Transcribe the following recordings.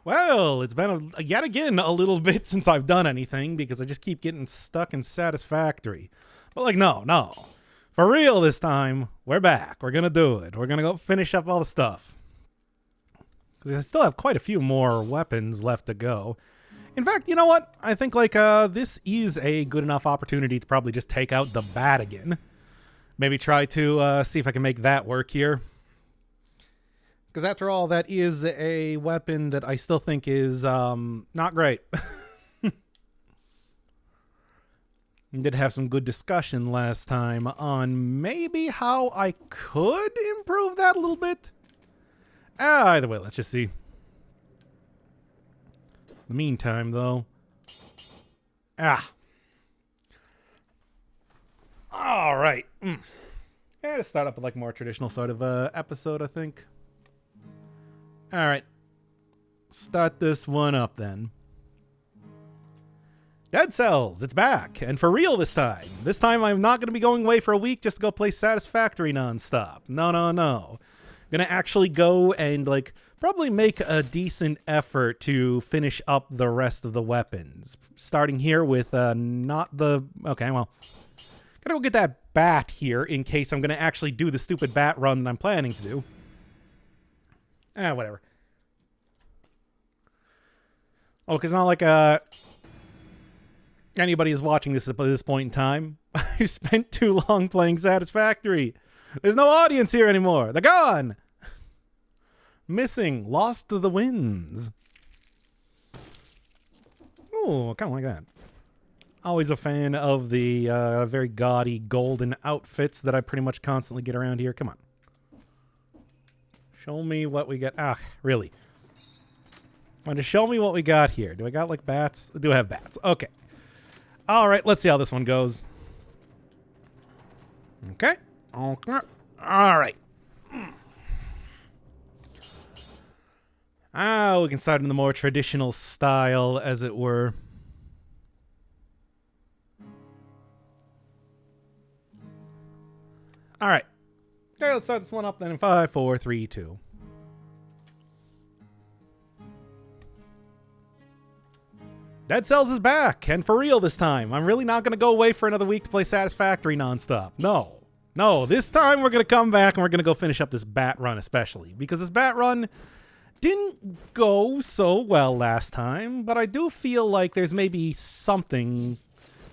Well, it's been yet again a little bit since I've done anything because I just keep getting stuck in Satisfactory. But like, no. For real this time, we're back. We're going to do it. We're going to go finish up all the stuff. Because I still have quite a few more weapons left to go. In fact, you know what? I think like this is a good enough opportunity to probably just take out the bat again. Maybe try to see if I can make that work here. Because after all, that is a weapon that I still think is not great. We did have some good discussion last time on maybe how I could improve that a little bit. Either way, let's just see. In the meantime, though. All right. Yeah, to start up with like more traditional sort of episode, I think. All right. Start this one up then. Dead Cells, it's back, and for real this time. This time I'm not going to be going away for a week just to go play Satisfactory nonstop. No. I'm going to actually go and like probably make a decent effort to finish up the rest of the weapons. Starting here with not the... Okay, well, gotta go get that bat here in case I'm going to actually do the stupid bat run that I'm planning to do. Whatever. Oh, because not like anybody is watching this at this point in time. I've spent too long playing Satisfactory. There's no audience here anymore. They're gone. Missing. Lost to the winds. Ooh, kind of like that. Always a fan of the very gaudy golden outfits that I pretty much constantly get around here. Come on. Show me what we got. Really? Want to show me what we got here? Do I got like bats? I do have bats. Okay. All right, let's see how this one goes. Okay. All right. We can start in the more traditional style, as it were. All right. Okay, let's start this one up then in 5, 4, 3, 2. Dead Cells is back, and for real this time. I'm really not going to go away for another week to play Satisfactory nonstop. No, this time we're going to come back and we're going to go finish up this bat run especially. Because this bat run didn't go so well last time, but I do feel like there's maybe something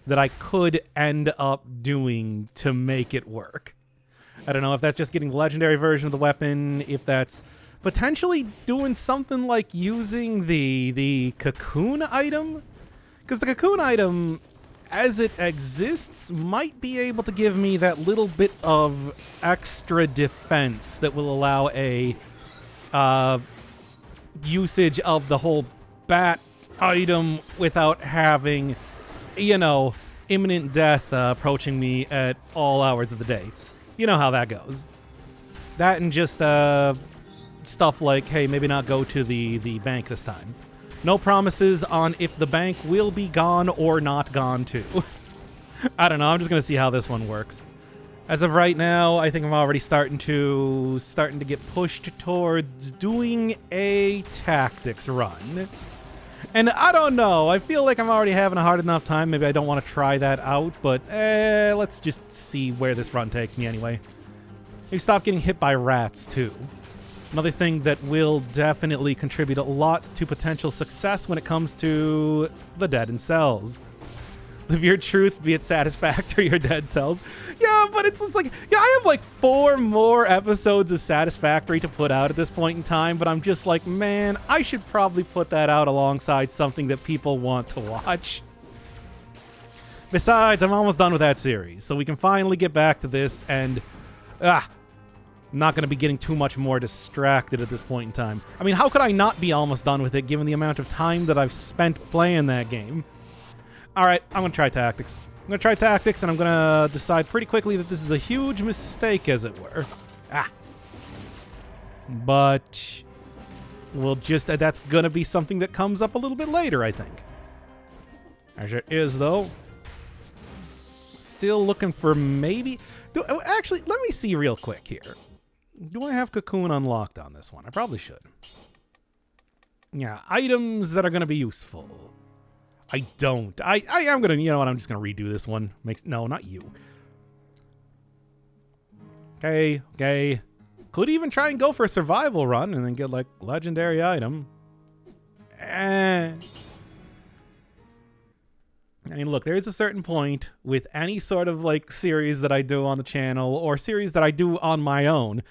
that I could end up doing to make it work. I don't know if that's just getting the legendary version of the weapon, if that's potentially doing something like using the cocoon item. Because the cocoon item, as it exists, might be able to give me that little bit of extra defense that will allow a usage of the whole bat item without having, imminent death approaching me at all hours of the day. You know how that goes. That and just stuff like, hey, maybe not go to the bank this time. No promises on if the bank will be gone or not gone too. I don't know. I'm just going to see how this one works. As of right now, I think I'm already starting to get pushed towards doing a tactics run. And I don't know. I feel like I'm already having a hard enough time. Maybe I don't want to try that out, but let's just see where this run takes me anyway. Maybe stop getting hit by rats too. Another thing that will definitely contribute a lot to potential success when it comes to the Dead Cells. Live your truth, be it Satisfactory or Dead Cells. Yeah, but it's just like, I have like 4 more episodes of Satisfactory to put out at this point in time, but I'm just like, man, I should probably put that out alongside something that people want to watch. Besides, I'm almost done with that series, so we can finally get back to this, and I'm not going to be getting too much more distracted at this point in time. I mean, how could I not be almost done with it given the amount of time that I've spent playing that game? All right, I'm going to try tactics. I'm going to try tactics, and I'm going to decide pretty quickly that this is a huge mistake, as it were. But we'll just... that's going to be something that comes up a little bit later, I think. As it is, though. Still looking for maybe... Actually, let me see real quick here. Do I have Cocoon unlocked on this one? I probably should. Yeah, items that are going to be useful. I don't. I am going to, you know what, I'm just going to redo this one. No, not you. Okay. Could even try and go for a survival run and then get, like, legendary item. I mean, look, there is a certain point with any sort of, like, series that I do on the channel or series that I do on my own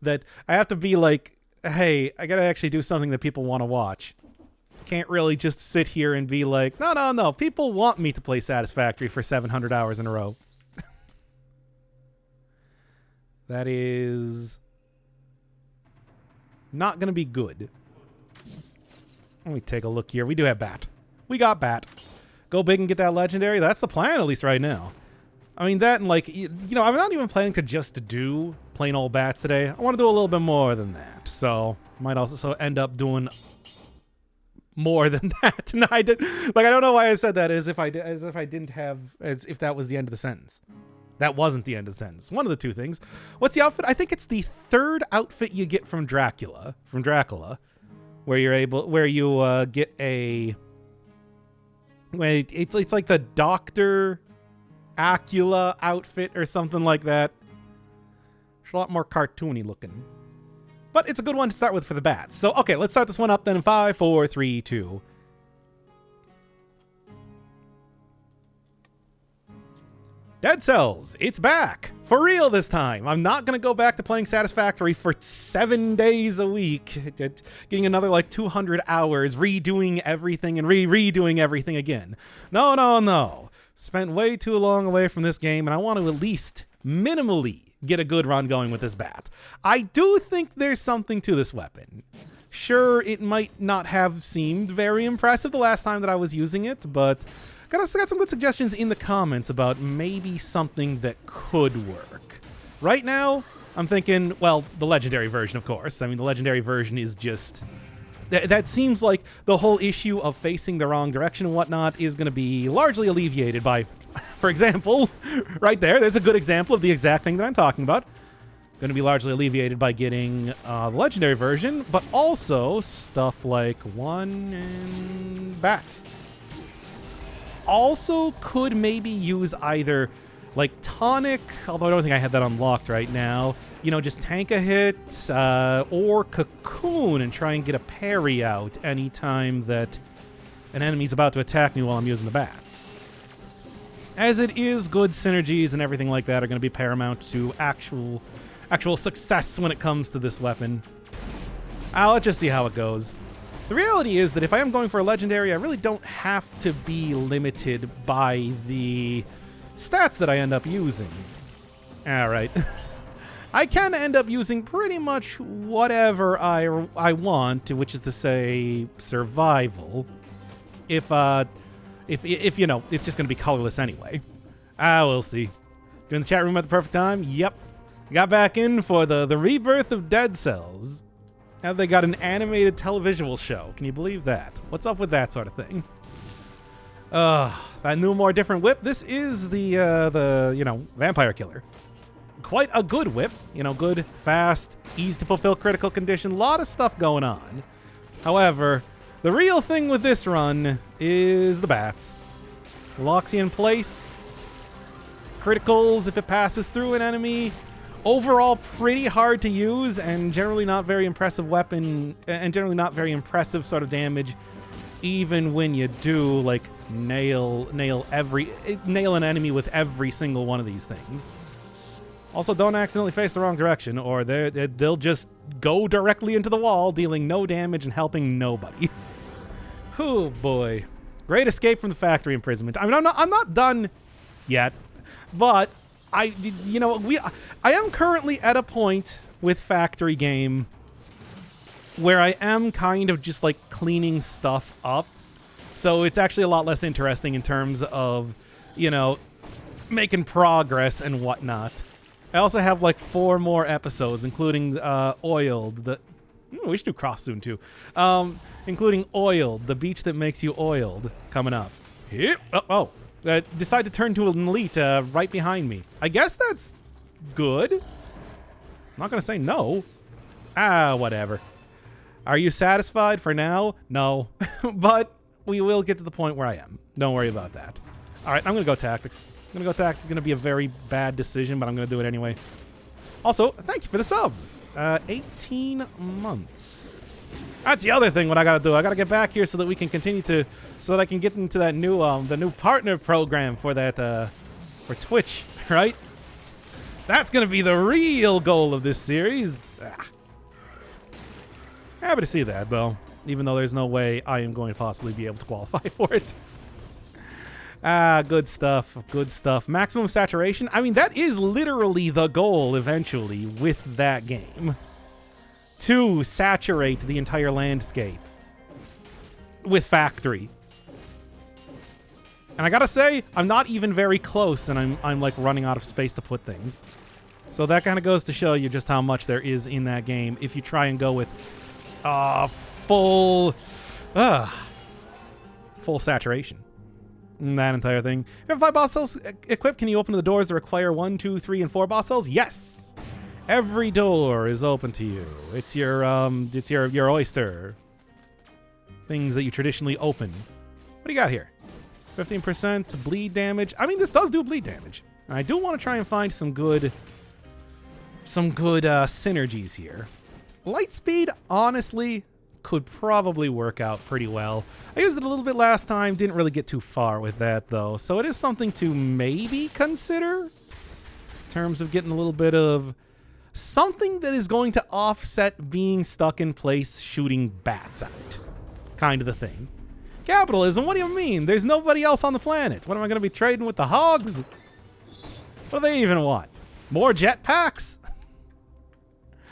that I have to be like, hey, I gotta actually do something that people want to watch. Can't really just sit here and be like, no, people want me to play Satisfactory for 700 hours in a row. That is not gonna be good. Let me take a look here. We do have Bat. We got Bat. Go big and get that legendary. That's the plan, at least right now. I mean, that and, like, you know, I'm not even planning to just do plain old Bats today. I want to do a little bit more than that. So, might also end up doing more than that. No, I did. Like, I don't know why I said that as if that was the end of the sentence. That wasn't the end of the sentence. One of the two things. What's the outfit? I think it's the third outfit you get from Dracula, where you get a. Wait, it's like the Dr. Acula outfit or something like that. It's a lot more cartoony looking. But it's a good one to start with for the bats. So, okay, let's start this one up then in 5, 4, 3, 2. Dead Cells, it's back. For real this time. I'm not going to go back to playing Satisfactory for 7 days a week. Getting another like 200 hours, redoing everything and redoing everything again. No. Spent way too long away from this game, and I want to at least minimally get a good run going with this bat. I do think there's something to this weapon. Sure, it might not have seemed very impressive the last time that I was using it, but got some good suggestions in the comments about maybe something that could work. Right now, I'm thinking, well, the legendary version, of course. I mean, the legendary version is just... That seems like the whole issue of facing the wrong direction and whatnot is going to be largely alleviated by, for example, right there's a good example of the exact thing that I'm talking about. Going to be largely alleviated by getting the legendary version, but also stuff like one and bats. Also could maybe use either like tonic, although I don't think I have that unlocked right now. You know, just tank a hit or cocoon and try and get a parry out anytime that an enemy's about to attack me while I'm using the bats. As it is, good synergies and everything like that are going to be paramount to actual success when it comes to this weapon. Let's just see how it goes. The reality is that if I am going for a legendary, I really don't have to be limited by the stats that I end up using. All right. I can end up using pretty much whatever I want, which is to say survival. If you know, it's just going to be colorless anyway. We'll see. Doing the chat room at the perfect time? Yep. Got back in for the rebirth of Dead Cells. Now they got an animated televisual show. Can you believe that? What's up with that sort of thing? That new, more different whip. This is the you know, vampire killer. Quite a good whip. You know, good, fast, easy to fulfill critical condition. A lot of stuff going on. However, the real thing with this run is the bats. Locks you in place. Criticals if it passes through an enemy. Overall, pretty hard to use and generally not very impressive weapon, and generally not very impressive sort of damage, even when you do like nail an enemy with every single one of these things. Also, don't accidentally face the wrong direction, or they'll just go directly into the wall, dealing no damage and helping nobody. Oh boy, great escape from the factory imprisonment. I mean, I'm not done yet, but I am currently at a point with Factory Game where I am kind of just like cleaning stuff up. So it's actually a lot less interesting in terms of, you know, making progress and whatnot. I also have like 4 more episodes, including Oiled. We should do Cross soon too. Including Oiled, the beach that makes you oiled, coming up. Yep. Decide to turn to an elite right behind me. I guess that's good. I'm not going to say no. Whatever. Are you satisfied for now? No. But we will get to the point where I am. Don't worry about that. All right, I'm going to go tactics. It's going to be a very bad decision, but I'm going to do it anyway. Also, thank you for the sub. 18 months. That's the other thing what I got to do. I got to get back here so that we can continue to, so that I can get into that new, the new partner program for that, for Twitch, right? That's going to be the real goal of this series. Happy to see that, though, even though there's no way I am going to possibly be able to qualify for it. Good stuff. Good stuff. Maximum saturation. I mean, that is literally the goal eventually with that game. To saturate the entire landscape with Factory. And I gotta say, I'm not even very close, and I'm like running out of space to put things. So that kind of goes to show you just how much there is in that game if you try and go with full saturation. That entire thing. You have 5 boss cells equipped. Can you open the doors that require 1, 2, 3, and 4 boss cells? Yes. Every door is open to you. It's your oyster. Things that you traditionally open. What do you got here? 15% bleed damage. I mean, this does do bleed damage. And I do want to try and find some good synergies here. Light speed, honestly, could probably work out pretty well. I used it a little bit last time, didn't really get too far with that though, so it is something to maybe consider in terms of getting a little bit of something that is going to offset being stuck in place shooting bats out. Kind of the thing. Capitalism, what do you mean? There's nobody else on the planet. What am I going to be trading with the hogs? What do they even want? More jetpacks?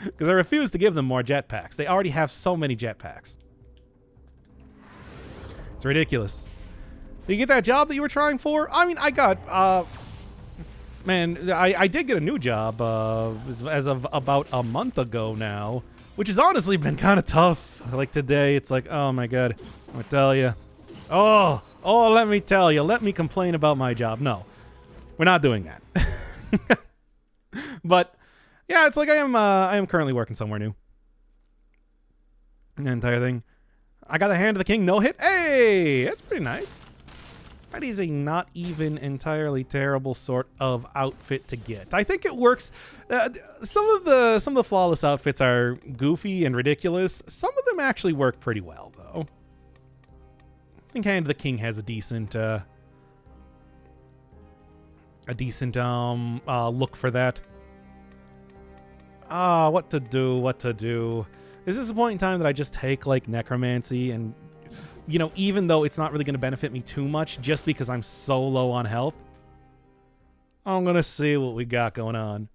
Because I refuse to give them more jetpacks. They already have so many jetpacks. It's ridiculous. Did you get that job that you were trying for? I mean, I got... man, I did get a new job as of about a month ago now, which has honestly been kind of tough. Like today, it's like, oh my god, I'm gonna tell you. Oh, let me tell you. Let me complain about my job. No, we're not doing that. But... yeah, it's like I am currently working somewhere new. The entire thing. I got the Hand of the King no-hit. Hey, that's pretty nice. That is a not even entirely terrible sort of outfit to get. I think it works. Some of the flawless outfits are goofy and ridiculous. Some of them actually work pretty well, though. I think Hand of the King has a decent look for that. What to do. Is this a point in time that I just take, like, necromancy and, you know, even though it's not really going to benefit me too much just because I'm so low on health? I'm going to see what we got going on.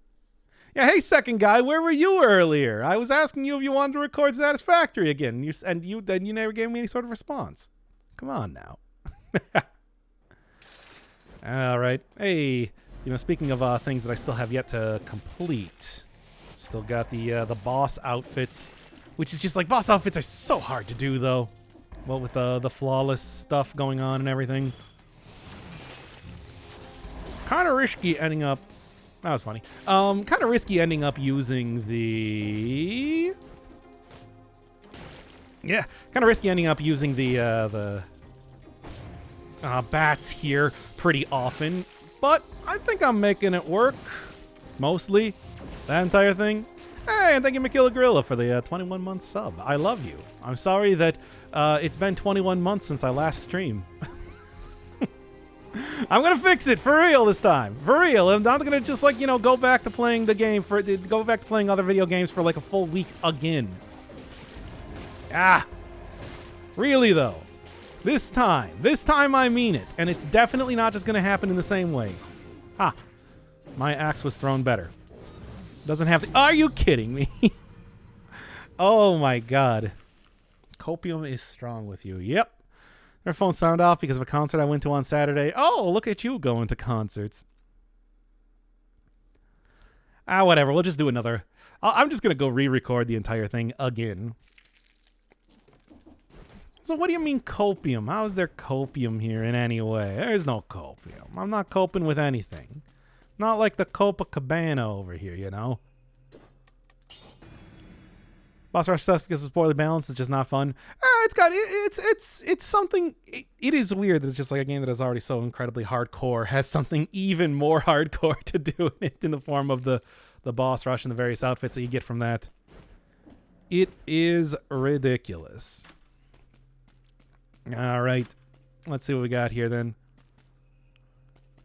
Yeah, hey, second guy, where were you earlier? I was asking you if you wanted to record Satisfactory again, and you never gave me any sort of response. Come on now. All right. Hey, you know, speaking of things that I still have yet to complete... still got the boss outfits, which is just like, boss outfits are so hard to do though. Well, with the flawless stuff going on and everything. Kind of risky ending up, that was funny. Kind of risky ending up using the, yeah, kind of risky ending up using the bats here pretty often, but I think I'm making it work, mostly. That entire thing. Hey, and thank you, Makila Gorilla, for the 21-month sub. I love you. I'm sorry that it's been 21 months since I last streamed. I'm gonna fix it for real this time. For real. I'm not gonna just, like, you know, go back to playing the game go back to playing other video games for like a full week again. Really though. This time I mean it, and it's definitely not just gonna happen in the same way. My axe was thrown better. Doesn't have to... Are you kidding me? Oh my god. Copium is strong with you. Yep. Their phone sound off because of a concert I went to on Saturday. Oh, look at you going to concerts. Whatever. We'll just do another. I'm just going to go re-record the entire thing again. So what do you mean copium? How is there copium here in any way? There's no copium. I'm not coping with anything. Not like the Copacabana over here, you know? Boss rush stuff because it's poorly balanced is just not fun. It's something. It is weird that it's just like a game that is already so incredibly hardcore has something even more hardcore to do in it in the form of the boss rush and the various outfits that you get from that. It is ridiculous. All right, let's see what we got here then.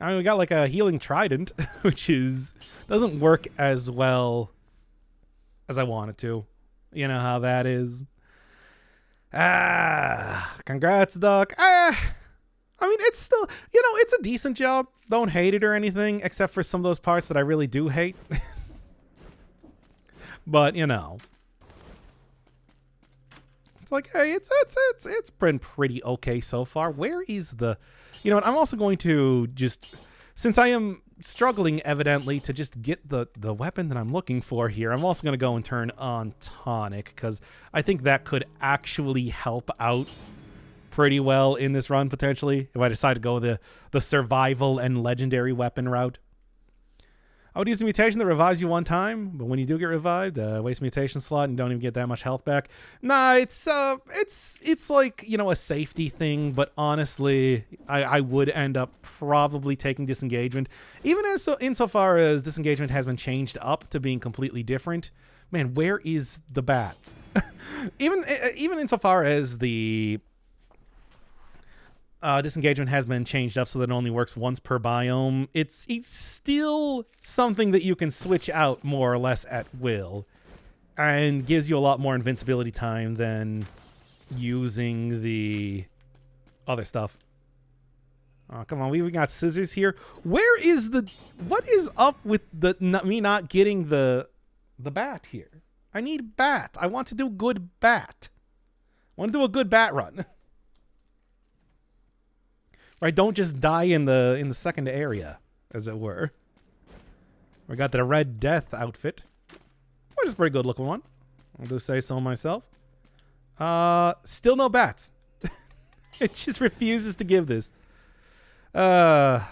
I mean, we got like a healing trident, which doesn't work as well as I want it to. You know how that is. Congrats, Duck. I mean, it's still, it's a decent job. Don't hate it or anything, except for some of those parts that I really do hate. But, it's like, hey, it's been pretty okay so far. Where is the, what? I'm also going to just, since I am struggling evidently to just get the weapon that I'm looking for here, I'm also going to go and turn on Tonic, because I think that could actually help out pretty well in this run potentially if I decide to go the survival and legendary weapon route. I would use a mutation that revives you one time, but when you do get revived, waste mutation slot and don't even get that much health back. Nah, it's like, a safety thing, but honestly, I would end up probably taking disengagement. Even insofar as disengagement has been changed up to being completely different. Man, where is the bat? even insofar as the disengagement has been changed up so that it only works once per biome. It's still something that you can switch out more or less at will, and gives you a lot more invincibility time than using the other stuff. Oh, come on, we got scissors here. What is up with me not getting the bat here? I need bat. I want to do good bat. I want to do a good bat run. Right, don't just die in the second area, as it were. We got the Red Death outfit, which is a pretty good looking one. I'll just say so myself. Still no bats. It just refuses to give this. Yeah,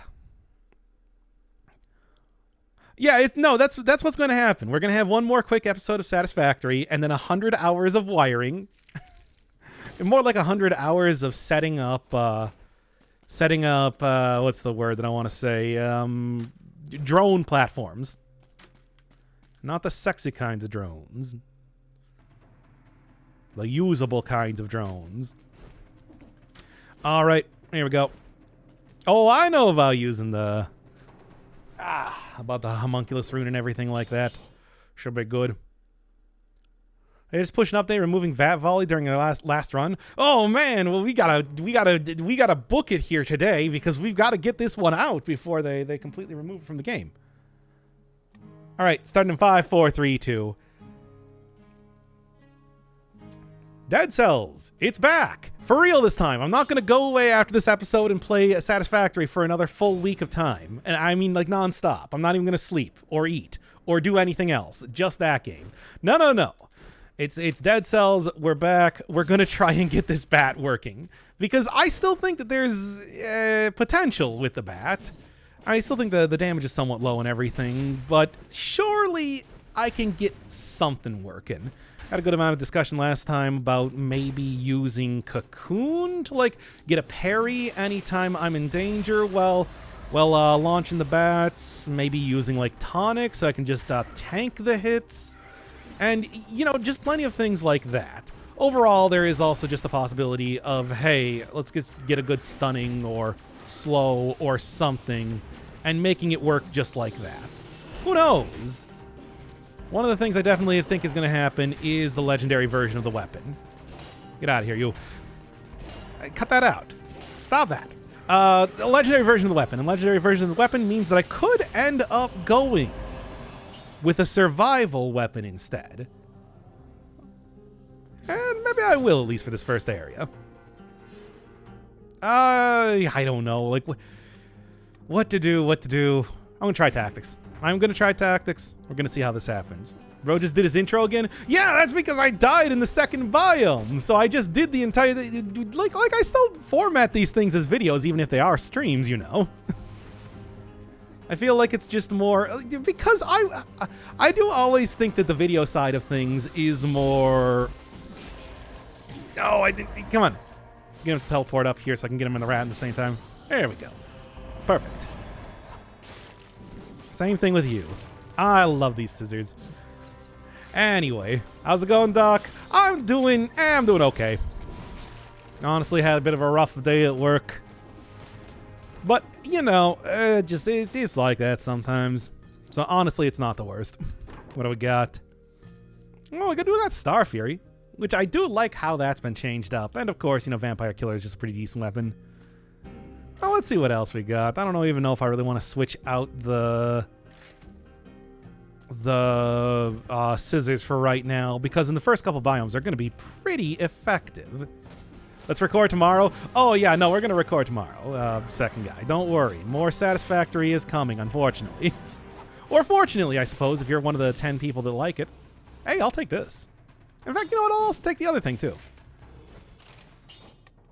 that's what's going to happen. We're going to have one more quick episode of Satisfactory, and then 100 hours of wiring. More like 100 hours of setting up, what's the word that I want to say? Drone platforms. Not the sexy kinds of drones. The usable kinds of drones. All right, here we go. Oh, I know about using about the homunculus rune and everything like that. Should be good. They just push an update removing VAT volley during the last run. Oh man, well we gotta book it here today because we've got to get this one out before they completely remove it from the game. All right, starting in 5, 4, 3, 2. Dead Cells, it's back for real this time. I'm not gonna go away after this episode and play Satisfactory for another full week of time, and I mean like nonstop. I'm not even gonna sleep or eat or do anything else. Just that game. No. It's Dead Cells. We're back. We're going to try and get this bat working because I still think that there's potential with the bat. I still think the damage is somewhat low and everything, but surely I can get something working. Had a good amount of discussion last time about maybe using Cocoon to like get a parry anytime I'm in danger while launching the bats, maybe using like Tonic so I can just tank the hits. And, just plenty of things like that. Overall, there is also just the possibility of, hey, let's get a good stunning or slow or something and making it work just like that. Who knows? One of the things I definitely think is going to happen is the legendary version of the weapon. Get out of here, you. Cut that out. Stop that. The legendary version of the weapon. And legendary version of the weapon means that I could end up going with a survival weapon instead. And maybe I will, at least for this first area. I don't know. Like, what to do. I'm going to try tactics. We're going to see how this happens. Bro just did his intro again? Yeah, that's because I died in the second biome. So I just did the entire... Like I still format these things as videos, even if they are streams, I feel like it's just more because I do always think that the video side of things is more. Oh, I didn't. Come on, get him to teleport up here so I can get him in the rat at the same time. There we go. Perfect. Same thing with you. I love these scissors. Anyway, how's it going, Doc? I'm doing okay. Honestly, had a bit of a rough day at work. But, you know, it's like that sometimes. So honestly, it's not the worst. What do we got? Oh, we got Star Fury, which I do like how that's been changed up. And of course, you know, Vampire Killer is just a pretty decent weapon. Oh, let's see what else we got. I don't even know if I really want to switch out the scissors for right now, because in the first couple biomes they're going to be pretty effective. Let's record tomorrow. Oh yeah, no, we're going to record tomorrow. Second guy, don't worry. More Satisfactory is coming, unfortunately. Or fortunately, I suppose, if you're one of the 10 people that like it. Hey, I'll take this. In fact, you know what? I'll also take the other thing too.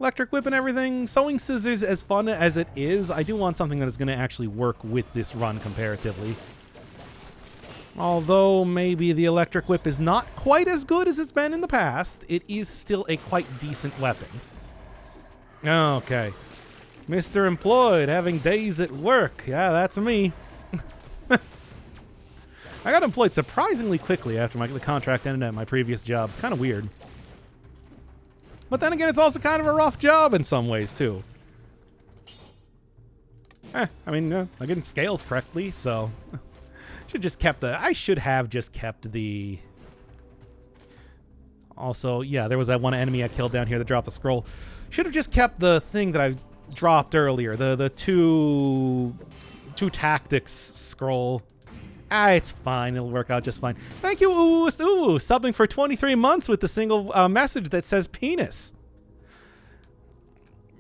Electric whip and everything. Sewing scissors, as fun as it is, I do want something that is going to actually work with this run comparatively. Although maybe the electric whip is not quite as good as it's been in the past, it is still a quite decent weapon. Okay. Mr. Employed, having days at work. Yeah, that's me. I got employed surprisingly quickly after the contract ended at my previous job. It's kind of weird. But then again, it's also kind of a rough job in some ways, too. I mean, I didn't scales correctly, so... I should have just kept the... Also, yeah, there was that one enemy I killed down here that dropped the scroll. Should have just kept the thing that I dropped earlier, the two tactics scroll. It's fine. It'll work out just fine. Thank you, subbing for 23 months with the single message that says penis.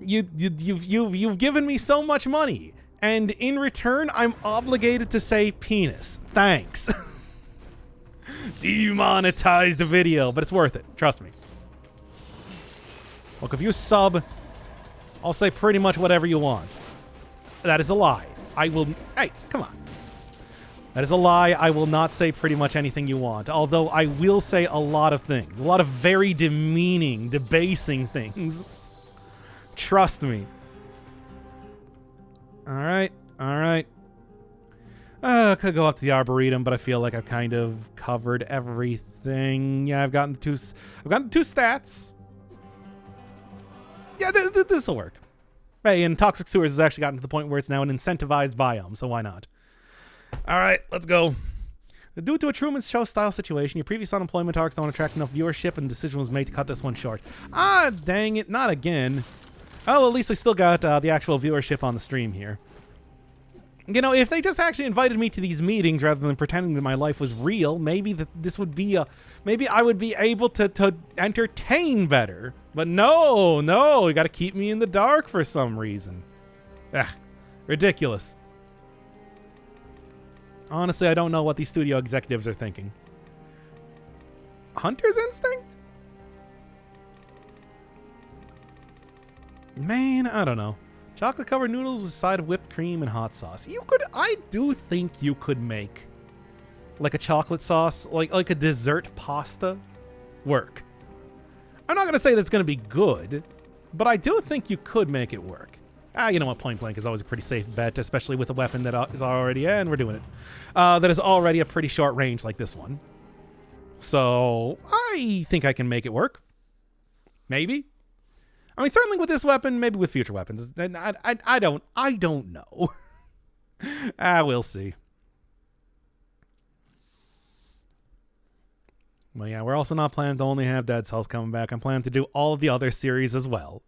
You've given me so much money. And in return, I'm obligated to say penis. Thanks. Demonetized the video, but it's worth it. Trust me. Look, if you sub, I'll say pretty much whatever you want. That is a lie. I will... Hey, come on. That is a lie. I will not say pretty much anything you want. Although I will say a lot of things. A lot of very demeaning, debasing things. Trust me. Alright, alright. I could go up to the Arboretum, but I feel like I've kind of covered everything. Yeah, I've gotten two stats. Yeah, this will work. Hey, and Toxic Sewers has actually gotten to the point where it's now an incentivized biome, so why not? Alright, let's go. Due to a Truman Show style situation, your previous unemployment arcs don't attract enough viewership, and the decision was made to cut this one short. Ah, dang it, not again. Oh, at least I still got the actual viewership on the stream here. You know, if they just actually invited me to these meetings rather than pretending that my life was real, maybe this would be maybe I would be able to entertain better. But no, you got to keep me in the dark for some reason. Ridiculous. Honestly, I don't know what these studio executives are thinking. Hunter's Instinct? Man, I don't know. Chocolate covered noodles with a side of whipped cream and hot sauce. I do think you could make like a chocolate sauce, like a dessert pasta work. I'm not going to say that's going to be good, but I do think you could make it work. You know what? Point blank is always a pretty safe bet, especially with a weapon that is already, and we're doing it, that is already a pretty short range like this one. So I think I can make it work. Maybe. I mean, certainly with this weapon, maybe with future weapons. I don't know. We'll see. Well, yeah, we're also not planning to only have Dead Cells coming back. I'm planning to do all of the other series as well.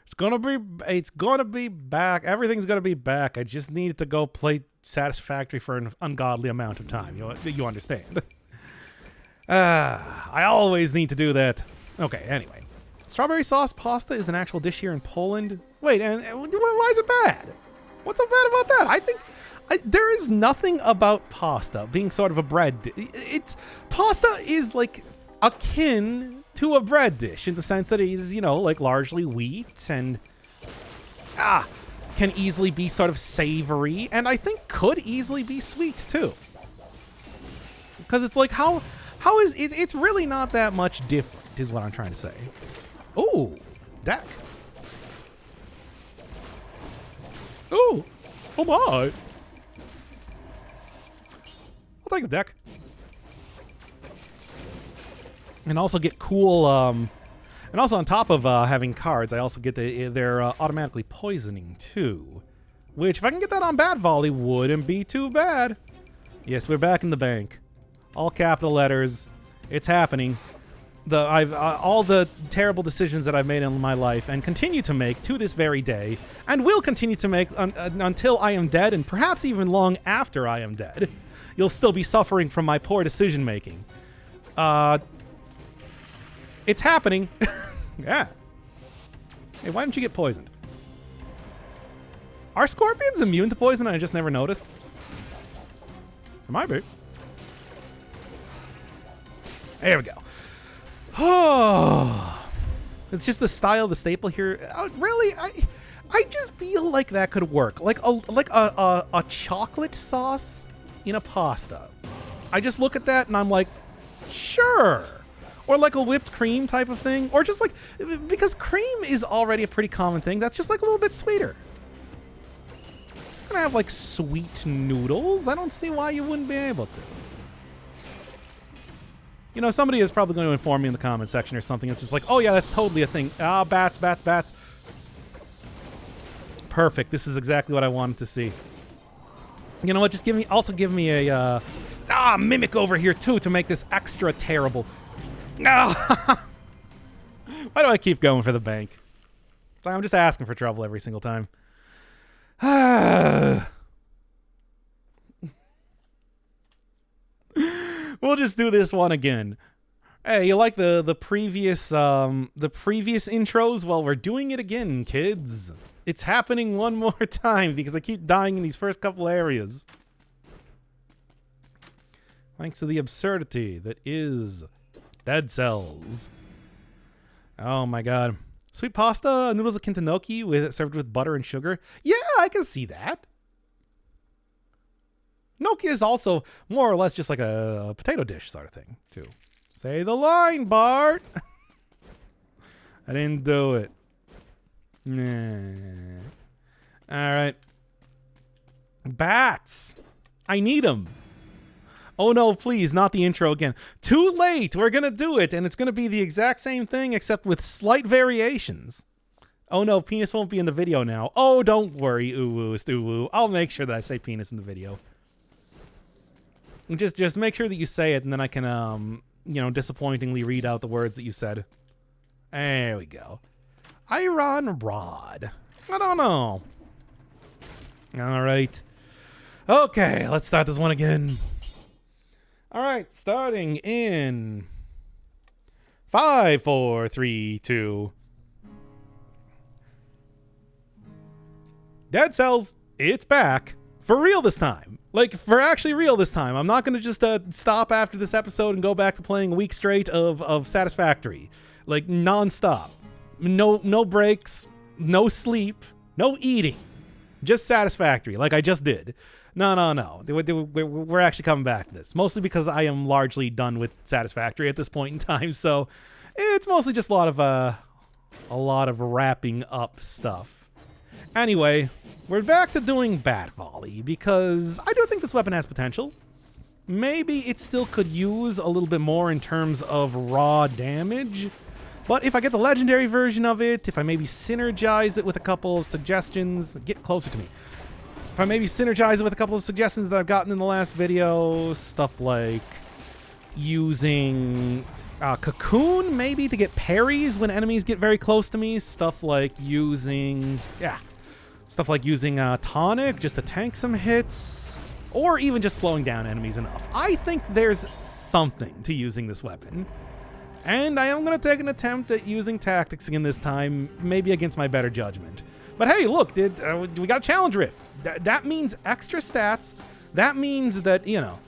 It's gonna be back. Everything's gonna be back. I just needed to go play Satisfactory for an ungodly amount of time. You understand? I always need to do that. Okay, anyway. Strawberry sauce pasta is an actual dish here in Poland. Wait, and why is it bad? What's so bad about that? I think there is nothing about pasta being sort of a bread dish. Pasta is like akin to a bread dish in the sense that it is, you know, like largely wheat and can easily be sort of savory, and I think could easily be sweet too. Because it's like, how is it? It's really not that much different, is what I'm trying to say. Ooh, deck. Ooh, oh my. I'll take the deck. And also get cool, and also on top of having cards, I also get they're automatically poisoning too. Which, if I can get that on Bat Volley, wouldn't be too bad. Yes, we're back in the bank. All capital letters. It's happening. All the terrible decisions that I've made in my life and continue to make to this very day, and will continue to make until I am dead, and perhaps even long after I am dead. You'll still be suffering from my poor decision making. It's happening. Yeah. Hey, why didn't you get poisoned? Are scorpions immune to poison and I just never noticed? It might be. There we go. Oh, it's just the style, the staple here. Really, I just feel like that could work. Like a chocolate sauce in a pasta. I just look at that and I'm like, sure. Or like a whipped cream type of thing. Or just like, because cream is already a pretty common thing. That's just like a little bit sweeter. I'm gonna have like sweet noodles. I don't see why you wouldn't be able to. You know, somebody is probably going to inform me in the comment section or something. It's just like, oh yeah, that's totally a thing. Ah, bats, bats, bats. Perfect. This is exactly what I wanted to see. You know what? Just give me a mimic over here too to make this extra terrible. Why do I keep going for the bank? I'm just asking for trouble every single time. We'll just do this one again. Hey, you like the previous intros? Well, we're doing it again, kids. It's happening one more time because I keep dying in these first couple areas. Thanks to the absurdity that is Dead Cells. Oh my god. Sweet pasta, noodles akin to gnocchi served with butter and sugar. Yeah, I can see that. Gnocchi is also more or less just like a potato dish sort of thing, too. Say the line, Bart! I didn't do it. Nah. Alright. Bats! I need them. Oh no, please, not the intro again. Too late! We're gonna do it, and it's gonna be the exact same thing except with slight variations. Oh no, penis won't be in the video now. Oh, don't worry, ooh-woo, stu-woo. I'll make sure that I say penis in the video. Just make sure that you say it, and then I can, you know, disappointingly read out the words that you said. There we go. Iron Rod. I don't know. All right. Okay, let's start this one again. All right, starting in 5, 4, 3, 2. Dead Cells, it's back. For real this time. Like, for actually real this time. I'm not going to just stop after this episode and go back to playing a week straight of Satisfactory. Like, non-stop. No breaks, no sleep, no eating. Just Satisfactory, like I just did. No. We're actually coming back to this. Mostly because I am largely done with Satisfactory at this point in time, so it's mostly just a lot of wrapping up stuff. Anyway, we're back to doing Bat Volley, because I do think this weapon has potential. Maybe it still could use a little bit more in terms of raw damage, but if I get the legendary version of it, if I maybe synergize it with a couple of suggestions, get closer to me. If I maybe synergize it with a couple of suggestions that I've gotten in the last video, stuff like using Cocoon maybe to get parries when enemies get very close to me, stuff like using, Tonic just to tank some hits, or even just slowing down enemies enough. I think there's something to using this weapon. And I am going to take an attempt at using tactics again this time, maybe against my better judgment. But hey, look, we got a challenge rift. That means extra stats. That means that, you know,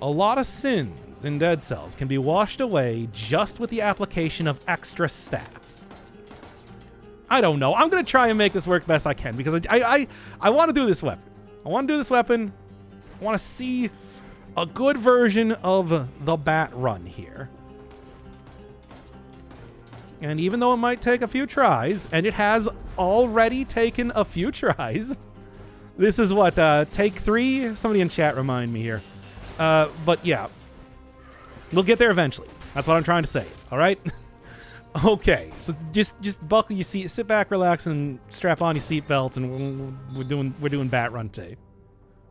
a lot of sins in Dead Cells can be washed away just with the application of extra stats. I don't know. I'm going to try and make this work best I can because I want to do this weapon. I want to do this weapon. I want to see a good version of the bat run here. And even though it might take a few tries, and it has already taken a few tries, this is what, take 3? Somebody in chat remind me here. But yeah, we'll get there eventually. That's what I'm trying to say, all right? Okay, so just buckle your seat, sit back, relax, and strap on your seatbelt, and we're doing bat run today.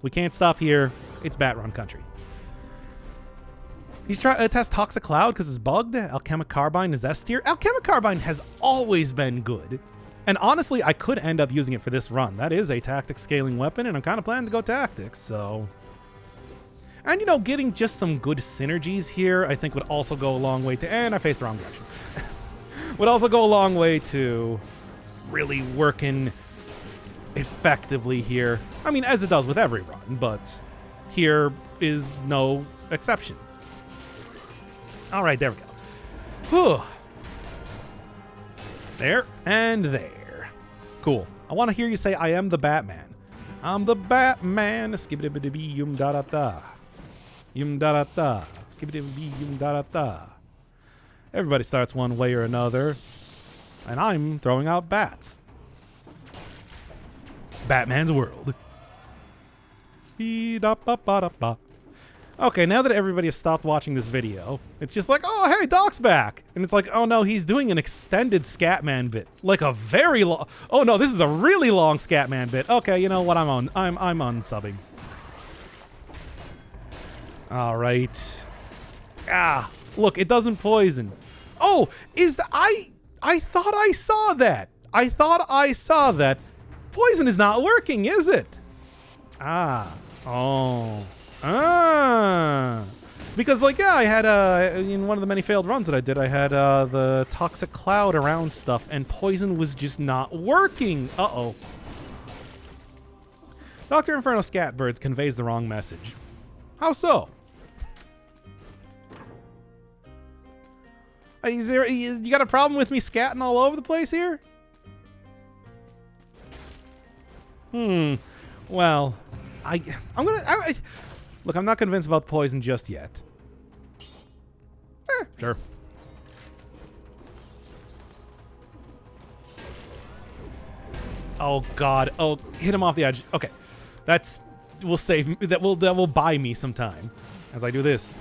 We can't stop here. It's bat run country. He's trying to test Toxic Cloud because it's bugged. Alchemic Carbine is S tier. Alchemic Carbine has always been good. And honestly, I could end up using it for this run. That is a tactics scaling weapon, and I'm kind of planning to go tactics, so... And, you know, getting just some good synergies here, I think would also go a long way to... And I faced the wrong direction. Would also go a long way to really working effectively here. I mean, as it does with every run, but here is no exception. All right, there we go. Whew. There and there. Cool. I want to hear you say, I am the Batman. I'm the Batman. Skibbidi-bidi-bee, yum da da da. Yum da da da. Skibbidi-bidi-bee, yum da da da. Everybody starts one way or another. And I'm throwing out bats. Batman's world. Be-da-ba-ba-da-ba. Okay, now that everybody has stopped watching this video, it's just like, oh, hey, Doc's back. And it's like, oh, no, he's doing an extended Scatman bit. Like a very long... Oh, no, this is a really long Scatman bit. Okay, you know what? I'm unsubbing. All right. Ah, look, it doesn't poison. Oh, I thought I saw that. I thought I saw that. Poison is not working, is it? Ah. Oh. Ah, because like, yeah, I had in one of the many failed runs that I did, I had the Toxic Cloud around stuff, and poison was just not working. Uh-oh. Dr. Inferno Scatbird conveys the wrong message. How so? You got a problem with me scatting all over the place here? Well, look, I'm not convinced about poison just yet. Sure. Oh God! Oh, hit him off the edge. Okay, will save me. That will buy me some time as I do this.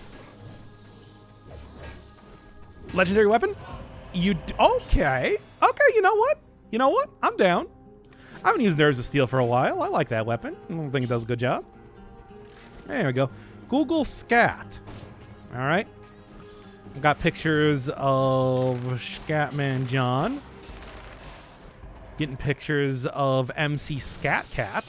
Legendary weapon? Okay? Okay. You know what? You know what? I'm down. I haven't used Nerves of Steel for a while. I like that weapon. I don't think it does a good job. There we go. Google Scat. All right. I've got pictures of Scatman John. Getting pictures of MC Scat Cat.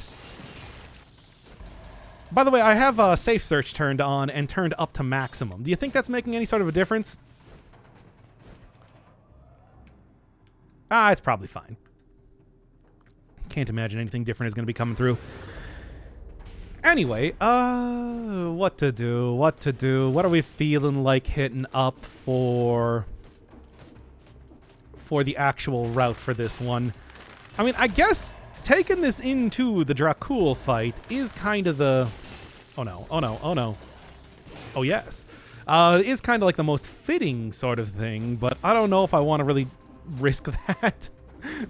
By the way, I have Safe Search turned on and turned up to maximum. Do you think that's making any sort of a difference? Ah, it's probably fine. Can't imagine anything different is going to be coming through. Anyway, what to do? What are we feeling like hitting up for the actual route for this one? I mean, I guess taking this into the Dracul fight is kind of the... Oh no, oh no, oh no. Oh yes. Is kind of like the most fitting sort of thing, but I don't know if I want to really risk that.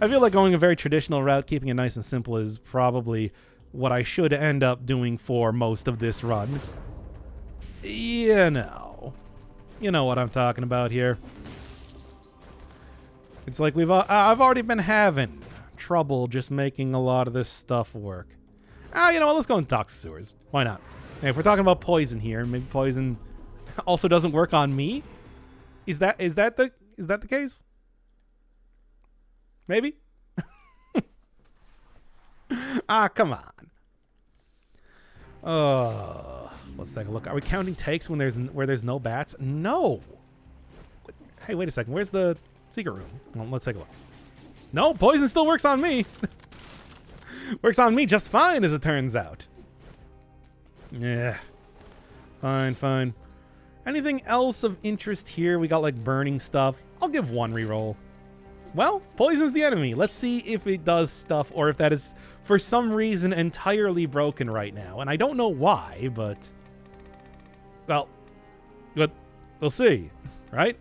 I feel like going a very traditional route, keeping it nice and simple, is probably what I should end up doing for most of this run. You know what I'm talking about here. It's like I've already been having trouble just making a lot of this stuff work. You know what? Let's go in Toxic Sewers. Why not? Hey, if we're talking about poison here, maybe poison also doesn't work on me. Is that the case? Maybe. Come on. Let's take a look. Are we counting takes where there's no bats? No. Hey, wait a second. Where's the secret room? Well, let's take a look. No, poison still works on me. Works on me just fine, as it turns out. Yeah. Fine. Anything else of interest here? We got like burning stuff. I'll give one reroll. Well, poison's the enemy. Let's see if it does stuff or if that is, for some reason, entirely broken right now. And I don't know why, but... Well, we'll see, right?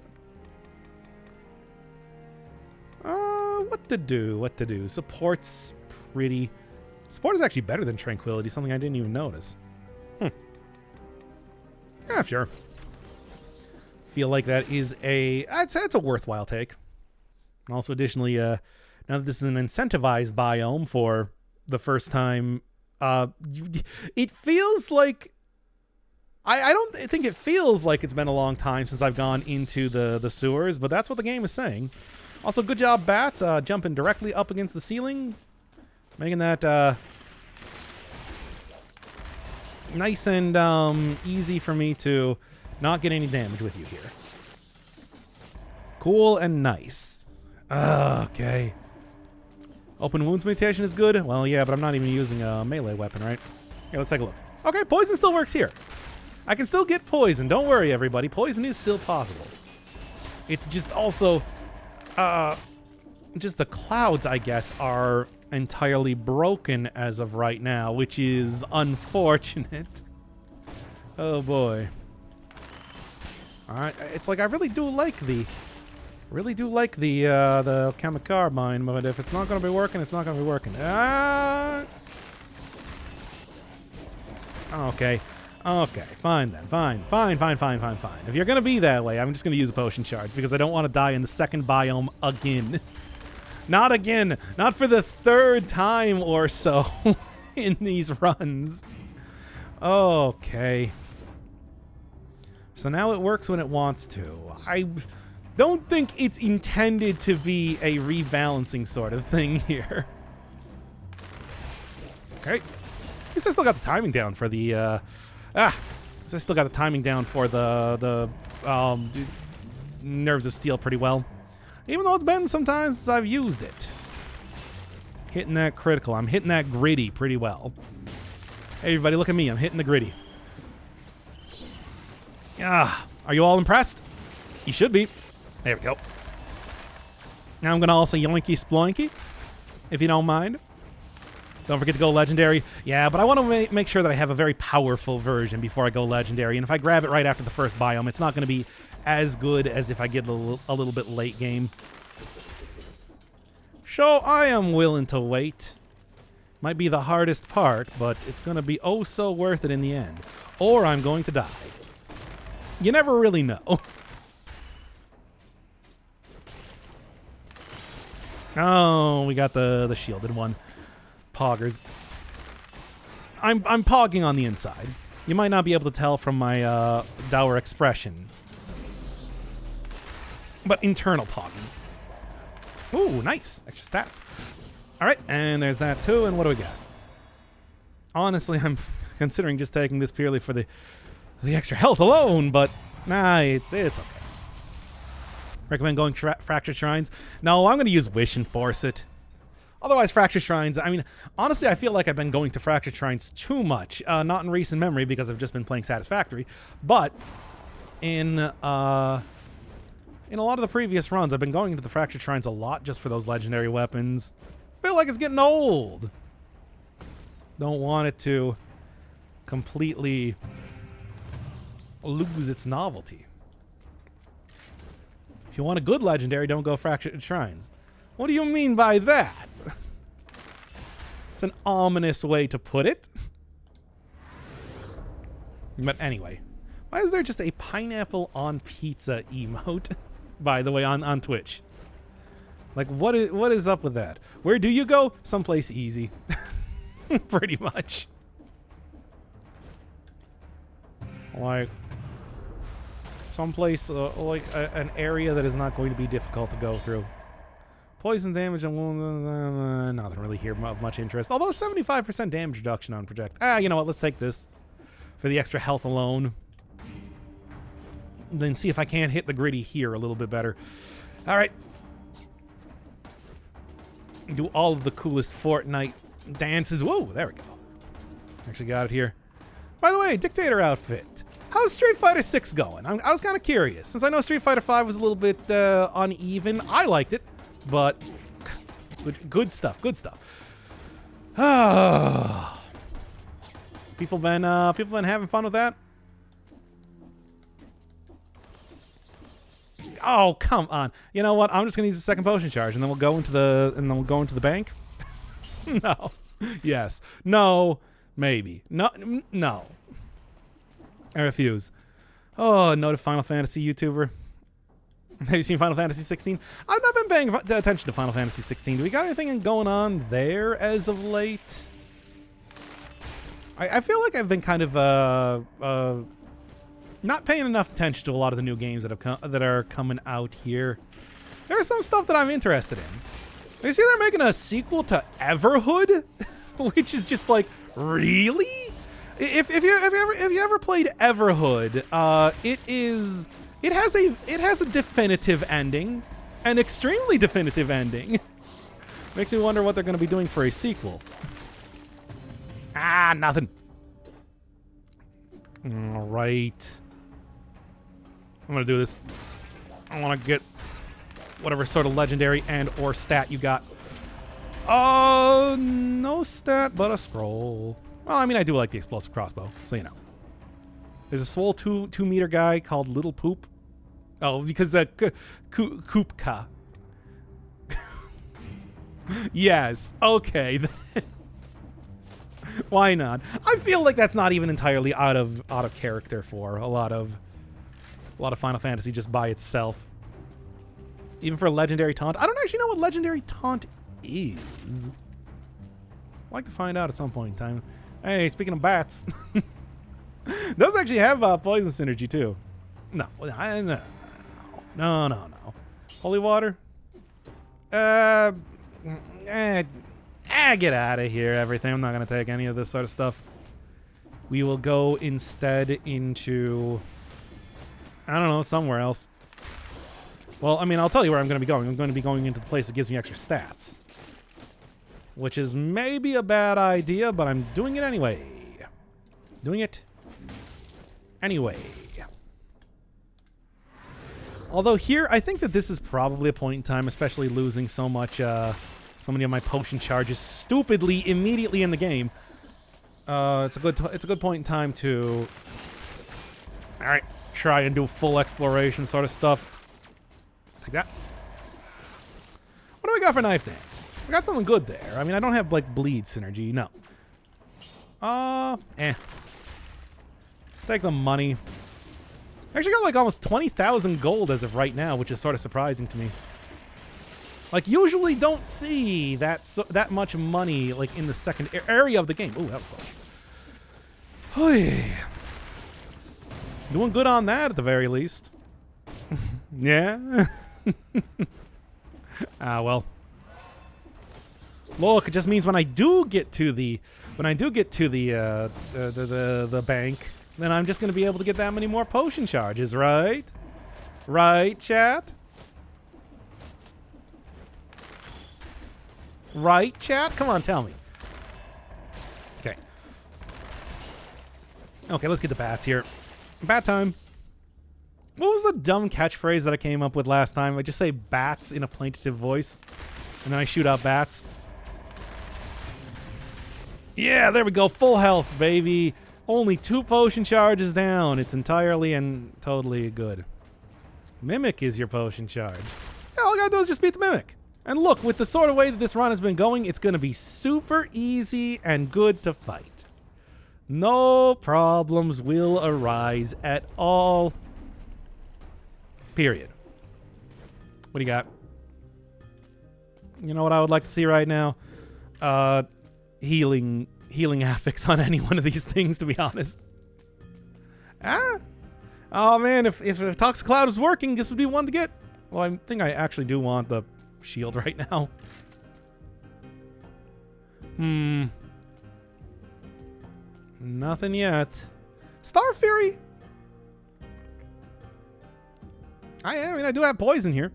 What to do? Support's pretty... Support is actually better than Tranquility, something I didn't even notice. Yeah, sure. Feel like that is that's a worthwhile take. And also, additionally, now that this is an incentivized biome for the first time, it feels like... I don't think it feels like it's been a long time since I've gone into the sewers, but that's what the game is saying. Also, good job, bats, jumping directly up against the ceiling, making that nice and easy for me to not get any damage with you here. Cool and nice. Okay. Open wounds mutation is good. Well, yeah, but I'm not even using a melee weapon, right? Okay, let's take a look. Okay, poison still works here. I can still get poison. Don't worry, everybody. Poison is still possible. It's just also... just the clouds, I guess, are entirely broken as of right now, which is unfortunate. Oh, boy. Alright, it's like I really do like the Chemic Carbine, but if it's not going to be working, it's not going to be working. Okay. Okay, fine then. Fine. If you're going to be that way, I'm just going to use a potion charge because I don't want to die in the second biome again. Not again. Not for the third time or so in these runs. Okay. So now it works when it wants to. I don't think it's intended to be a rebalancing sort of thing here. Okay. At least I still got the timing down for the, I still got the timing down for the Nerves of Steel pretty well. Even though it's been some time since I've used it. Hitting that critical. I'm hitting that gritty pretty well. Hey, everybody, look at me. I'm hitting the gritty. Are you all impressed? You should be. There we go. Now I'm going to also yoinky sploinky, if you don't mind. Don't forget to go legendary. Yeah, but I want to make sure that I have a very powerful version before I go legendary. And if I grab it right after the first biome, it's not going to be as good as if I get a little bit late game. So I am willing to wait. Might be the hardest part, but it's going to be oh so worth it in the end. Or I'm going to die. You never really know. Oh, we got the shielded one. Poggers. I'm pogging on the inside. You might not be able to tell from my dour expression. But internal pogging. Ooh, nice. Extra stats. Alright, and there's that too, and what do we got? Honestly, I'm considering just taking this purely for the extra health alone, but nah, it's okay. Recommend going Fractured Shrines? No, I'm going to use Wish and force it. Otherwise, Fractured Shrines, I mean, honestly, I feel like I've been going to Fractured Shrines too much. Not in recent memory because I've just been playing Satisfactory, but in a lot of the previous runs, I've been going into the Fractured Shrines a lot just for those legendary weapons. Feel like it's getting old. Don't want it to completely lose its novelty. If you want a good legendary, don't go Fractured Shrines. What do you mean by that? It's an ominous way to put it. But anyway, why is there just a pineapple on pizza emote, by the way, on Twitch? Like, what is up with that? Where do you go? Someplace easy. Pretty much. Like, someplace, like an area that is not going to be difficult to go through. Poison damage and wounds, nothing really here of much interest. Although 75% damage reduction on project. You know what? Let's take this for the extra health alone. Then see if I can't hit the gritty here a little bit better. All right. Do all of the coolest Fortnite dances. Whoa, there we go. Actually got it here. By the way, Dictator outfit. How's Street Fighter 6 going? I was kind of curious. Since I know Street Fighter 5 was a little bit uneven, I liked it. but good stuff. Good stuff. Ah, people been having fun with that. Oh, come on. You know what? I'm just gonna use the second potion charge, and then we'll go into the bank. No. Yes. No. Maybe. No. No. I refuse. Oh, noted Final Fantasy YouTuber. Have you seen Final Fantasy 16? I've not been paying attention to Final Fantasy 16. Do we got anything going on there as of late? I feel like I've been kind of not paying enough attention to a lot of the new games that are coming out here. There's some stuff that I'm interested in. You see they're making a sequel to Everhood, which is just like, really? If you ever played Everhood, it has a definitive ending, an extremely definitive ending. Makes me wonder what they're going to be doing for a sequel. Ah, nothing. All right. I'm going to do this. I want to get whatever sort of legendary and or stat you got. Oh, no stat, but a scroll. Well, I mean, I do like the explosive crossbow, so you know. There's a swole two meter guy called Little Poop. Oh, because Koopka. Yes. Okay. Why not? I feel like that's not even entirely out of character for a lot of Final Fantasy just by itself. Even for a legendary taunt. I don't actually know what legendary taunt is. I'd like to find out at some point in time. Hey, speaking of bats, those actually have poison synergy too. No. Holy water. Get out of here, everything. I'm not gonna take any of this sort of stuff. We will go instead into, I don't know, somewhere else. Well, I mean, I'll tell you where I'm going to be going. I'm going to be going into the place that gives me extra stats. Which is maybe a bad idea, but I'm doing it anyway. Doing it anyway. Although here, I think that this is probably a point in time, especially losing so many of my potion charges stupidly immediately in the game. It's a good point in time to, all right, try and do full exploration sort of stuff. Like that. What do we got for Knife Dance? We got something good there. I mean, I don't have, like, bleed synergy. No. Take the money. I actually got, like, almost 20,000 gold as of right now, which is sort of surprising to me. Like, usually don't see that much money, like, in the second area of the game. Ooh, that was close. Oy. Doing good on that, at the very least. Yeah? Well. Look, it just means when I do get to the bank, then I'm just going to be able to get that many more potion charges, right? Right, chat? Right, chat? Come on, tell me. Okay. Okay, let's get the bats here. Bat time. What was the dumb catchphrase that I came up with last time? I just say bats in a plaintive voice, and then I shoot out bats. Yeah, there we go. Full health, baby. Only 2 potion charges down. It's entirely and totally good. Mimic is your potion charge. Yeah, all I gotta do is just beat the Mimic. And look, with the sort of way that this run has been going, it's gonna be super easy and good to fight. No problems will arise at all. Period. What do you got? You know what I would like to see right now? Healing affix on any one of these things, to be honest. Oh man, if Toxic Cloud was working, this would be one to get. Well, I think I actually do want the shield right now. Nothing yet. Star Fury. I mean, I do have poison here.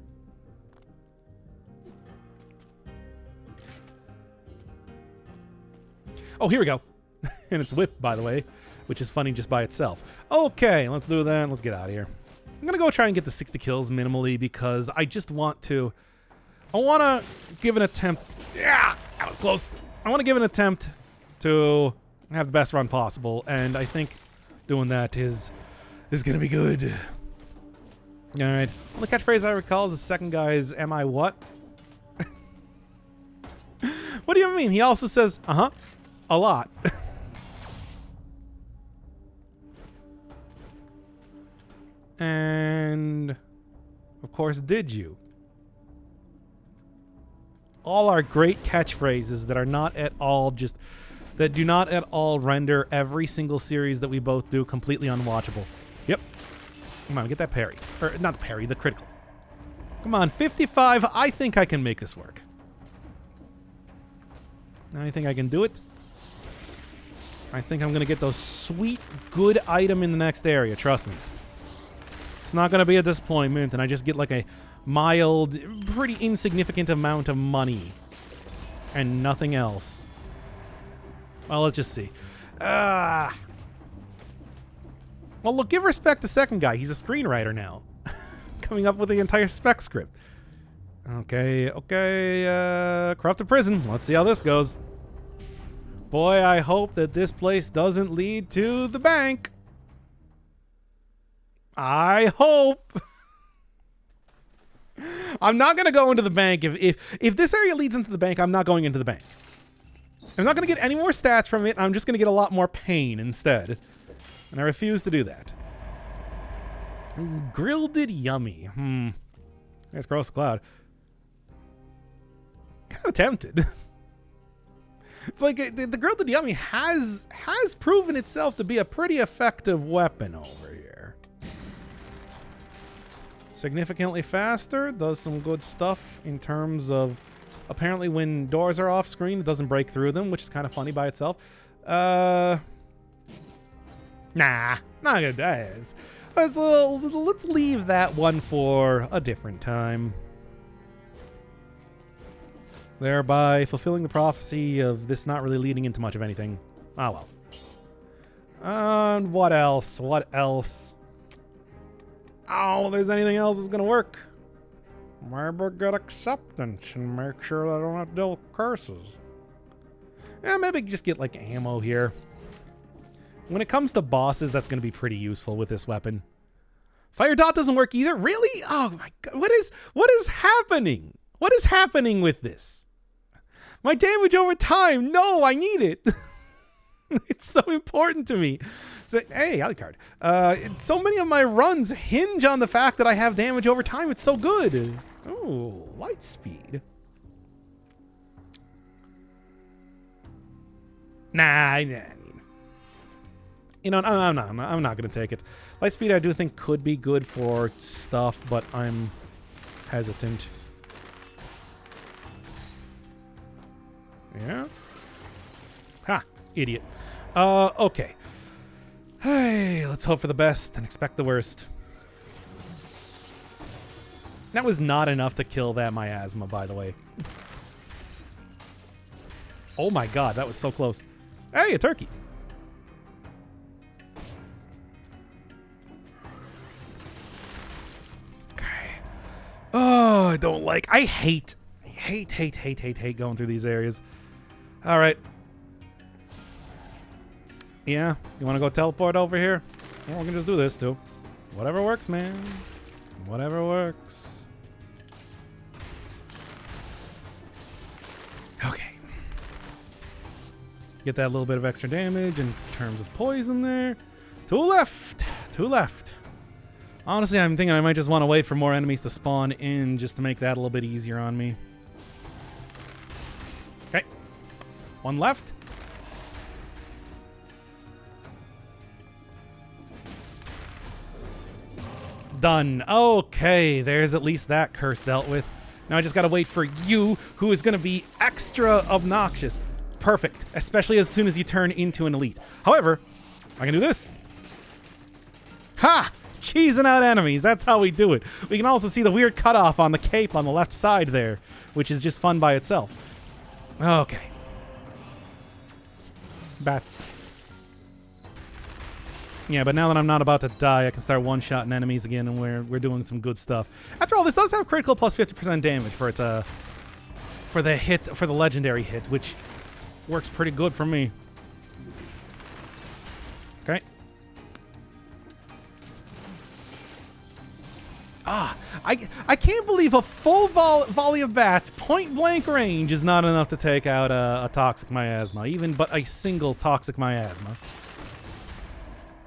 Oh, here we go. And it's whip, by the way, which is funny just by itself. Okay, let's do that. Let's get out of here. I'm going to go try and get the 60 kills minimally because I just want to I want to give an attempt. Yeah, that was close. I want to give an attempt to have the best run possible, and I think doing that is going to be good. All right. Well, the catchphrase I recall is the second guy's "Am I what?" What do you mean? He also says, "Uh-huh," a lot. And of course, did you? All our great catchphrases that are not at all just that do not at all render every single series that we both do completely unwatchable. Yep. Come on, get that parry. Or not the parry, the critical. Come on, 55. I think I can make this work. I think I can do it. I think I'm going to get those sweet, good item in the next area. Trust me. It's not going to be a disappointment, and I just get like a mild, pretty insignificant amount of money. And nothing else. Well, let's just see. Well, look, give respect to second guy. He's a screenwriter now. Coming up with the entire spec script. Okay. Corrupted prison. Let's see how this goes. Boy, I hope that this place doesn't lead to the bank. I hope. I'm not going to go into the bank. If this area leads into the bank, I'm not going into the bank. I'm not going to get any more stats from it. I'm just going to get a lot more pain instead. And I refuse to do that. Grilled it yummy. That's gross cloud. Kind of tempted. It's like the grilled it yummy has proven itself to be a pretty effective weapon over here. Significantly faster, does some good stuff in terms of apparently when doors are off screen, it doesn't break through them, which is kind of funny by itself. Nah, not good. Let's leave that one for a different time. Thereby fulfilling the prophecy of this not really leading into much of anything. Ah, well. And what else? What else? Oh, there's anything else that's gonna work. Maybe get acceptance and make sure that I don't have to deal with curses. Yeah, maybe just get like ammo here. When it comes to bosses, that's gonna be pretty useful with this weapon. Fire dot doesn't work either. Really? Oh my god! What is happening? What is happening with this? My damage over time. No, I need it. It's so important to me. So, hey, alley card. So many of my runs hinge on the fact that I have damage over time. It's so good. Oh, light speed. Nah, you know, I'm not going to take it. Light speed I do think could be good for stuff, but I'm hesitant. Yeah. Ha, idiot. Okay. Hey, let's hope for the best and expect the worst. That was not enough to kill that miasma, by the way. Oh my god, that was so close. Hey, a turkey. Okay. Oh, I don't like... I hate going through these areas. All right. Yeah, you want to go teleport over here? Well, we can just do this too. Whatever works, man. Whatever works. Okay. Get that little bit of extra damage in terms of poison there. Two left. Two left. Honestly, I'm thinking I might just want to wait for more enemies to spawn in just to make that a little bit easier on me. Okay. One left. Done. Okay, there's at least that curse dealt with. Now I just gotta wait for you, who is gonna be extra obnoxious. Perfect, especially as soon as you turn into an elite. However, I can do this. Ha! Cheesing out enemies, that's how we do it. We can also see the weird cutoff on the cape on the left side there, which is just fun by itself. Okay. Bats. Yeah, but now that I'm not about to die, I can start one-shotting enemies again, and we're doing some good stuff. After all, this does have critical plus 50% damage for its for the legendary hit, which works pretty good for me. Okay. I can't believe a full volley of bats, point-blank range, is not enough to take out a toxic miasma, even but a single toxic miasma.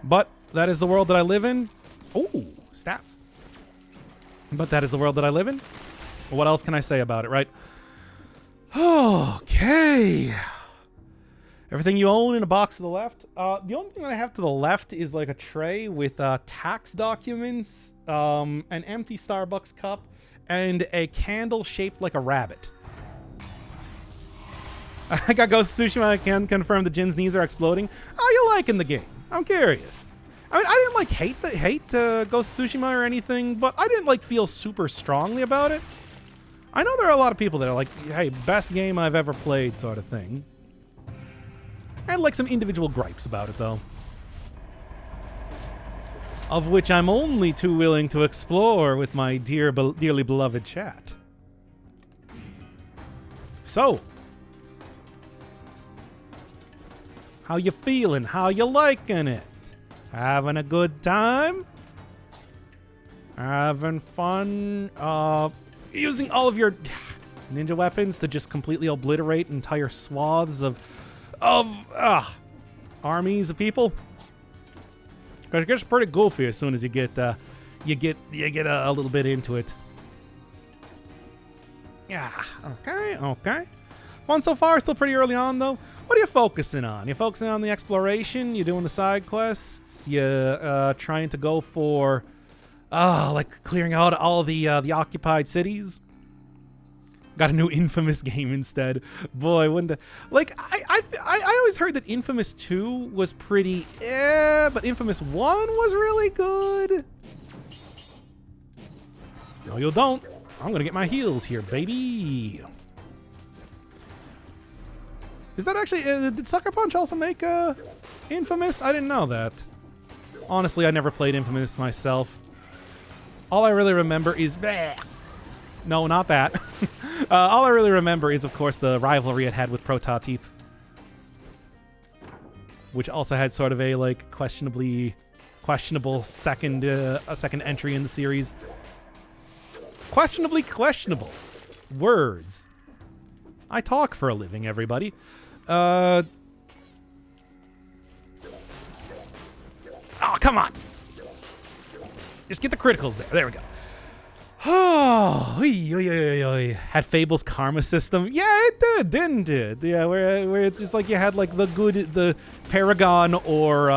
But that is the world that I live in. Ooh, stats. But that is the world that I live in. What else can I say about it, right? Okay. Everything you own in a box to the left. The only thing that I have to the left is like a tray with tax documents, an empty Starbucks cup, and a candle shaped like a rabbit. I got Ghost of Tsushima. I can confirm the Jin's knees are exploding. How you liking the game? I'm curious. I mean, I didn't like hate Ghost of Tsushima or anything, but I didn't like feel super strongly about it. I know there are a lot of people that are like, hey, best game I've ever played sort of thing. I had like some individual gripes about it though, of which I'm only too willing to explore with my dearly beloved chat. So, how you feeling? How you liking it? Having a good time? Having fun? Using all of your ninja weapons to just completely obliterate entire swaths of armies of people? Because it gets pretty goofy as soon as you get a little bit into it. Yeah. Okay. Fun so far. Still pretty early on though. What are you focusing on? You focusing on the exploration? You doing the side quests? You trying to go for like clearing out all the occupied cities? Got a new Infamous game instead. Boy, wouldn't the, like I always heard that Infamous 2 was pretty but Infamous 1 was really good. No, you don't. I'm gonna get my heals here, baby. Is that actually did Sucker Punch also make Infamous? I didn't know that. Honestly, I never played Infamous myself. All I really remember is no, not that. All I really remember is, of course, the rivalry it had with Prototype, which also had sort of a like questionable second entry in the series. Questionably questionable words. I talk for a living, everybody. Oh, come on. Just get the criticals there. There we go. Oh, had Fable's karma system. Yeah, it did, didn't it? Yeah, where it's just like you had like the Paragon or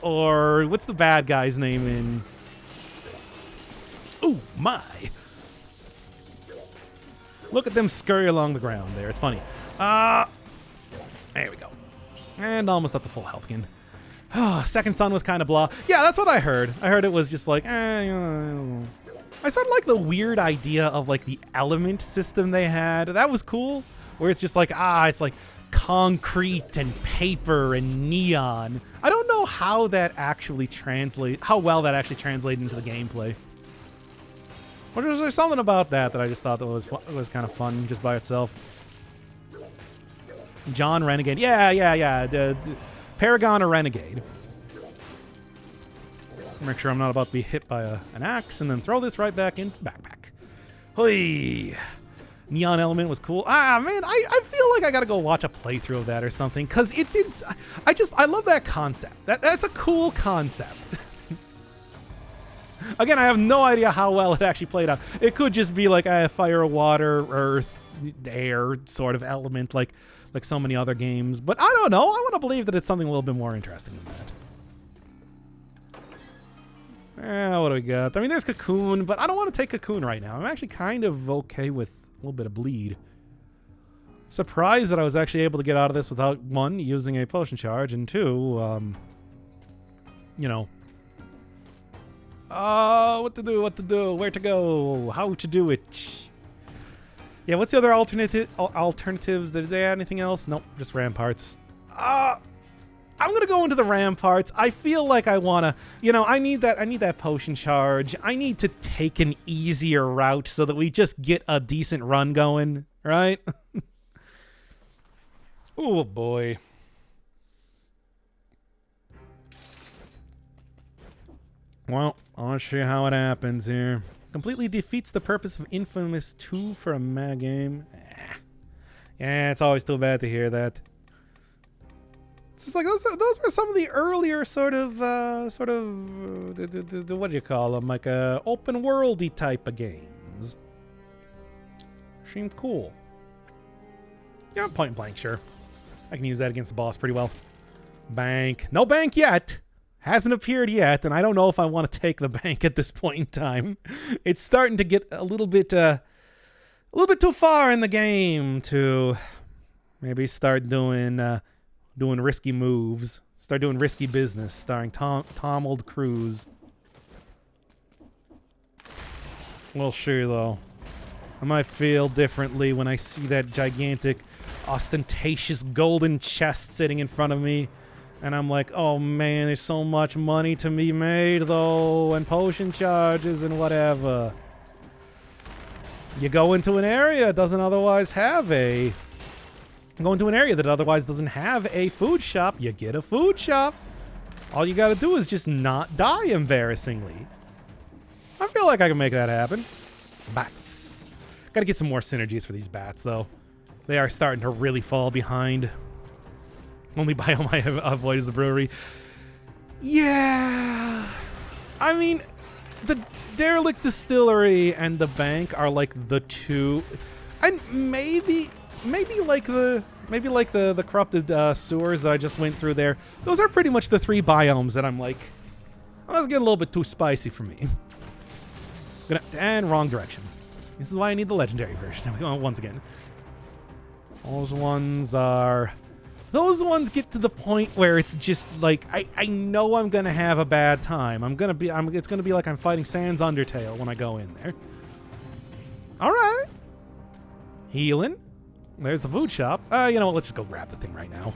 what's the bad guy's name in? Oh my! Look at them scurry along the ground there. It's funny. There we go. And almost up to full health again. Second Son was kind of blah. Yeah, that's what I heard. I heard it was just like, I sort of like the weird idea of like the element system they had. That was cool. Where it's just like, it's like concrete and paper and neon. I don't know how well that actually translated into the gameplay. Or was there something about that I just thought that was kind of fun just by itself? John Renegade. Yeah. The Paragon or Renegade. Make sure I'm not about to be hit by an axe, and then throw this right back into the backpack. Hoi! Neon Element was cool. Man, I feel like I gotta go watch a playthrough of that or something, because it did. I love that concept. That's a cool concept. Again, I have no idea how well it actually played out. It could just be like a fire, water, earth, air sort of element, like so many other games. But I don't know. I want to believe that it's something a little bit more interesting than that. What do we got? I mean, there's Cocoon, but I don't want to take Cocoon right now. I'm actually kind of okay with a little bit of bleed. Surprised that I was actually able to get out of this without, one, using a potion charge, and two, what to do, where to go, how to do it. Yeah, what's the other alternatives? Did they add anything else? Nope, just ramparts. I'm gonna go into the ramparts. I feel like I wanna, I need that potion charge. I need to take an easier route so that we just get a decent run going, right? Oh boy. Well, I'll show you how it happens here. Completely defeats the purpose of Infamous 2 for a mad game. Yeah, it's always too bad to hear that. It's just like those were some of the earlier what do you call them? Like open worldy type of games. Seemed cool. Yeah, point blank, sure. I can use that against the boss pretty well. Bank. No bank yet. Hasn't appeared yet, and I don't know if I want to take the bank at this point in time. It's starting to get a little bit too far in the game to maybe start doing risky moves. Start doing risky business, starring Tom Old Cruise. Well, sure though. I might feel differently when I see that gigantic, ostentatious golden chest sitting in front of me. And I'm like, oh man, there's so much money to be made though, and potion charges and whatever. You go into an area that doesn't otherwise have a... Go into an area that otherwise doesn't have a food shop, you get a food shop. All you gotta do is just not die embarrassingly. I feel like I can make that happen. Bats. Gotta get some more synergies for these bats though. They are starting to really fall behind. Only biome I have avoid is the brewery. Yeah. I mean, the derelict distillery and the bank are like the two, and maybe like the corrupted sewers that I just went through there. Those are pretty much the three biomes that I'm like, oh, that's getting a little bit too spicy for me. And wrong direction. This is why I need the legendary version. Once again, those ones get to the point where it's just like I know I'm gonna have a bad time. It's gonna be like I'm fighting Sans Undertale when I go in there. All right, healing. There's the food shop. You know what? Let's just go grab the thing right now.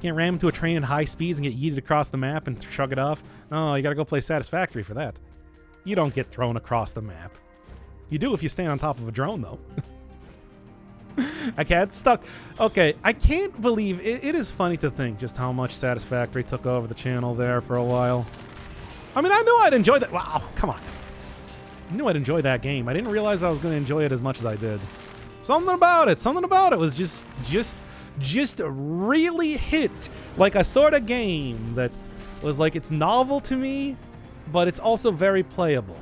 Can't ram into a train at high speeds and get yeeted across the map and shrug it off. No, you gotta go play Satisfactory for that. You don't get thrown across the map. You do if you stand on top of a drone, though. I can't stuck. Okay, I can't believe it is funny to think just how much Satisfactory took over the channel there for a while. I mean, I knew I'd enjoy that. Wow, come on. I knew I'd enjoy that game. I didn't realize I was going to enjoy it as much as I did. Something about it was just really hit like a sort of game that was like, it's novel to me, but it's also very playable.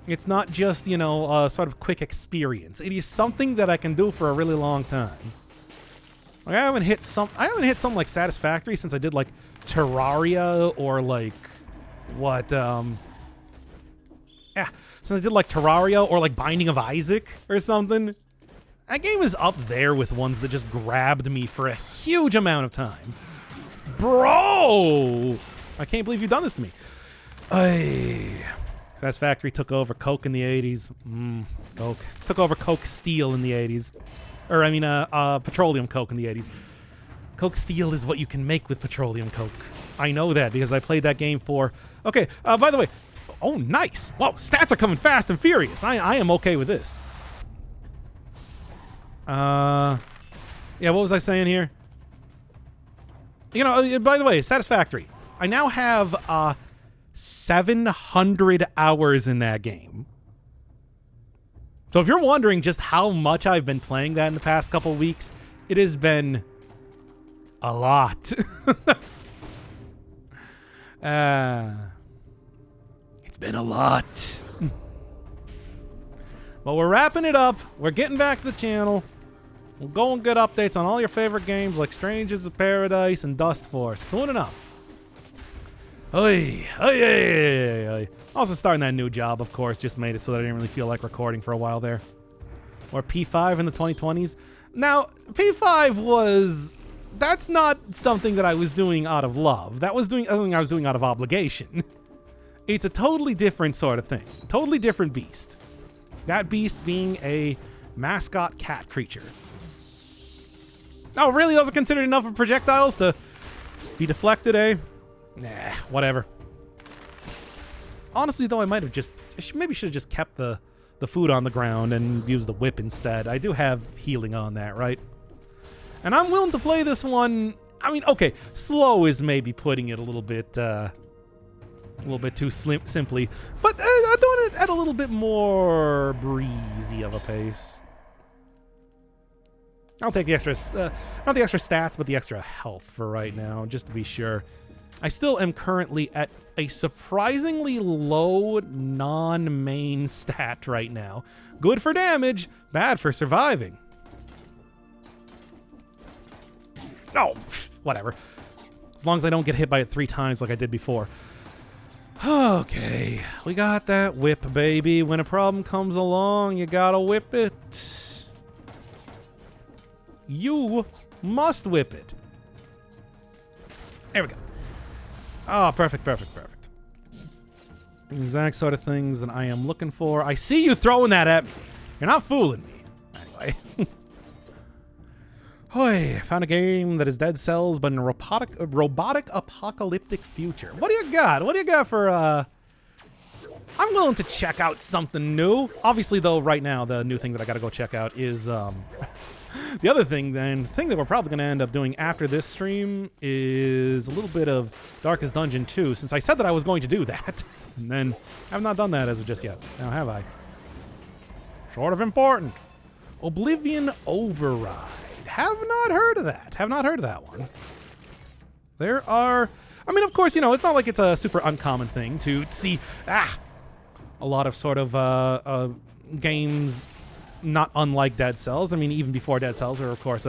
It's not just, you know, a sort of quick experience. It is something that I can do for a really long time. Like, I haven't hit something like Satisfactory since I did like Terraria or like since I did like Terraria or like Binding of Isaac or something. That game is up there with ones that just grabbed me for a huge amount of time. Bro! I can't believe you've done this to me. Satisfactory took over Coke in the 80s. Coke. Took over Coke Steel in the 80s. Or, I mean, Petroleum Coke in the 80s. Coke Steel is what you can make with Petroleum Coke. I know that because I played that game for... Okay, by the way... Oh, nice! Wow, stats are coming fast and furious. I am okay with this. Yeah, what was I saying here? You know, by the way, Satisfactory. I now have, 700 hours in that game. So if you're wondering just how much I've been playing that in the past couple weeks, it has been a lot. It's been a lot. Well, we're wrapping it up. We're getting back to the channel. We'll go and get updates on all your favorite games like Strangers of Paradise and Dust Force soon enough. Also starting that new job, of course, just made it so that I didn't really feel like recording for a while there. Or P5 in the 2020s. Now, P5 that's not something that I was doing out of love. That was something I was doing out of obligation. It's a totally different sort of thing. Totally different beast. That beast being a mascot cat creature. Oh, really? Those are considered enough of projectiles to be deflected, eh? Nah, whatever. Honestly, though, I might have just... maybe should have just kept the food on the ground and used the whip instead. I do have healing on that, right? And I'm willing to play this one... I mean, okay, slow is maybe putting it a little bit too simply, but I'm doing it at a little bit more breezy of a pace. I'll take the extra, not the extra stats, but the extra health for right now, just to be sure. I still am currently at a surprisingly low non-main stat right now. Good for damage, bad for surviving. Oh, whatever. As long as I don't get hit by it 3 times like I did before. Okay, we got that whip, baby. When a problem comes along, you gotta whip it. You must whip it. There we go. Oh, perfect, perfect, perfect. Exact sort of things that I am looking for. I see you throwing that at me. You're not fooling me. Anyway. Hoy, found a game that is Dead Cells, but in a robotic apocalyptic future. What do you got? What do you got for, I'm willing to check out something new. Obviously, though, right now, the new thing that I gotta go check out is, the other thing, then, the thing that we're probably gonna end up doing after this stream is a little bit of Darkest Dungeon 2, since I said that I was going to do that. And then, I have not done that as of just yet. Now, have I? Sort of important. Oblivion Override. Have not heard of that. Have not heard of that one. There are... I mean, of course, you know, it's not like it's a super uncommon thing to see a lot of sort of games not unlike Dead Cells. I mean, even before Dead Cells, there were, of course,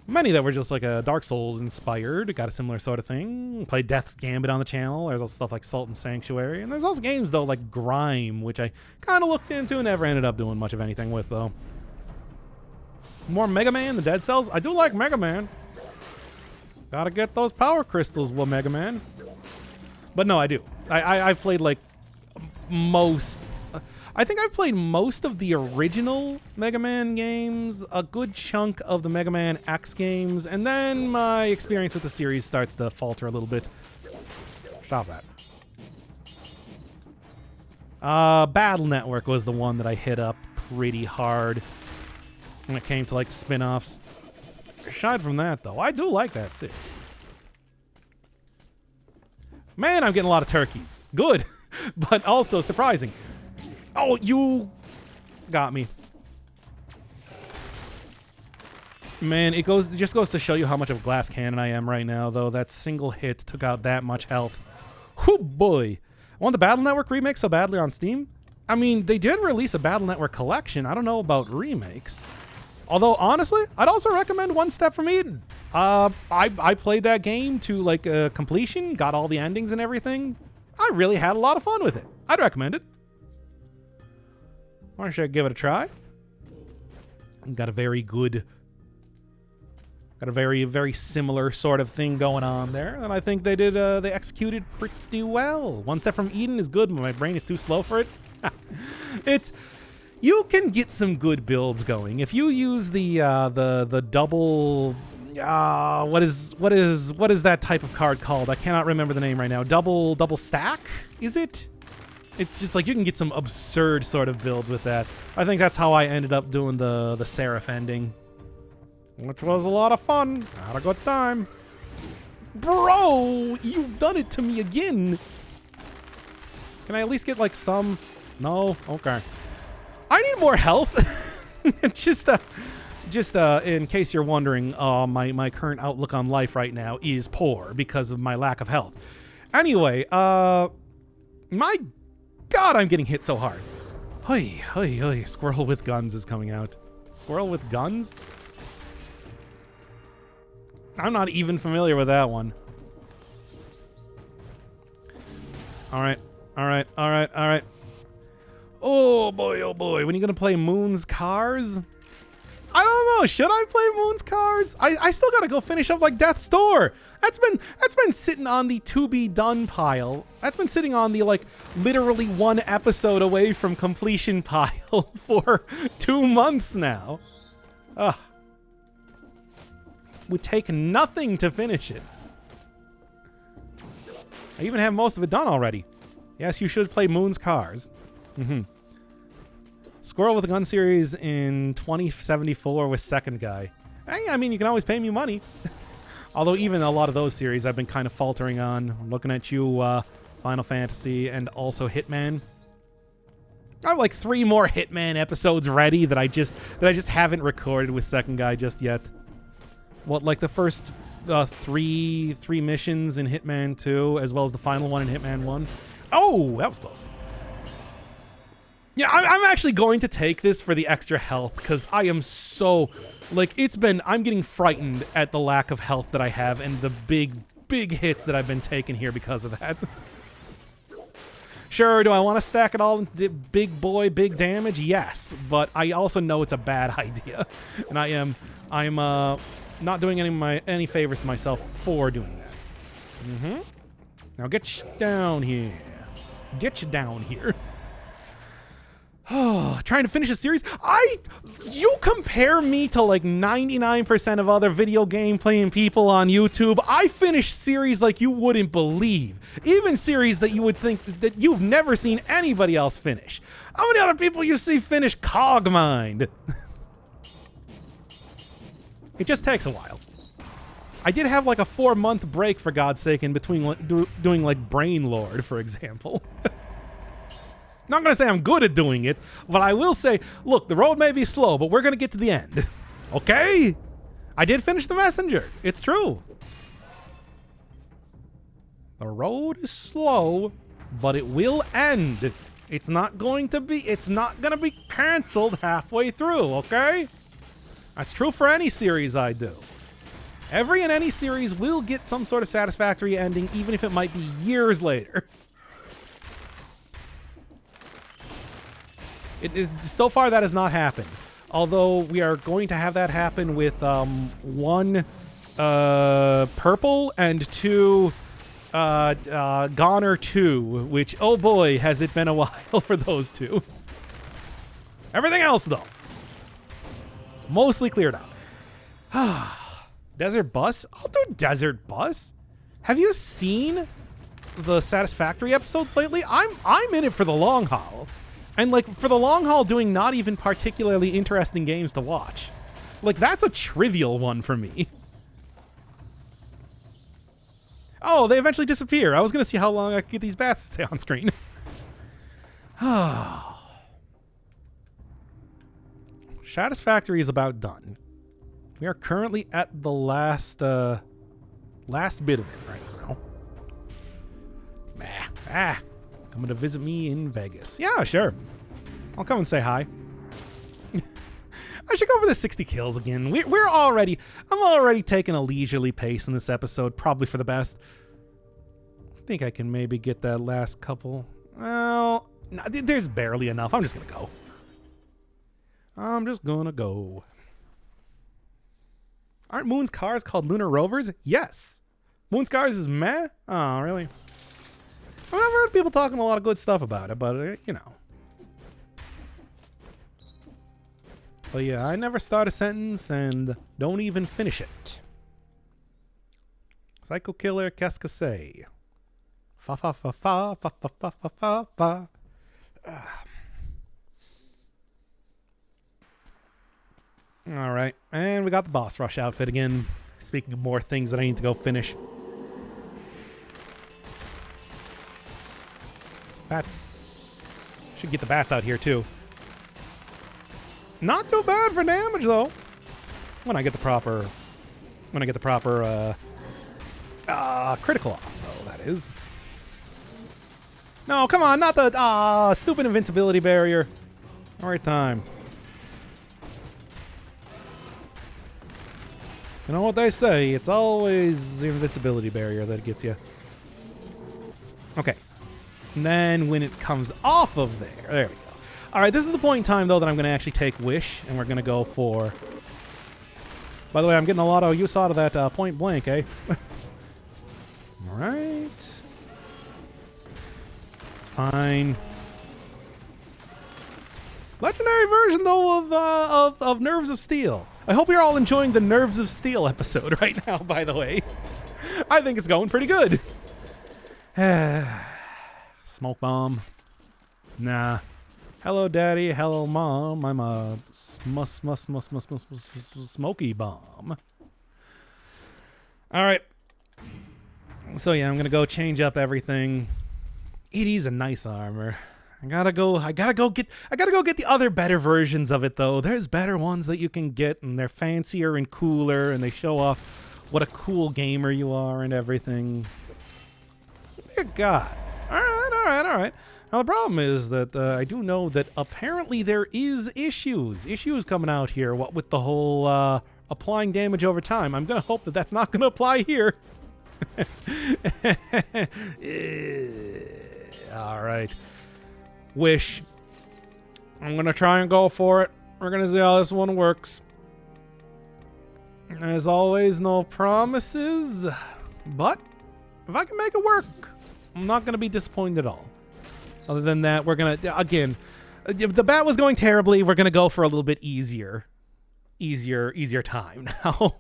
many that were just like a Dark Souls inspired. Got a similar sort of thing. Played Death's Gambit on the channel. There's also stuff like Salt and Sanctuary. And there's also games, though, like Grime, which I kind of looked into and never ended up doing much of anything with, though. More Mega Man than Dead Cells? I do like Mega Man. Gotta get those power crystals with Mega Man. But no, I do. I've played like most... I think I've played most of the original Mega Man games, a good chunk of the Mega Man X games, and then my experience with the series starts to falter a little bit. Stop that. Battle Network was the one that I hit up pretty hard when it came to like spin-offs. Aside from that, though, I do like that series. Man, I'm getting a lot of turkeys. Good, but also surprising. Oh, you got me. Man, it just goes to show you how much of a glass cannon I am right now, though. That single hit took out that much health. Whoo boy. I want the Battle Network remake so badly on Steam. I mean, they did release a Battle Network collection. I don't know about remakes. Although, honestly, I'd also recommend One Step from Eden. I played that game to, like, completion, got all the endings and everything. I really had a lot of fun with it. I'd recommend it. Why should I give it a try? Got a very good... Got a very, very similar sort of thing going on there. And I think they did, they executed pretty well. One Step from Eden is good, but my brain is too slow for it. It's... You can get some good builds going if you use the double. What is that type of card called? I cannot remember the name right now. Double stack? Is it? It's just like you can get some absurd sort of builds with that. I think that's how I ended up doing the Seraph ending, which was a lot of fun. Had a good time. Bro, you've done it to me again. Can I at least get like some? No? Okay. I need more health. just in case you're wondering, my current outlook on life right now is poor because of my lack of health. Anyway, my God, I'm getting hit so hard. Hoi, hoi, hoi. Squirrel with Guns is coming out. Squirrel with Guns? I'm not even familiar with that one. All right, all right, all right, all right. Oh boy, oh boy. When are you gonna play Moon's Cars? I don't know. Should I play Moon's Cars? I still gotta go finish up like Death's Door. That's been sitting on the to be done pile. That's been sitting on the like literally 1 episode away from completion pile for 2 months now. Ugh. would take nothing to finish it. I even have most of it done already. Yes, you should play Moon's Cars. Squirrel with a Gun series in 2074 with Second Guy. Hey, I mean, you can always pay me money. Although even a lot of those series I've been kind of faltering on. I'm looking at you, Final Fantasy, and also Hitman. I have like 3 more Hitman episodes ready that I just haven't recorded with Second Guy just yet. What, like the first three missions in Hitman 2, as well as the final one in Hitman 1. Oh, that was close. Yeah, I'm actually going to take this for the extra health, because I am so, like, I'm getting frightened at the lack of health that I have and the big hits that I've been taking here because of that. Sure, do I want to stack it all into big boy, big damage? Yes, but I also know it's a bad idea, and I'm not doing any favors to myself for doing that. Now get you down here. Get you down here. Oh, trying to finish a series? You compare me to like 99% of other video game playing people on YouTube. I finish series like you wouldn't believe. Even series that you would think that you've never seen anybody else finish. How many other people you see finish Cogmind? It just takes a while. I did have like a 4-month break, for God's sake, in between doing like Brain Lord, for example. Not going to say I'm good at doing it, but I will say, look, the road may be slow, but we're going to get to the end. Okay? I did finish The Messenger. It's true. The road is slow, but it will end. It's not going to be canceled halfway through, okay? That's true for any series I do. Every and any series will get some sort of satisfactory ending, even if it might be years later. So far, that has not happened. Although we are going to have that happen with 1 Purple and 2 Goner 2, which, oh boy, has it been a while for those 2. Everything else, though, mostly cleared out. Desert Bus? I'll do Desert Bus. Have you seen the Satisfactory episodes lately? I'm in it for the long haul. And, like, for the long haul, doing not even particularly interesting games to watch. Like, that's a trivial one for me. Oh, they eventually disappear. I was going to see how long I could get these bats to stay on screen. Satisfactory is about done. We are currently at the last bit of it right now. Coming to visit me in Vegas. Yeah, sure. I'll come and say hi. I should go over the 60 kills again. I'm already taking a leisurely pace in this episode, probably for the best. I think I can maybe get that last couple. Well, no, there's barely enough. I'm just going to go. Aren't Moon's Cars called Lunar Rovers? Yes. Moon's Cars is meh? Oh, really? I've heard people talking a lot of good stuff about it, but, you know. But yeah, I never start a sentence and don't even finish it. Psycho Killer, qu'est-ce que c'est? Fa fa fa fa fa fa fa fa fa fa. All right, and we got the boss rush outfit again. Speaking of more things that I need to go finish. Bats. Should get the bats out here too. Not too bad for damage though. When I get the proper critical off though, that is. No, come on, not the stupid invincibility barrier. All right, time. You know what they say, it's always the invincibility barrier that gets you. Okay. And then when it comes off of there we go. All right, this is the point in time, though, that I'm going to actually take Wish, and we're going to go for... By the way, I'm getting a lot of use out of that point blank, eh? All right. It's fine. Legendary version, though, of Nerves of Steel. I hope you're all enjoying the Nerves of Steel episode right now, by the way. I think it's going pretty good. Smoke bomb. Nah. Hello, Daddy. Hello, Mom. I'm a smoky bomb. All right. So yeah, I'm gonna go change up everything. It is a nice armor. I gotta go get the other better versions of it though. There's better ones that you can get, and they're fancier and cooler, and they show off what a cool gamer you are and everything. Dear God. All right. Now the problem is that I do know that apparently there is issues coming out here. What with the whole applying damage over time. I'm gonna hope that that's not gonna apply here. All right. Wish. I'm gonna try and go for it. We're gonna see how this one works. As always, no promises, but if I can make it work, I'm not gonna be disappointed at all. Other than that, we're gonna, again, if the bat was going terribly, we're gonna go for a little bit easier time now.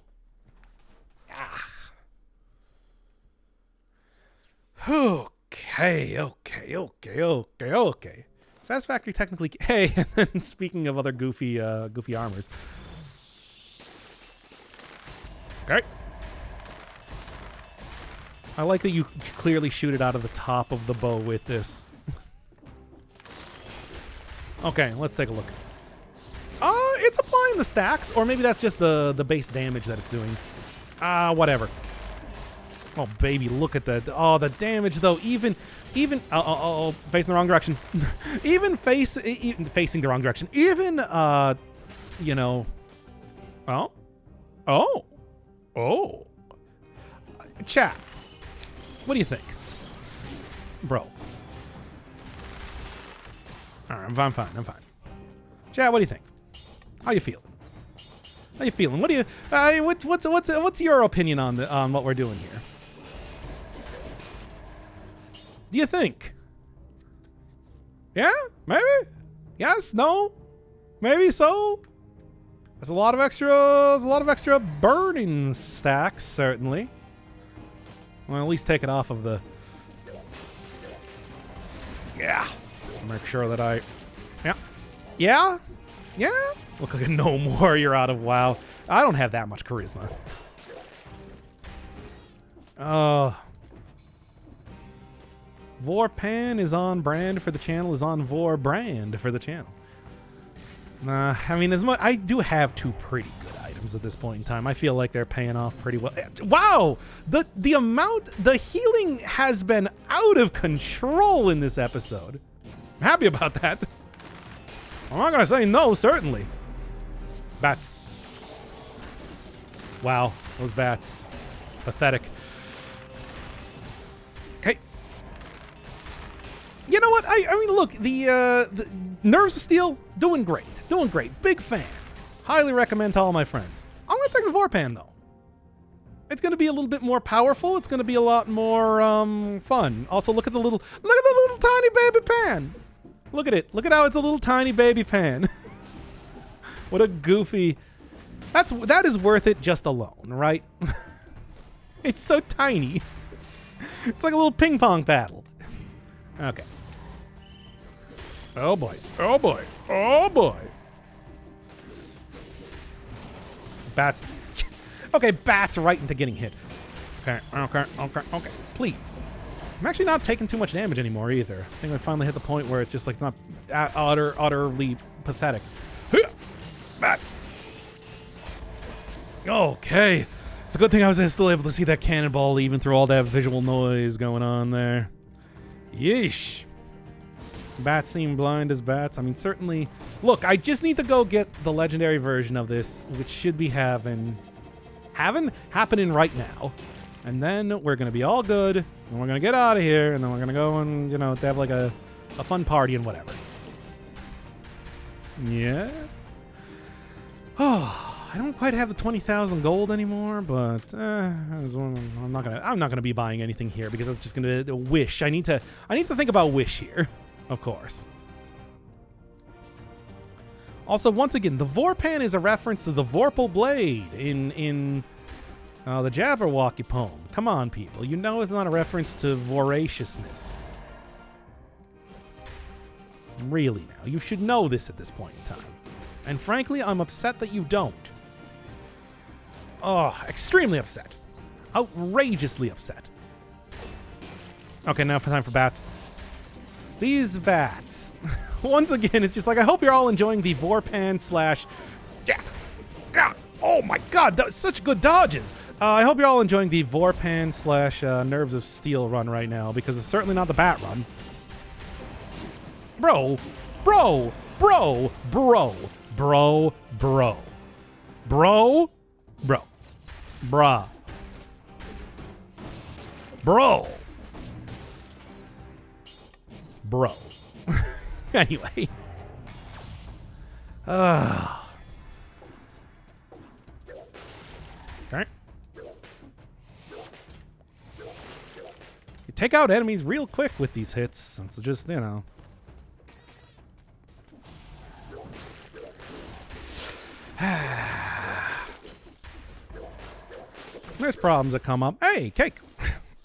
Okay. Satisfactory technically. Hey, and then speaking of other goofy armors. Okay. I like that you clearly shoot it out of the top of the bow with this. Okay, let's take a look. It's applying the stacks, or maybe that's just the base damage that it's doing. Whatever. Oh, baby, look at that. Oh, the damage, though. Even facing the wrong direction. even facing the wrong direction. Even, you know. Oh. Chat. What do you think? Bro. All right, I'm fine. Chat, what do you think? How you feeling? What do you? What's your opinion on what we're doing here? Do you think? Yeah? Maybe? Yes? No? Maybe so? There's a lot of extra burning stacks, certainly. Well, at least take it off of the... Yeah. Make sure that I... Yeah? Look like a no more, you're out of WoW. I don't have that much charisma. Vorpan is on brand for the channel, is on Vor brand for the channel. I mean, I do have two pretty good items at this point in time. I feel like they're paying off pretty well. Wow! The healing has been out of control in this episode. I'm happy about that. I'm not gonna say no, certainly. Bats. Wow, those bats. Pathetic. Okay. You know what? I mean, look, the Nerves of Steel, doing great. Big fan. Highly recommend to all my friends. I'm gonna take the Vorpan though. It's gonna be a little bit more powerful. It's gonna be a lot more fun. Also, look at the little tiny baby pan. Look at it. Look at how it's a little tiny baby pan. What a goofy. That is worth it just alone, right? It's so tiny. It's like a little ping pong paddle. Okay. Oh boy. Bats. Okay, bats right into getting hit. Okay. Please. I'm actually not taking too much damage anymore either. I think I finally hit the point where it's just like not utterly pathetic. Bats. Okay. It's a good thing I was still able to see that cannonball even through all that visual noise going on there. Yeesh. Bats seem blind as bats. I mean, certainly. Look, I just need to go get the legendary version of this, which should be happening right now. And then we're going to be all good, and we're going to get out of here, and then we're going to go and, have like a fun party and whatever. Yeah. Oh, I don't quite have the 20,000 gold anymore, but I'm not gonna be buying anything here because it's just gonna Wish. I need to think about Wish here, of course. Also, once again, the Vorpan is a reference to the Vorpal Blade in the Jabberwocky poem. Come on, people. You know it's not a reference to voraciousness. Really now. You should know this at this point in time. And frankly, I'm upset that you don't. Oh, extremely upset. Outrageously upset. Okay, now for time for bats. These bats. Once again, it's just like, I hope you're all enjoying the Vorpan slash... Oh my god, that's such good dodges. I hope you're all enjoying the Vorpan slash Nerves of Steel run right now, because it's certainly not the bat run. Bro. Bruh. Bro. Anyway. Okay. You take out enemies real quick with these hits. It's just, you know. There's problems that come up. Hey, cake.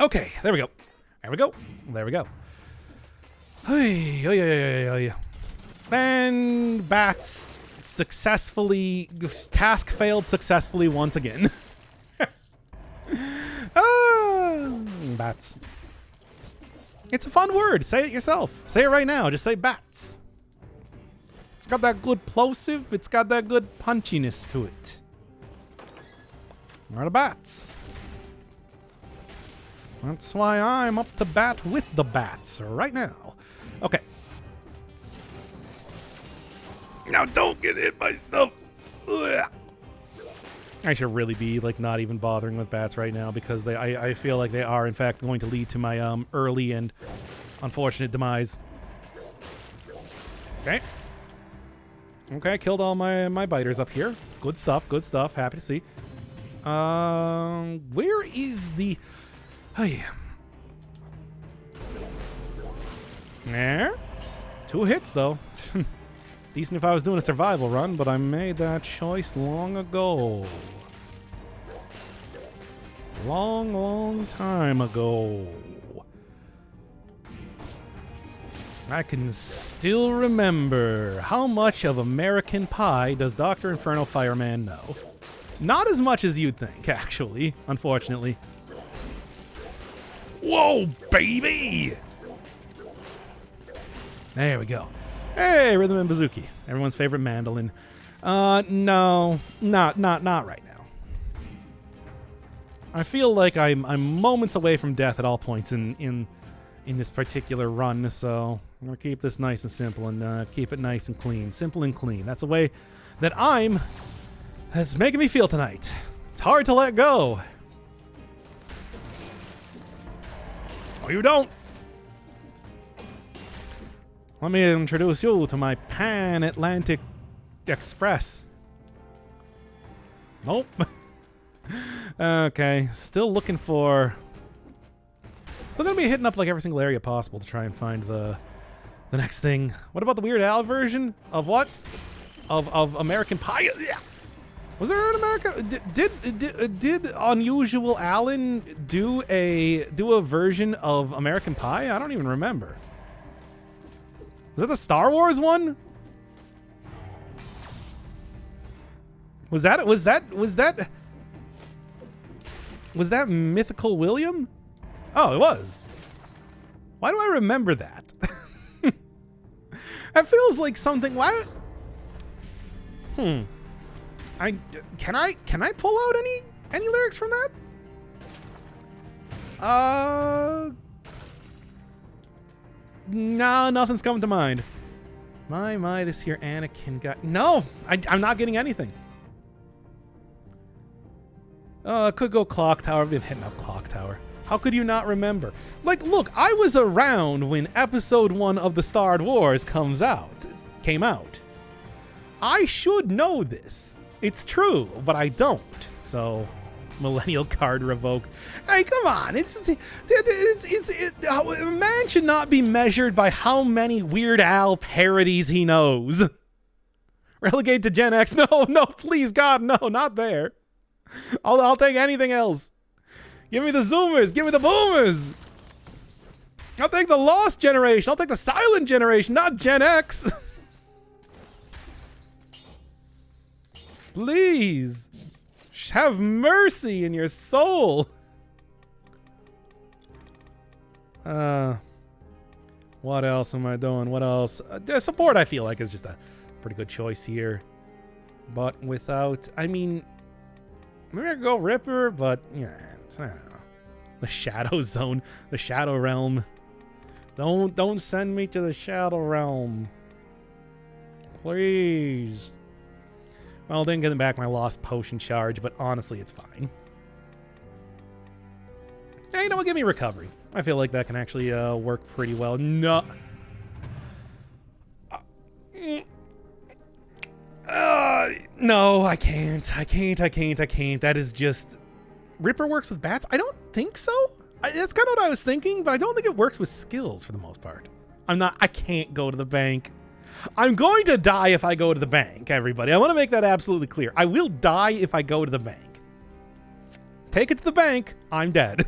Okay, there we go. There we go. Hey. And bats successfully... Task failed successfully once again. Bats. It's a fun word. Say it yourself. Say it right now. Just say bats. It's got that good plosive. It's got that good punchiness to it. Where are the bats? That's why I'm up to bat with the bats right now. Okay. Now don't get hit by stuff. Ugh. I should really be like not even bothering with bats right now, because I feel like they are in fact going to lead to my early and unfortunate demise. Okay. Okay, killed all my biters up here. Good stuff, good stuff. Happy to see. Where is the... Hey. There. 2 hits, though. Decent if I was doing a survival run, but I made that choice long ago. Long time ago. I can still remember how much of American Pie does Dr. Inferno Fireman know. Not as much as you'd think, actually, unfortunately. Whoa, baby! There we go. Hey, Rhythm and Bouzouki, everyone's favorite mandolin. No, not right now. I feel like I'm moments away from death at all points in this particular run, so I'm gonna keep this nice and simple and keep it nice and clean. Simple and clean. That's the way that it's making me feel tonight. It's hard to let go. Oh, you don't. Let me introduce you to my Pan-Atlantic Express. Nope. Okay, still looking for... Still gonna be hitting up like every single area possible to try and find the next thing. What about the Weird Al version of what? Of American Pie? Yeah. Was there an American? Did Unusual Alan do a version of American Pie? I don't even remember. Was that the Star Wars one? Was that Mythical William? Oh, it was. Why do I remember that? That feels like something. Why? Can I pull out any lyrics from that? No, nothing's coming to mind. My, this here Anakin got... No, I'm not getting anything. Could go Clock Tower. I've been hitting up Clock Tower. How could you not remember? Like, look, I was around when Episode 1 of the Star Wars came out. I should know this. It's true, but I don't. So, millennial card revoked. Hey, come on. A man should not be measured by how many Weird Al parodies he knows. Relegate to Gen X. No, no, please, God, no, not there. I'll take anything else. Give me the Zoomers. Give me the Boomers. I'll take the Lost generation. I'll take the Silent generation, not Gen X. Please. Have mercy in your soul. What else am I doing? What else? The support, I feel like, is just a pretty good choice here. But without... I mean... Maybe I could go Ripper, but... Yeah, I don't know. The Shadow Zone. The Shadow Realm. Don't send me to the Shadow Realm. Please. Well, didn't get back my lost potion charge, but honestly, it's fine. Hey, you know what? Give me recovery. I feel like that can actually work pretty well. No. No, I can't. That is just... Ripper works with bats? I don't think so. That's kind of what I was thinking, but I don't think it works with skills for the most part. I can't go to the bank. I'm going to die if I go to the bank, everybody. I want to make that absolutely clear. I will die if I go to the bank. Take it to the bank. I'm dead.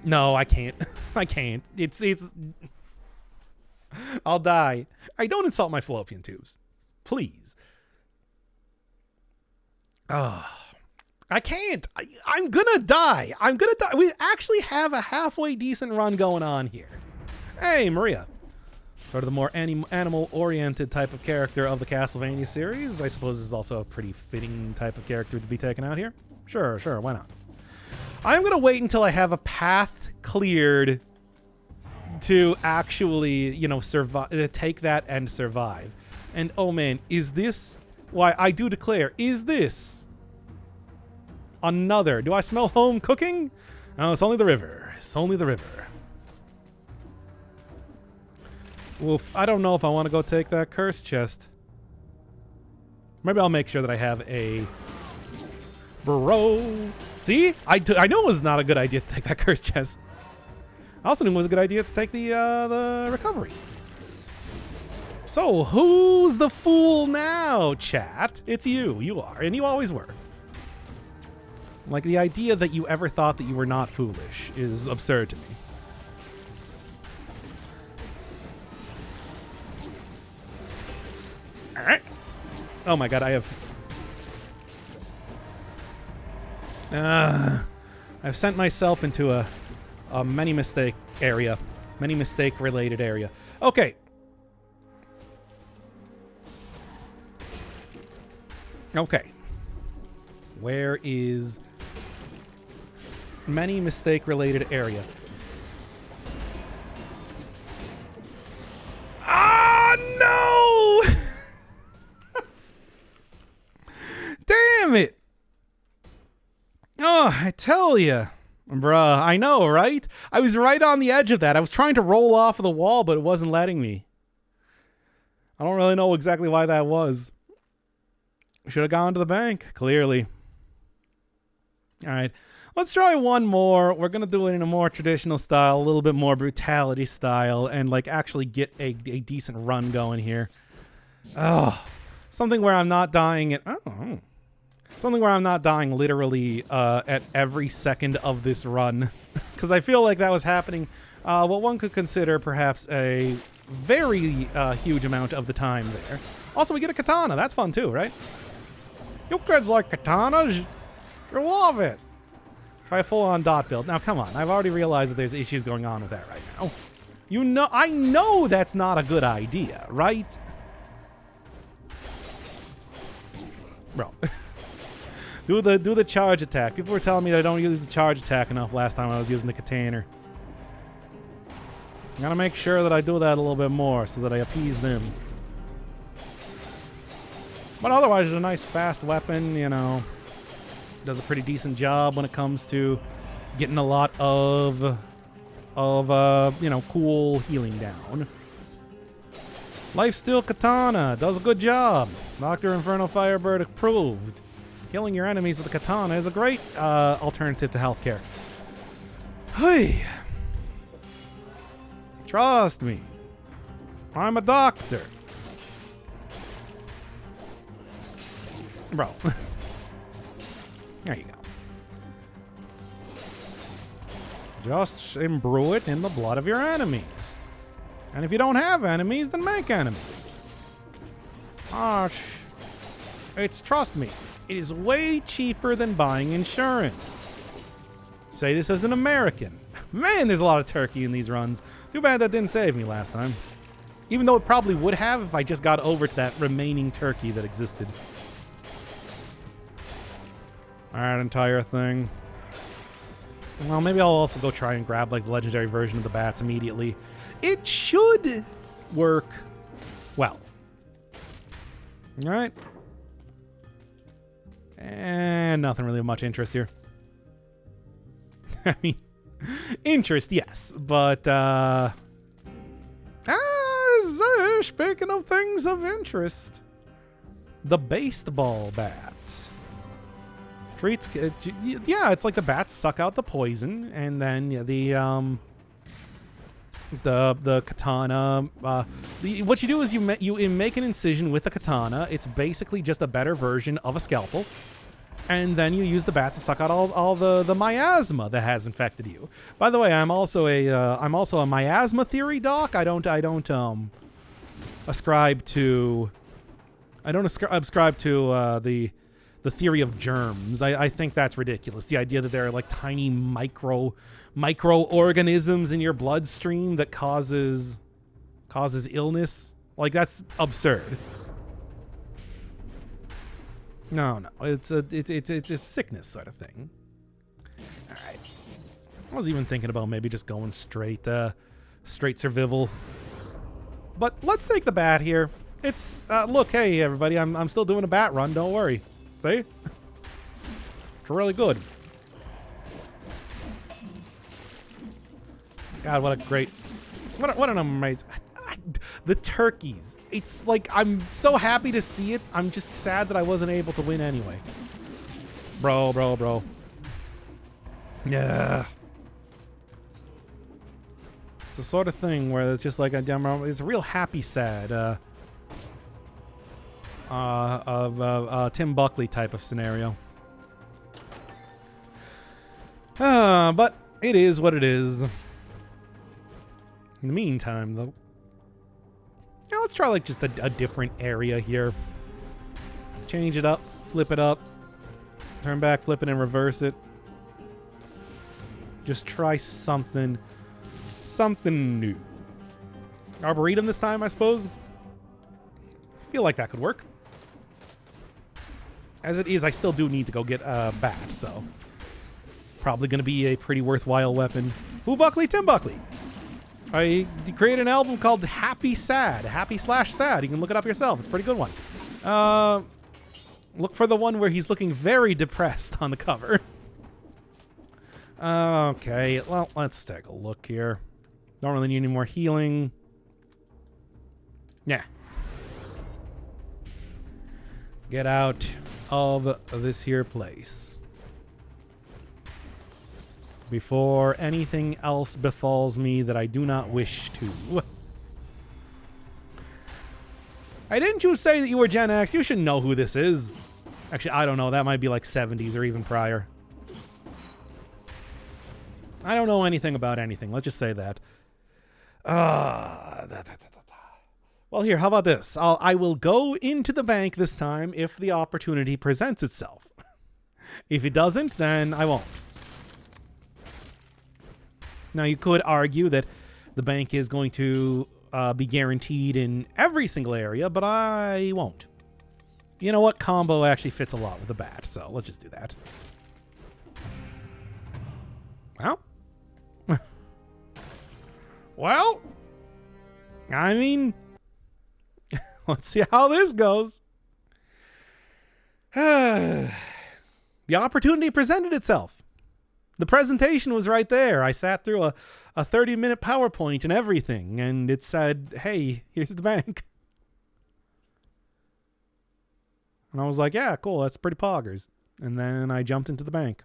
No, I can't. I can't. It's... I'll die. Don't insult my fallopian tubes. Please. I can't. I'm gonna die. I'm gonna die. We actually have a halfway decent run going on here. Hey, Maria. Sort of the more animal-oriented type of character of the Castlevania series. I suppose is also a pretty fitting type of character to be taken out here. Sure, why not? I'm gonna wait until I have a path cleared to actually, you know, survive, take that and survive. And oh man, is this... Why, I do declare, is this another... Do I smell home cooking? No, it's only the river. It's only the river. Oof, I don't know if I want to go take that curse chest. Maybe I'll make sure that I have a... Bro. See? I know it was not a good idea to take that curse chest. I also knew it was a good idea to take the recovery. So, who's the fool now, chat? It's you. You are, and you always were. Like, the idea that you ever thought that you were not foolish is absurd to me. Alright. Oh my god, I have... I've sent myself into a many mistake area. Many mistake related area. Okay. Okay. Where is many mistake related area? Ah, no! Damn it! Oh, I tell ya. Bruh, I know, right? I was right on the edge of that. I was trying to roll off of the wall, but it wasn't letting me. I don't really know exactly why that was. Should have gone to the bank, clearly. All right, let's try one more. We're going to do it in a more traditional style, a little bit more brutality style, and like actually get a decent run going here. Oh, something where I'm not dying at... Oh, something where I'm not dying literally at every second of this run. Because I feel like that was happening what one could consider perhaps a very huge amount of the time there. Also, we get a katana. That's fun too, right? You kids like katanas? You love it. Try a full-on dot build. Now, come on. I've already realized that there's issues going on with that right now. You know, I know that's not a good idea, right? Bro. Do the charge attack. People were telling me that I don't use the charge attack enough last time I was using the container. I gotta make sure that I do that a little bit more so that I appease them. But otherwise, it's a nice fast weapon, you know. Does a pretty decent job when it comes to getting a lot of you know, cool healing down. Lifesteal Katana does a good job. Dr. Inferno Firebird approved. Killing your enemies with a katana is a great alternative to healthcare. Hey, trust me. I'm a doctor. Bro. There you go. Just imbue it in the blood of your enemies. And if you don't have enemies, then make enemies. Trust me, it is way cheaper than buying insurance. Say this as an American. Man, there's a lot of turkey in these runs. Too bad that didn't save me last time. Even though it probably would have if I just got over to that remaining turkey that existed. Alright, entire thing. Well, maybe I'll also go try and grab like the legendary version of the bats immediately. It should work well. Alright. And nothing really of much interest here. I mean, interest, yes, but speaking of things of interest, the baseball bat treats. Yeah, it's like the bats suck out the poison, and then the katana. What you do is you make an incision with the katana. It's basically just a better version of a scalpel. And then you use the bats to suck out all the miasma that has infected you. By the way, I'm also a miasma theory doc. I don't ascribe to the theory of germs. I think that's ridiculous. The idea that there are like tiny microorganisms in your bloodstream that causes illness, like that's absurd. No, it's a sickness sort of thing. All right, I was even thinking about maybe just going straight survival, but let's take the bat here. It's look, hey everybody, I'm still doing a bat run. Don't worry. See, it's really good. God, what an amazing. The turkeys. It's like, I'm so happy to see it. I'm just sad that I wasn't able to win anyway. Bro. Yeah. It's the sort of thing where it's just like it's a real happy sad Tim Buckley type of scenario. But it is what it is. In the meantime, though, now let's try like just a different area here. Change it up, flip it up, turn back, flip it, and reverse it. Just try something new. Arboretum this time, I suppose. I feel like that could work. As it is, I still do need to go get a bat, so probably going to be a pretty worthwhile weapon. Who Buckley? Tim Buckley. I created an album called Happy Sad. Happy/Sad. You can look it up yourself. It's a pretty good one. Look for the one where he's looking very depressed on the cover. Okay, well, let's take a look here. Don't really need any more healing. Yeah. Get out of this here place before anything else befalls me that I do not wish to. Hey, didn't you say that you were Gen X? You should know who this is. Actually, I don't know. That might be like 70s or even prior. I don't know anything about anything. Let's just say that. Well, here, how about this? I will go into the bank this time if the opportunity presents itself. If it doesn't, then I won't. Now, you could argue that the bank is going to be guaranteed in every single area, but I won't. You know what? Combo actually fits a lot with the bat, so let's just do that. Well. Well. I mean, let's see how this goes. The opportunity presented itself. The presentation was right there. I sat through a 30-minute PowerPoint and everything, and it said, hey, here's the bank. And I was like, yeah, cool, that's pretty poggers. And then I jumped into the bank.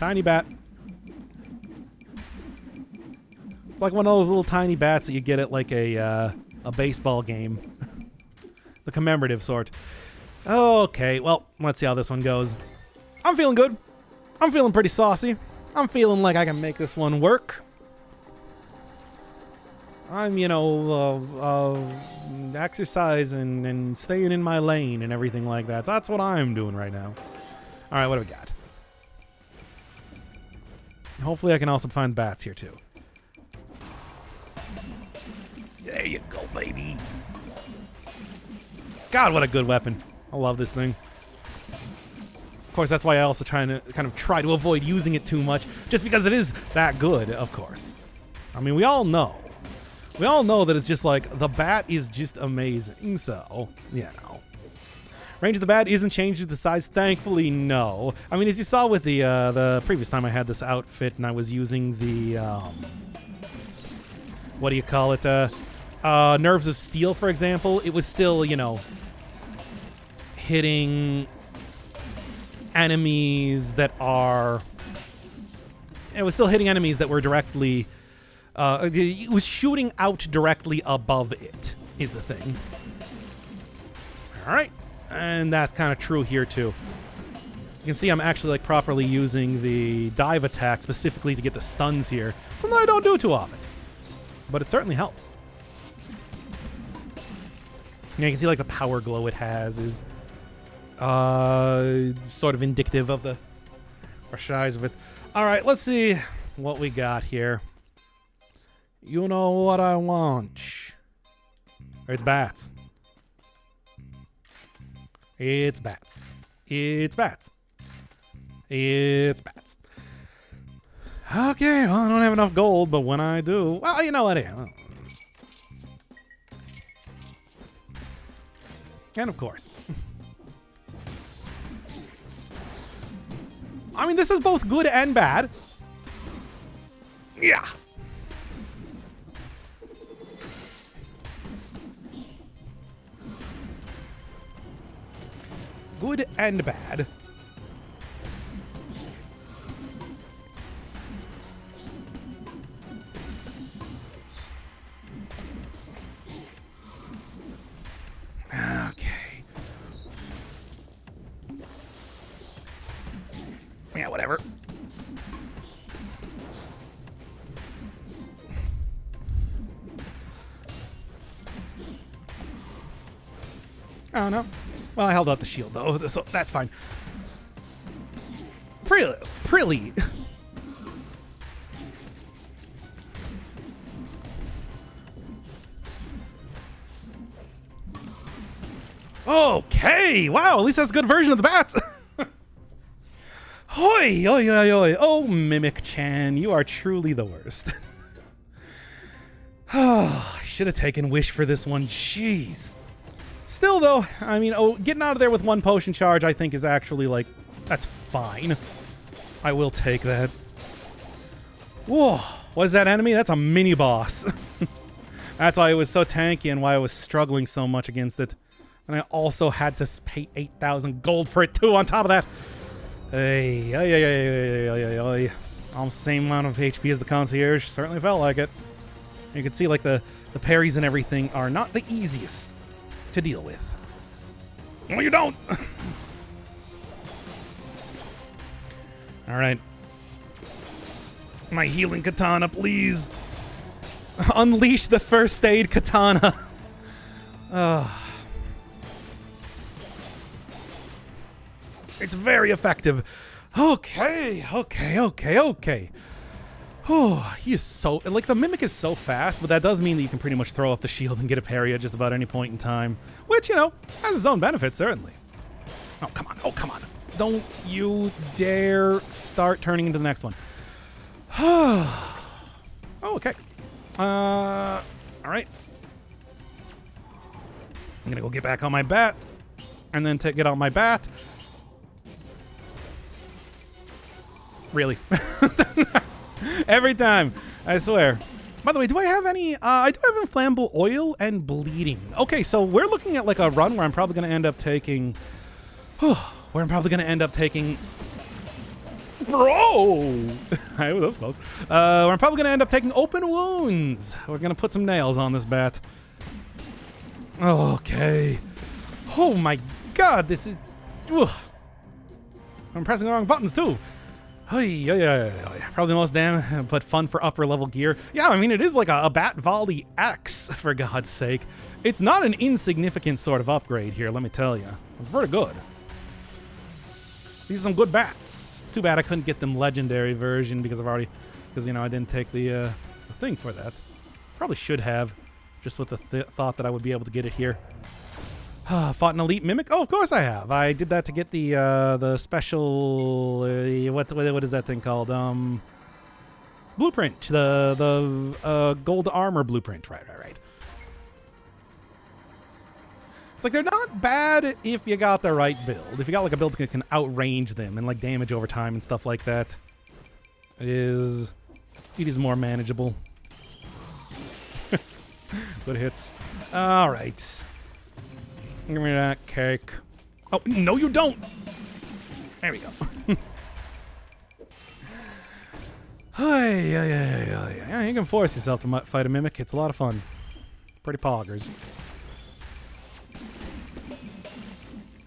Tiny bat. It's like one of those little tiny bats that you get at like a baseball game. the commemorative sort. Okay, well, let's see how this one goes. I'm feeling good. I'm feeling pretty saucy. I'm feeling like I can make this one work. I'm, exercising and staying in my lane and everything like that. So that's what I'm doing right now. All right, what do we got? Hopefully I can also find bats here too. There you go, baby. God, what a good weapon. I love this thing. Of course, that's why I also try to avoid using it too much, just because it is that good, of course. I mean, we all know. We all know that it's just like, the bat is just amazing, so, Range of the bat isn't changed to the size, thankfully, no. I mean, as you saw with the previous time I had this outfit and I was using the, what do you call it, Nerves of Steel, for example, it was still, hitting enemies that are... It was still hitting enemies that were directly... it was shooting out directly above it, is the thing. Alright. And that's kind of true here, too. You can see I'm actually, properly using the dive attack specifically to get the stuns here. Something I don't do too often. But it certainly helps. Yeah, you can see, the power glow it has is... sort of indicative of the size of it. All right, let's see what we got here. You know what I want. It's bats. It's bats. It's bats. It's bats. Okay, well, I don't have enough gold, but when I do... Well, you know what? And of course... I mean, this is both good and bad. Yeah. Good and bad. Okay. Yeah, whatever. I don't know. Well, I held out the shield, though, so that's fine. Pretty. Okay, wow, at least that's a good version of the bats. Hoi, oi, oi, oi. Oh, Mimic-chan, you are truly the worst. Oh, I should have taken Wish for this one, jeez. Still, though, I mean, getting out of there with one potion charge, I think, is actually, that's fine. I will take that. Whoa, what is that enemy? That's a mini-boss. That's why it was so tanky and why I was struggling so much against it. And I also had to pay 8,000 gold for it, too, on top of that. Hey, almost the same amount of HP as the concierge. Certainly felt like it. You can see, the parries and everything are not the easiest to deal with. No, you don't. All right. My healing katana, please. Unleash the first aid katana. It's very effective. Okay. Oh, he is so... the Mimic is so fast, but that does mean that you can pretty much throw off the shield and get a parry at just about any point in time. Which, has its own benefits, certainly. Oh, come on. Oh, come on. Don't you dare start turning into the next one. Oh, okay. All right. I'm going to go get back on my bat. And then get on my bat. Really? Every time, I swear. By the way, do I have any... I do have inflammable oil and bleeding. Okay, so we're looking at a run where I'm probably going to end up taking... Bro! That was close. Where I'm probably going to end up taking open wounds. We're going to put some nails on this bat. Okay. Oh my god, this is... Ugh. I'm pressing the wrong buttons too. Yeah. Probably the most damn, but fun for upper level gear. Yeah, I mean, it is like a Bat Volley X, for God's sake. It's not an insignificant sort of upgrade here, let me tell you. It's pretty good. These are some good bats. It's too bad I couldn't get them legendary version because you know, I didn't take the thing for that. Probably should have, just with the thought that I would be able to get it here. Fought an elite mimic? Oh, of course I have. I did that to get the special what is that thing called? Blueprint. The gold armor blueprint. Right. It's like they're not bad if you got the right build. If you got like a build that can outrange them and like damage over time and stuff like that, it is more manageable. Good hits. All right. Give me that cake. Oh, no you don't! There we go. Yeah, you can force yourself to fight a mimic. It's a lot of fun. Pretty poggers.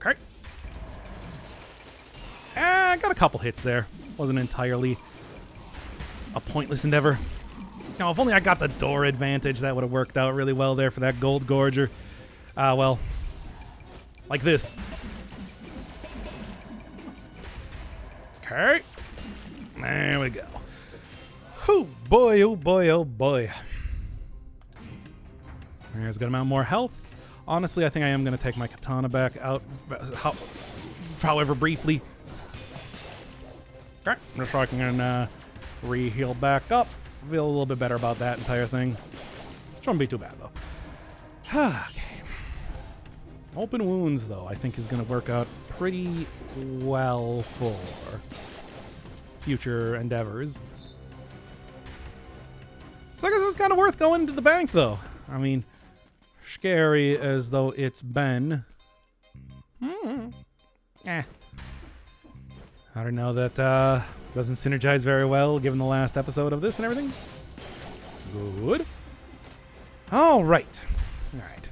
Okay. I got a couple hits there. Wasn't entirely a pointless endeavor. Now, if only I got the door advantage, that would have worked out really well there for that gold gorger. Well... like this. Okay. There we go. Oh boy, oh boy, oh boy. There's a good amount more health. Honestly, I think I am going to take my katana back out, however briefly. Okay, just so I can re-heal back up. Feel a little bit better about that entire thing. Shouldn't be too bad, though. Okay. Open wounds, though, I think is going to work out pretty well for future endeavors. So I guess it was kind of worth going to the bank, though. I mean, scary as though it's been. I don't know, that doesn't synergize very well given the last episode of this and everything. Good. All right. All right.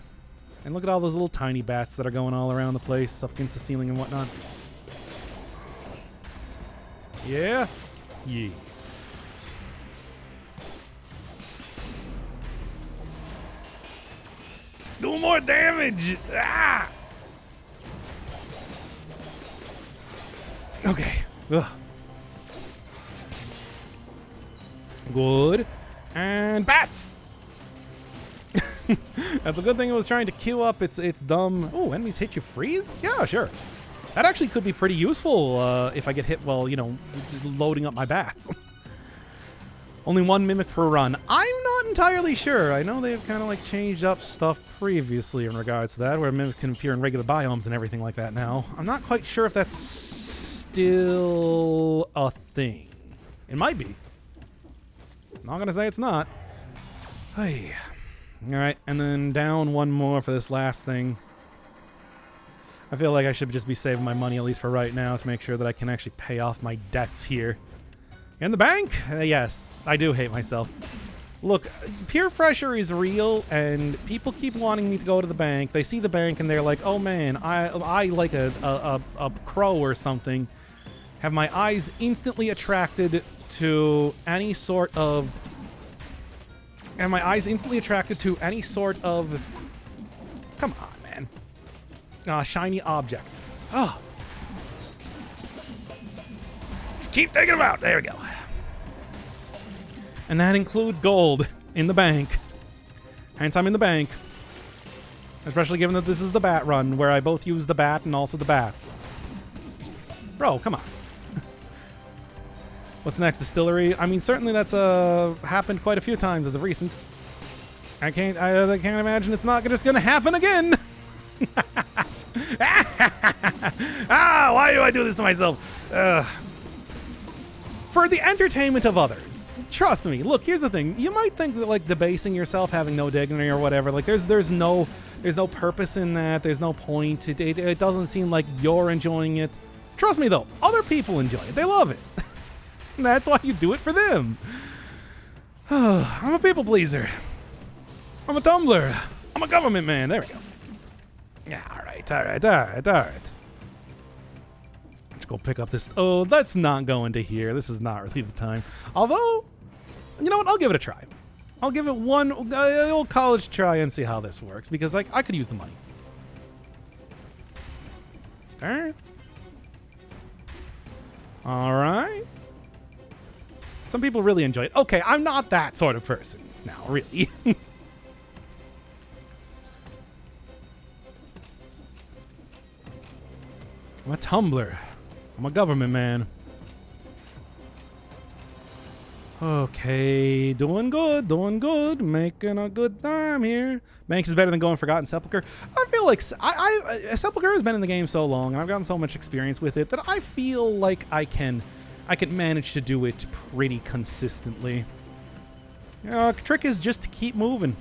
And look at all those little tiny bats that are going all around the place, up against the ceiling and whatnot. Yeah. Yeah. Do more damage! Ah! Okay. Ugh. Good. And bats! That's a good thing it was trying to queue up its dumb... Oh, enemies hit you freeze? Yeah, sure. That actually could be pretty useful if I get hit while, you know, loading up my bats. Only one mimic per run. I'm not entirely sure. I know they've kind of like changed up stuff previously in regards to that, where mimics can appear in regular biomes and everything like that now. I'm not quite sure if that's still a thing. It might be. I'm not going to say it's not. Hey. Alright, and then down one more for this last thing. I feel like I should just be saving my money, at least for right now, to make sure that I can actually pay off my debts here. In the bank? Yes, I do hate myself. Look, peer pressure is real, and people keep wanting me to go to the bank. They see the bank, and they're like, oh man, I like a crow or something, have my eyes instantly attracted to any sort of... And my eyes instantly attracted to any sort of... Come on, man. Shiny object. Oh. Let's keep taking them out. There we go. And that includes gold in the bank. Hence, I'm in the bank. Especially given that this is the bat run, where I both use the bat and also the bats. Bro, come on. What's next? Distillery? I mean, certainly that's happened quite a few times as of recent. I can't imagine it's not just gonna happen again. Why do I do this to myself? For the entertainment of others. Trust me. Look, here's the thing. You might think that like debasing yourself, having no dignity or whatever, like there's no purpose in that. There's no point. It doesn't seem like you're enjoying it. Trust me though, other people enjoy it. They love it. And that's why you do it for them. I'm a people pleaser. I'm a tumbler. I'm a government man. There we go. Yeah, alright. Let's go pick up this. Oh, let's not go into here. This is not really the time. Although, you know what? I'll give it a try. I'll give it one old college try and see how this works, because like I could use the money. Okay. All right. Some people really enjoy it. Okay, I'm not that sort of person now, really. I'm a tumbler. I'm a government man. Okay, doing good, making a good time here. Manx is better than going Forgotten Sepulchre. I feel like Sepulchre has been in the game so long, and I've gotten so much experience with it that I feel like I can manage to do it pretty consistently. Trick is just to keep moving.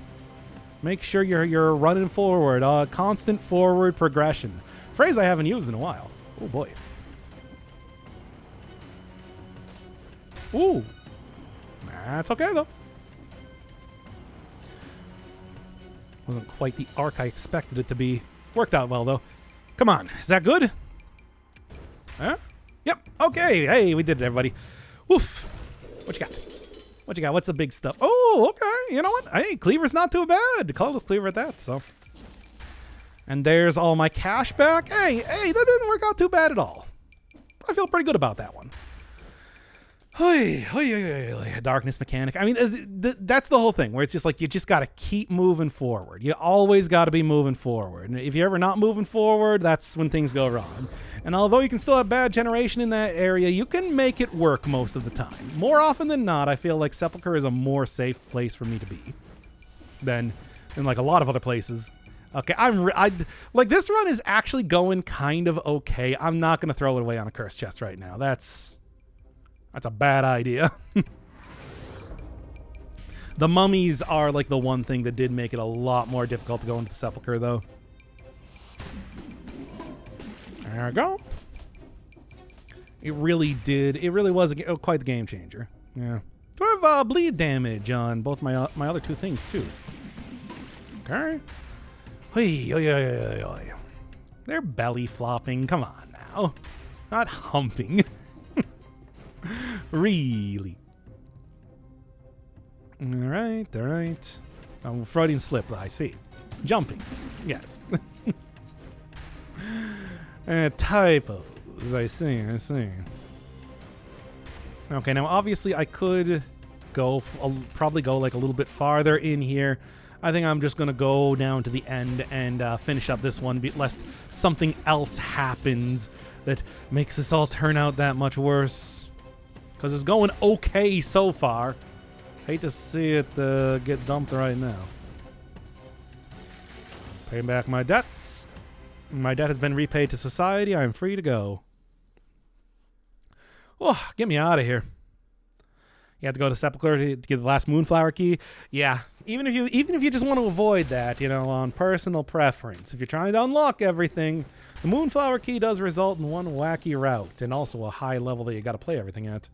Make sure you're running forward. Constant forward progression. Phrase I haven't used in a while. Oh boy. Ooh. That's okay, though. Wasn't quite the arc I expected it to be. Worked out well, though. Come on. Is that good? Huh? Yep. Okay. Hey, we did it, everybody. Woof. What you got? What you got? What's the big stuff? Oh, okay. You know what? Hey, Cleaver's not too bad. Colorless Cleaver at that, so. And there's all my cash back. Hey, that didn't work out too bad at all. I feel pretty good about that one. Darkness mechanic. I mean, that's the whole thing, where it's just like you just got to keep moving forward. You always got to be moving forward. And if you're ever not moving forward, that's when things go wrong. And although you can still have bad generation in that area, you can make it work most of the time. More often than not, I feel like Sepulchre is a more safe place for me to be than like a lot of other places. Okay, like this run is actually going kind of okay. I'm not going to throw it away on a curse chest right now. That's a bad idea. The mummies are like the one thing that did make it a lot more difficult to go into the Sepulchre, though. There we go. It really did. It really was quite the game changer. Yeah. Do I have bleed damage on both my other two things, too? Okay. They're belly flopping. Come on now. Not humping. Really. All right. Oh, Freudian slip, I see. Jumping. Yes. Typos. I see. Okay, now obviously I could probably go like a little bit farther in here. I think I'm just going to go down to the end and finish up this one, lest something else happens that makes this all turn out that much worse. Because it's going okay so far. Hate to see it get dumped right now. Paying back my debts. My debt has been repaid to society. I am free to go. Oh, get me out of here. You have to go to Sepulchre to get the last Moonflower key. Yeah, even if you just want to avoid that, on personal preference. If you're trying to unlock everything, the Moonflower key does result in one wacky route and also a high level that you got to play everything at.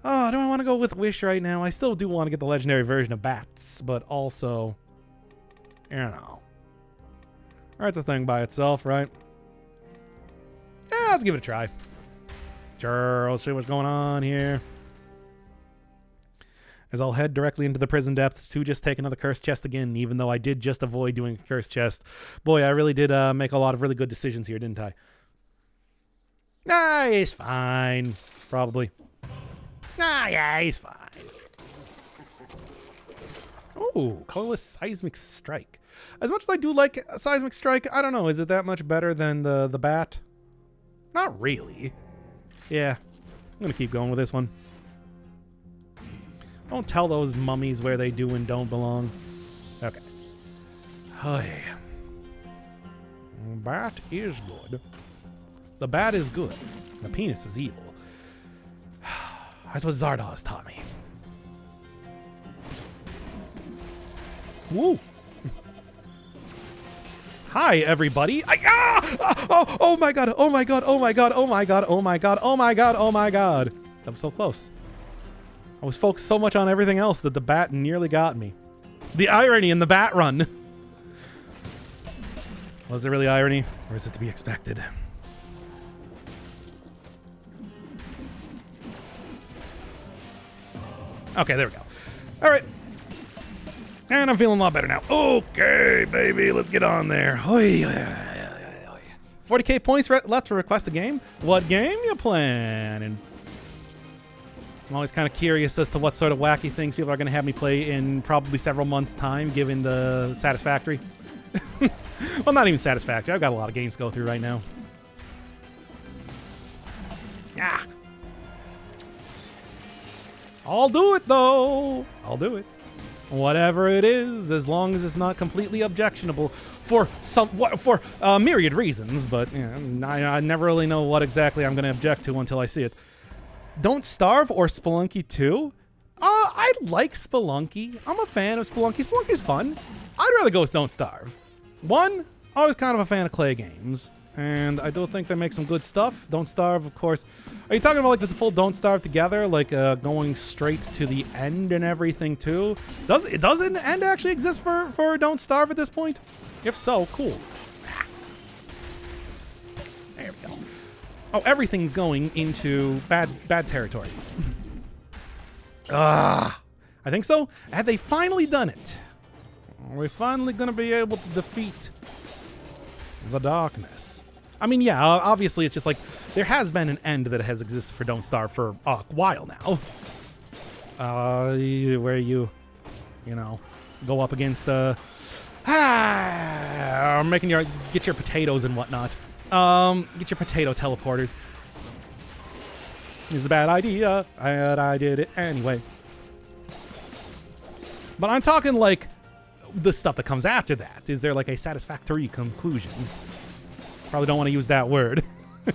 Oh, do I want to go with Wish right now? I still do want to get the legendary version of Bats, but also, That's a thing by itself, right? Yeah, let's give it a try. Sure, let's see what's going on here. As I'll head directly into the prison depths to just take another cursed chest again, even though I did just avoid doing a cursed chest. Boy, I really did make a lot of really good decisions here, didn't I? He's fine. Probably. Yeah, he's fine. Oh, colorless Seismic Strike. As much as I do like Seismic Strike, I don't know, is it that much better than the bat? Not really. Yeah, I'm going to keep going with this one. Don't tell those mummies where they do and don't belong. Okay. Oh, yeah. Bat is good. The bat is good. The penis is evil. That's what Zardoz taught me. Woo! Hi, everybody. Oh my god. Oh my god. Oh my god. Oh my god. Oh my god. Oh my god. Oh my god. That was so close. I was focused so much on everything else that the bat nearly got me. The irony in the bat run. Was it really irony, or is it to be expected? Okay, there we go. All right. And I'm feeling a lot better now. Okay, baby, let's get on there. 40k points left to request a game. What game you playing? I'm always kind of curious as to what sort of wacky things people are going to have me play in probably several months' time, given the Satisfactory. Well, not even Satisfactory. I've got a lot of games to go through right now. Yeah. I'll do it, though. I'll do it. Whatever it is, as long as it's not completely objectionable for myriad reasons. But I never really know what exactly I'm going to object to until I see it. Don't Starve or Spelunky 2? I like Spelunky. I'm a fan of Spelunky. Spelunky's fun. I'd rather go with Don't Starve. 1, always kind of a fan of Clay games. And I do think they make some good stuff. Don't Starve, of course. Are you talking about like the full Don't Starve together? Like going straight to the end and everything too? Does an end actually exist for Don't Starve at this point? If so, cool. There we go. Oh, everything's going into bad territory. I think so. Have they finally done it? Are we finally going to be able to defeat the darkness? I mean, yeah, obviously it's just like there has been an end that has existed for Don't Starve for a while now. Where you know, go up against making get your potatoes and whatnot. Get your potato teleporters. It's a bad idea, and I did it anyway. But I'm talking like the stuff that comes after that. Is there like a satisfactory conclusion? Probably don't want to use that word. It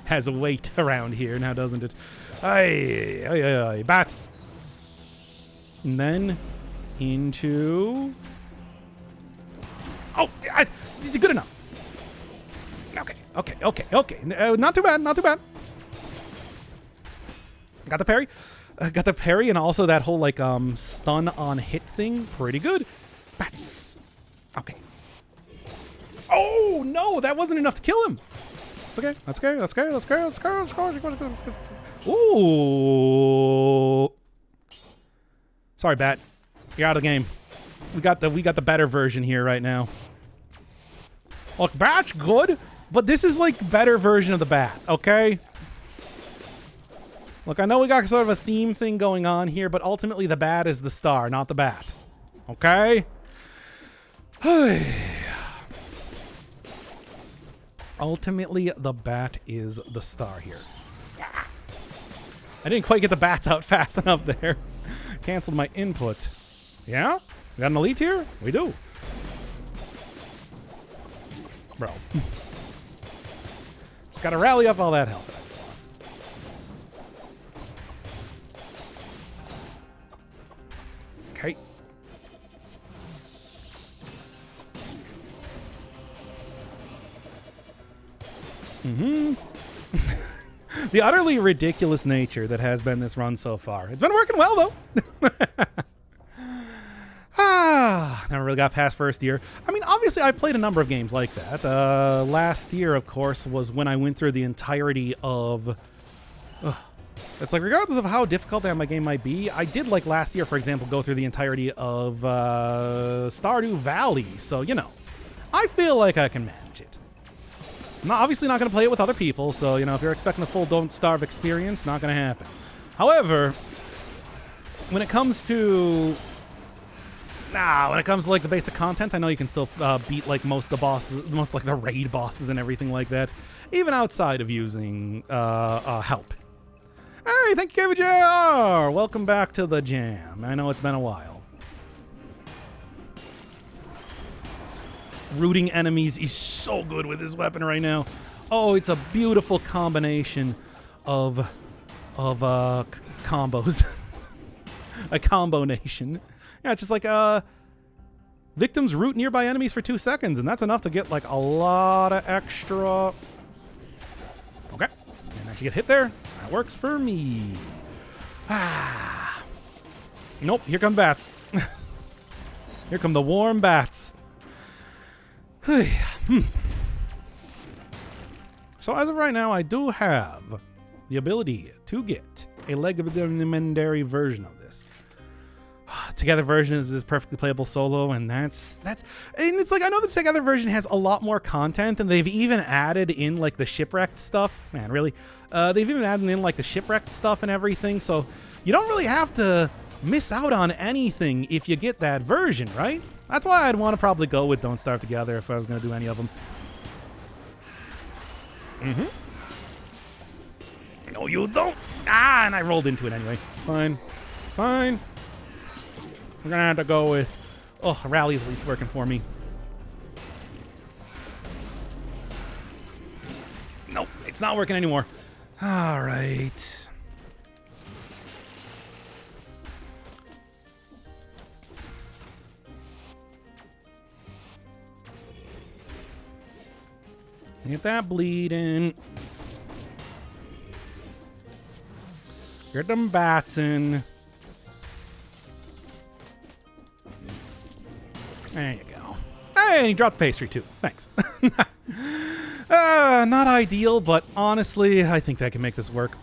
has a weight around here now, doesn't it? Ay, bats. And then into... Oh, good enough. Okay. Not too bad. Got the parry. Got the parry and also that whole like stun on hit thing. Pretty good. Bats. Okay. Oh no, that wasn't enough to kill him. It's okay. Let's go. Ooh. Sorry, Bat. You're out of the game. We got the better version here right now. Look, Bat's good, but this is like better version of the Bat, okay? Look, I know we got sort of a theme thing going on here, but ultimately the Bat is the star, not the Bat. Okay? Ultimately, the Bat is the star here. I didn't quite get the bats out fast enough there. Canceled my input. Yeah? We got an elite here? We do. Bro. Just gotta rally up all that health that I just lost. Okay. The utterly ridiculous nature that has been this run so far. It's been working well, though. Never really got past first year. I mean, obviously, I played a number of games like that. Last year, of course, was when I went through the entirety of... It's like, regardless of how difficult that my game might be, I did, like, last year, for example, go through the entirety of Stardew Valley. So, you know, I feel like I can manage it. I'm obviously not going to play it with other people, so, you know, if you're expecting the full Don't Starve experience, not going to happen. However, when it comes to... when it comes to, like, the basic content, I know you can still beat, like, most of the bosses, most, like, the raid bosses and everything like that, even outside of using help. Hey, thank you, KVJR! Welcome back to the jam. I know it's been a while. Rooting enemies is so good with this weapon right now. Oh, it's a beautiful combination of combos. A combo nation. Yeah, it's just like victims root nearby enemies for 2 seconds, and that's enough to get like a lot of extra. Okay, and actually get hit there. That works for me. Nope, here come bats. Here come the warm bats. So as of right now, I do have the ability to get a legendary version of this. Together version is perfectly playable solo, and that's and it's like, I know the Together version has a lot more content, and they've even added in like the shipwrecked stuff. Man, really? They've even added in like the shipwrecked stuff and everything, so you don't really have to miss out on anything if you get that version, right? That's why I'd want to probably go with Don't Starve Together if I was going to do any of them. No, you don't. Ah, and I rolled into it anyway. It's fine. Fine. We're going to have to go with... Oh, Rally's at least working for me. Nope, it's not working anymore. All right. Get that bleeding. Get them bats in. There you go. Hey, and he dropped the pastry too. Thanks. Not ideal, but honestly, I think I can make this work.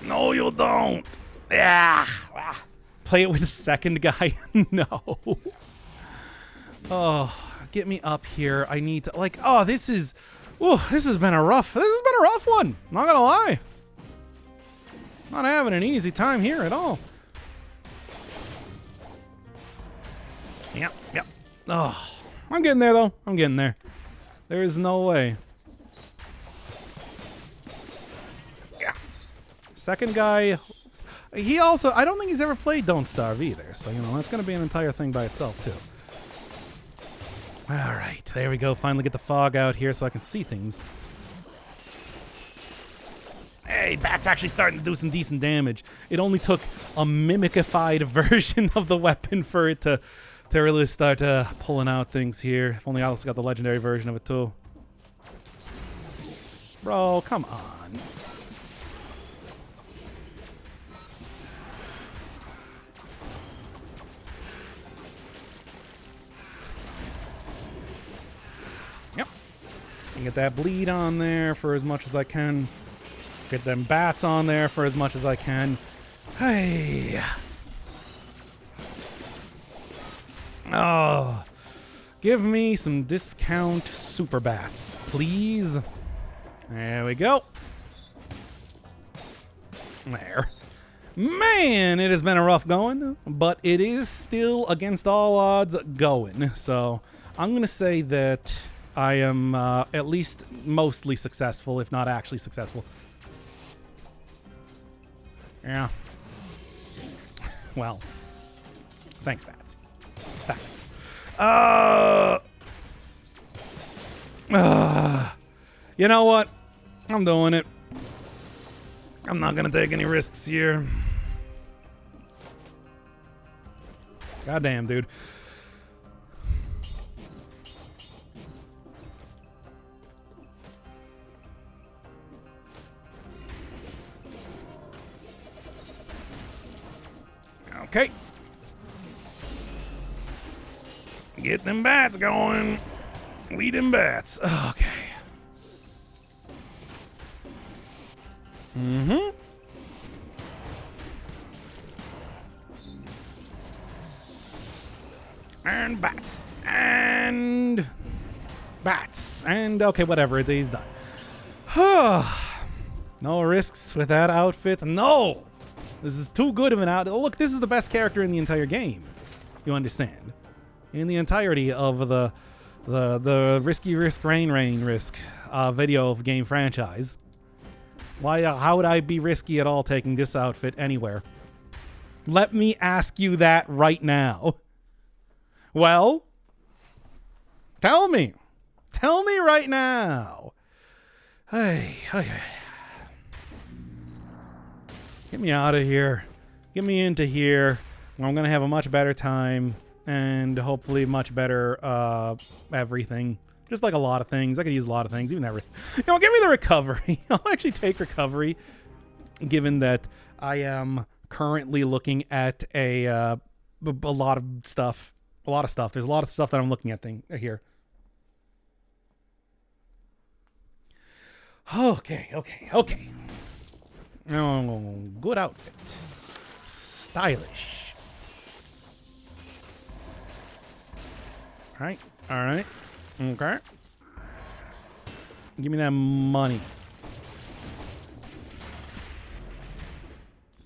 No, you don't. Yeah. Play it with the second guy. No. Oh. Get me up here. I need to, like, oh, this has been a rough one. Not gonna lie. Not having an easy time here at all. Yep. Oh, I'm getting there though. I'm getting there. There is no way. Yeah. Second guy, he also, I don't think he's ever played Don't Starve either. So, you know, that's gonna be an entire thing by itself too. All right, there we go. Finally get the fog out here so I can see things. Hey, Bat's actually starting to do some decent damage. It only took a mimicified version of the weapon for it to really start pulling out things here. If only I also got the legendary version of it too. Bro, come on. Get that bleed on there for as much as I can. Get them bats on there for as much as I can. Hey. Oh. Give me some discount super bats, please. There we go. There. Man, it has been a rough going, but it is still against all odds going. So I'm going to say that I am at least mostly successful, if not actually successful. Yeah. Well, thanks, Bats. Thanks. You know what? I'm doing it. I'm not gonna take any risks here. Goddamn, dude. Okay. Get them bats going. We them bats. Okay. And bats. And bats. And okay, whatever. He's done. No risks with that outfit. No! This is too good of an outfit. Look, this is the best character in the entire game. You understand? In the entirety of the Risky Risk Rain Risk video game franchise. Why? How would I be risky at all taking this outfit anywhere? Let me ask you that right now. Well, tell me. Tell me right now. Hey. Get me out of here. Get me into here. I'm going to have a much better time and hopefully much better everything. Just like a lot of things. I could use a lot of things. Even that. You know, give me the recovery. I'll actually take recovery, given that I am currently looking at a lot of stuff A lot of stuff. There's a lot of stuff that I'm looking at here. Okay. Oh, good outfit. Stylish. All right. Okay. Give me that money.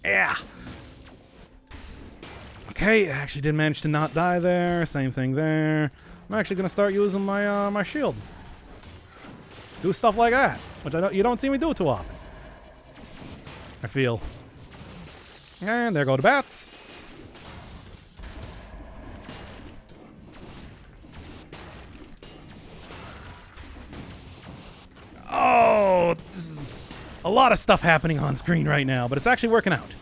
Yeah. Okay, I actually did manage to not die there. Same thing there. I'm actually gonna start using my my shield. Do stuff like that, which you don't see me do too often. I feel. And there go the bats. Oh, this is a lot of stuff happening on screen right now, but it's actually working out.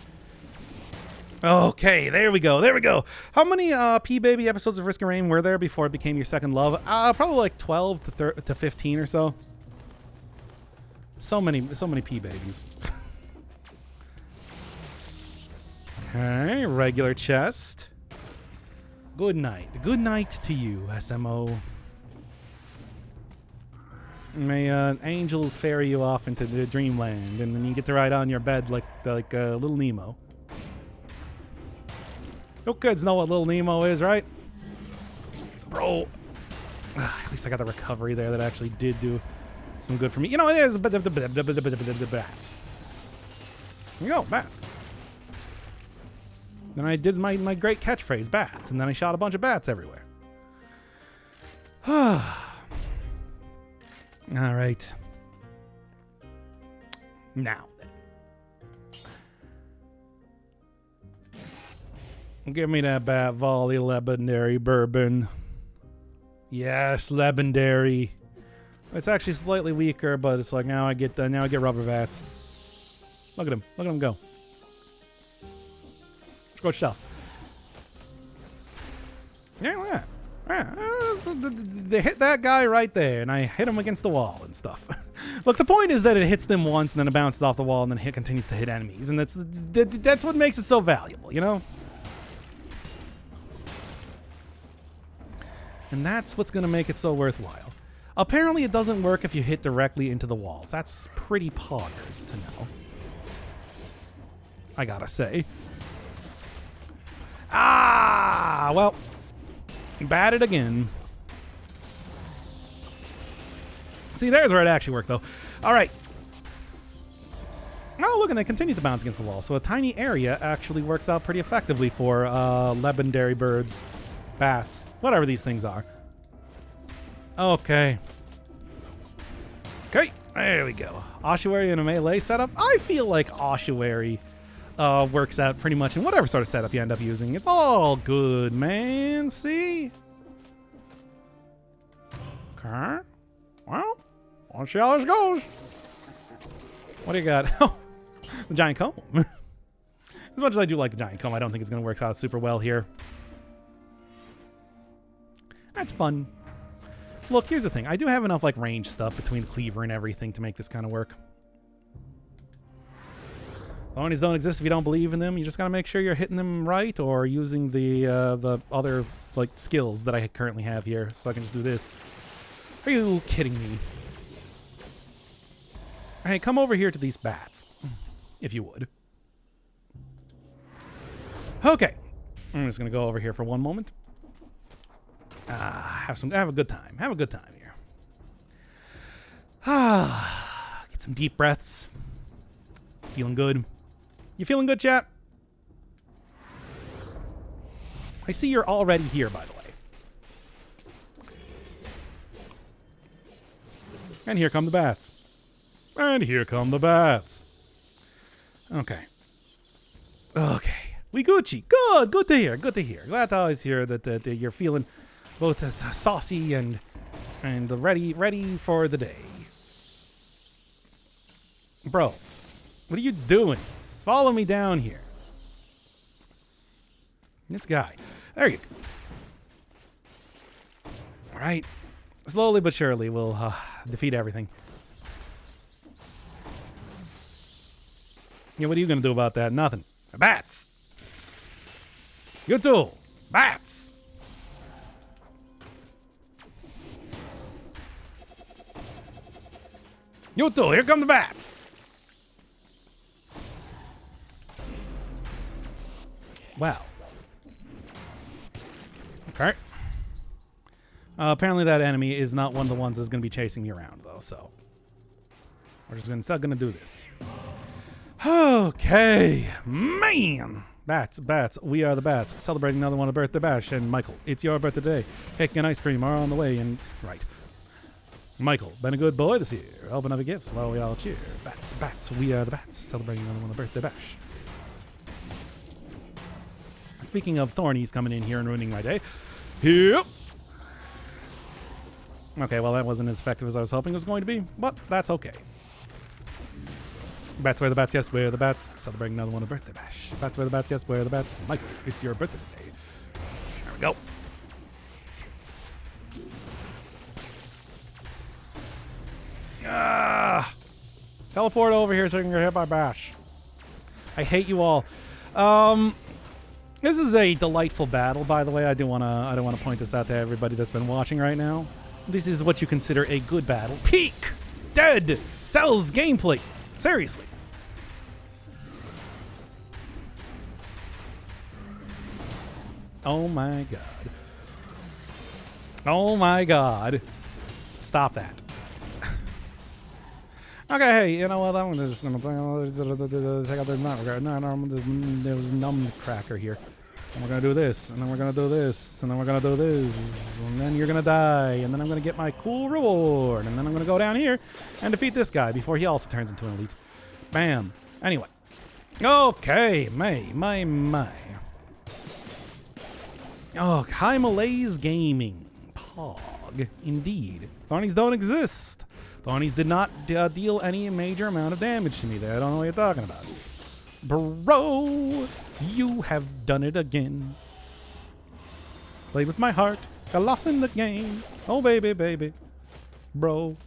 Okay, there we go. How many P-Baby episodes of Risk of Rain were there before it became your second love? Probably like 12 to 15 or so. So many P-Babies. Okay, regular chest. Good night. Good night to you, SMO. May angels ferry you off into the dreamland, and then you get to ride on your bed like little Nemo. You kids know what little Nemo is, right? Bro. At least I got the recovery there that actually did do some good for me. You know, it is bats. Here you go, bats. Then I did my great catchphrase, bats, and then I shot a bunch of bats everywhere. All right. Now then. Give me that Bat Volley Legendary Bourbon. Yes, Legendary. It's actually slightly weaker, but it's like now I get rubber bats. Look at him go. Let's go shelf. Yeah, look at that. They hit that guy right there, and I hit him against the wall and stuff. Look, the point is that it hits them once, and then it bounces off the wall, and then it continues to hit enemies, and that's what makes it so valuable, you know? And that's what's going to make it so worthwhile. Apparently, it doesn't work if you hit directly into the walls. That's pretty poggers to know. I gotta say. Ah! Well, batted again. See, there's where it actually worked, though. All right. Oh, look, and they continue to bounce against the wall. So a tiny area actually works out pretty effectively for legendary birds, bats, whatever these things are. Okay. Okay, there we go. Ossuary in a melee setup. I feel like Ossuary works out pretty much in whatever sort of setup you end up using. It's all good, man. See? Okay. Well, let's see how this goes. What do you got? Oh, the giant comb. As much as I do like the giant comb, I don't think it's going to work out super well here. That's fun. Look, here's the thing. I do have enough like range stuff between cleaver and everything to make this kind of work. Ponies don't exist if you don't believe in them. You just got to make sure you're hitting them right or using the other like skills that I currently have here, so I can just do this. Are you kidding me? Hey, come over here to these bats, if you would. Okay, I'm just gonna go over here for one moment. Have a good time. Have a good time here. Get some deep breaths. Feeling good. You feeling good, chat? I see you're already here, by the way. And here come the bats. And here come the bats. Okay. Okay. We Gucci. Good. Good to hear. Good to hear. Glad to always hear that you're feeling both as saucy and ready for the day. Bro, what are you doing? Follow me down here. This guy. There you go. All right. Slowly but surely we'll defeat everything. Yeah, what are you going to do about that? Nothing. Bats. You too. Bats. You too. Here come the bats. Wow. Okay. Apparently that enemy is not one of the ones that's going to be chasing me around, though, so we're just still going to do this. Okay. Man. Bats. We are the bats. Celebrating another one of Birthday Bash. And Michael, it's your birthday today. Cake and ice cream are on the way. And right. Michael, been a good boy this year. Open up your gifts while we all cheer. Bats. We are the bats. Celebrating another one of Birthday Bash. Speaking of Thornies coming in here and ruining my day. Yep. Okay, well, that wasn't as effective as I was hoping it was going to be, but that's okay. Bats, where the bats? Yes, where the bats? Celebrating another one of Birthday Bash. Bats, where the bats? Yes, where the bats? Michael, it's your birthday today. There we go. Teleport over here so I can get hit by Bash. I hate you all. This is a delightful battle, by the way. I do wanna point this out to everybody that's been watching right now. This is what you consider a good battle. Peak! Dead! Cells gameplay! Seriously. Oh my god. Oh my god. Stop that. Okay, hey, you know what? I'm just gonna take out the there was numb cracker here. And we're gonna do this, and then we're gonna do this, and then we're gonna do this, and then you're gonna die, and then I'm gonna get my cool reward, and then I'm gonna go down here and defeat this guy before he also turns into an elite. Bam. Anyway. Okay, my. Oh, High Malaise Gaming. Pog. Indeed. Thornies don't exist. Thornies did not deal any major amount of damage to me there. I don't know what you're talking about. Bro, you have done it again. Played with my heart. Got lost in the game. Oh, baby. Bro,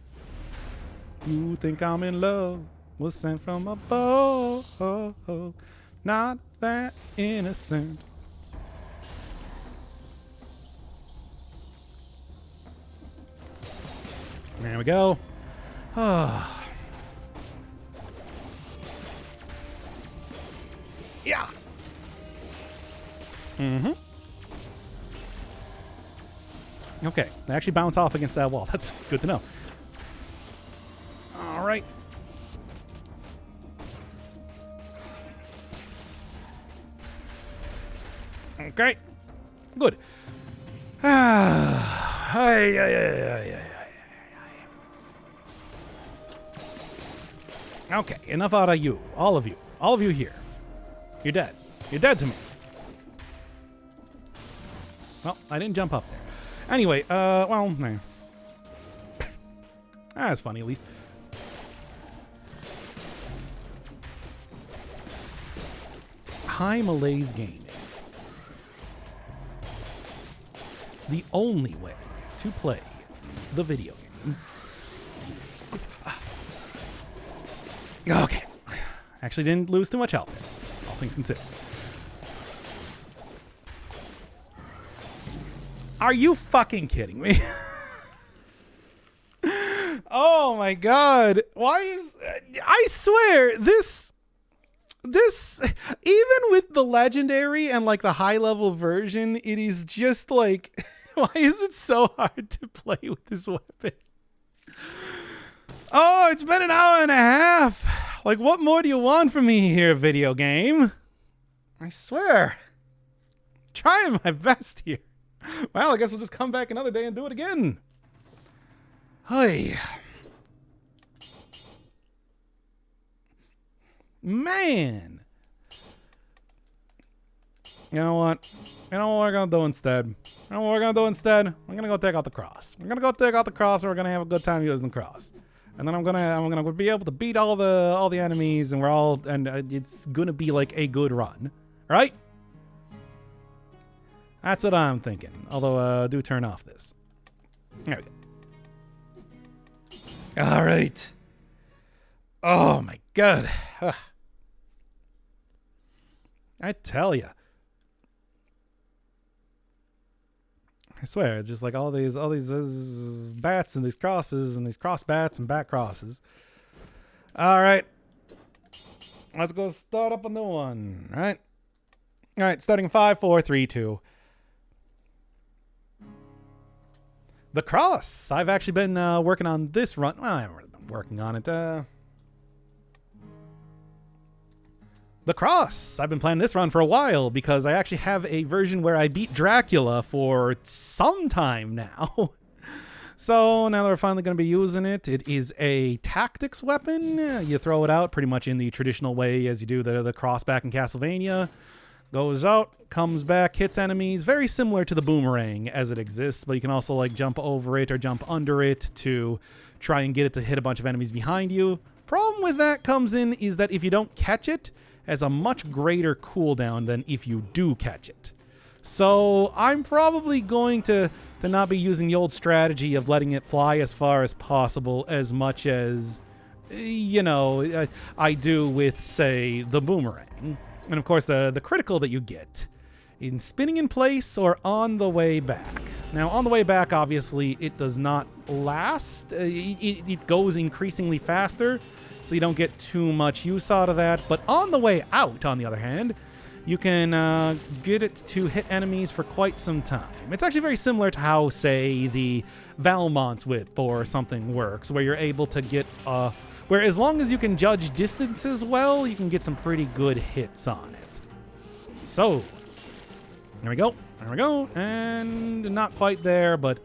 you think I'm in love. Was sent from above. Not that innocent. There we go. Yeah. Okay, they actually bounce off against that wall. That's good to know. All right. Okay. Good. Okay, enough out of you. All of you here. You're dead. You're dead to me. Well, I didn't jump up there. Anyway, well, nah. That's funny, at least. High Malaise Gaming. The only way to play the video game. Okay. Actually didn't lose too much health there, all things considered. Are you fucking kidding me? Oh my god. Why is... I swear, this... Even with the legendary and like the high level version, it is just like... Why is it so hard to play with this weapon? Oh, it's been an hour and a half. Like, what more do you want from me here, video game? I swear. Trying my best here. Well, I guess we'll just come back another day and do it again. Hey. Man. You know what? You know what we're going to do instead? You know what we're going to do instead? I'm going to go take out the cross. We're going to go take out the cross and we're going to have a good time using the cross. And then I'm gonna be able to beat all the enemies, and it's gonna be like a good run, right? That's what I'm thinking. Although, do turn off this. There we go. All right. Oh my god. I tell you. I swear, it's just like all these bats and these crosses and these cross bats and bat crosses. All right. Let's go start up a new one. All right. All right. Starting 5, 4, 3, 2. The Cross. I've actually been working on this run. Well, I haven't really been working on it. The Cross. I've been playing this run for a while because I actually have a version where I beat Dracula for some time now. So now that we're finally going to be using it, it is a tactics weapon. You throw it out pretty much in the traditional way as you do the cross back in Castlevania. Goes out, comes back, hits enemies. Very similar to the boomerang as it exists, but you can also like jump over it or jump under it to try and get it to hit a bunch of enemies behind you. Problem with that comes in is that if you don't catch it, it has a much greater cooldown than if you do catch it. So I'm probably going to not be using the old strategy of letting it fly as far as possible as much as, I do with, say, the boomerang. And of course, the critical that you get in spinning in place or on the way back. Now, on the way back, obviously, it does not last. It goes increasingly faster, so you don't get too much use out of that. But on the way out, on the other hand, you can get it to hit enemies for quite some time. It's actually very similar to how, say, the Valmont's Whip or something works, where you're able to get... where as long as you can judge distances well, you can get some pretty good hits on it. So, there we go. There we go. And not quite there, but,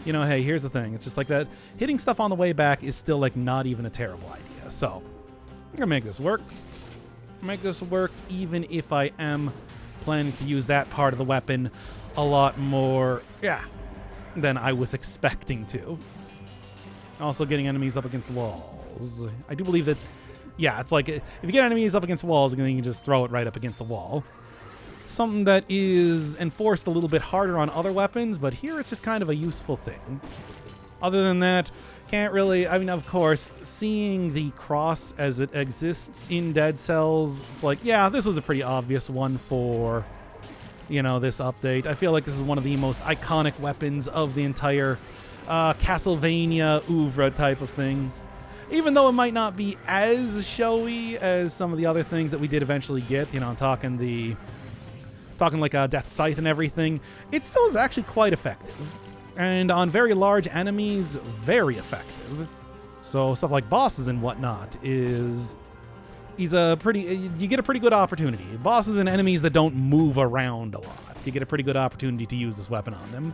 hey, here's the thing. It's just like that. Hitting stuff on the way back is still, like, not even a terrible idea. So, I'm going to make this work. Make this work even if I am planning to use that part of the weapon a lot more, than I was expecting to. Also getting enemies up against walls. I do believe that, it's like if you get enemies up against walls, then you can just throw it right up against the wall. Something that is enforced a little bit harder on other weapons, but here it's just kind of a useful thing. Other than that, can't really, of course, seeing the cross as it exists in Dead Cells, it's like, this was a pretty obvious one for, this update. I feel like this is one of the most iconic weapons of the entire Castlevania oeuvre type of thing. Even though it might not be as showy as some of the other things that we did eventually get, I'm talking like a Death Scythe and everything, it still is actually quite effective. And on very large enemies, very effective. So stuff like bosses and whatnot you get a pretty good opportunity. Bosses and enemies that don't move around a lot, you get a pretty good opportunity to use this weapon on them.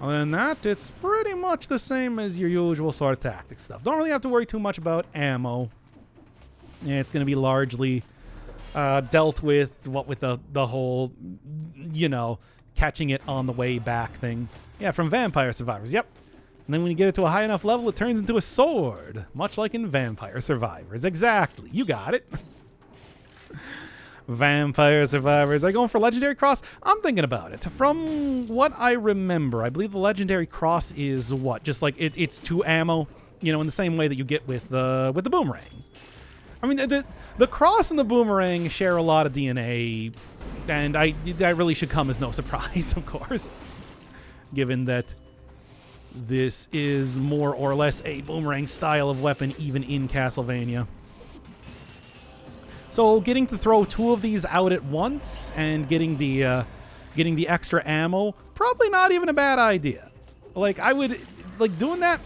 Other than that, it's pretty much the same as your usual sort of tactic stuff. Don't really have to worry too much about ammo. It's going to be largely dealt with, with the whole, catching it on the way back thing. Yeah, from Vampire Survivors, yep. And then when you get it to a high enough level, it turns into a sword, much like in Vampire Survivors. Exactly, you got it. Vampire Survivors. Are you going for Legendary Cross? I'm thinking about it. From what I remember, I believe the Legendary Cross is what? Just like it's 2 ammo, in the same way that you get with the Boomerang. The Cross and the Boomerang share a lot of DNA, and that really should come as no surprise, of course, given that this is more or less a Boomerang style of weapon even in Castlevania. So getting to throw 2 of these out at once and getting the extra ammo, probably not even a bad idea. Doing that,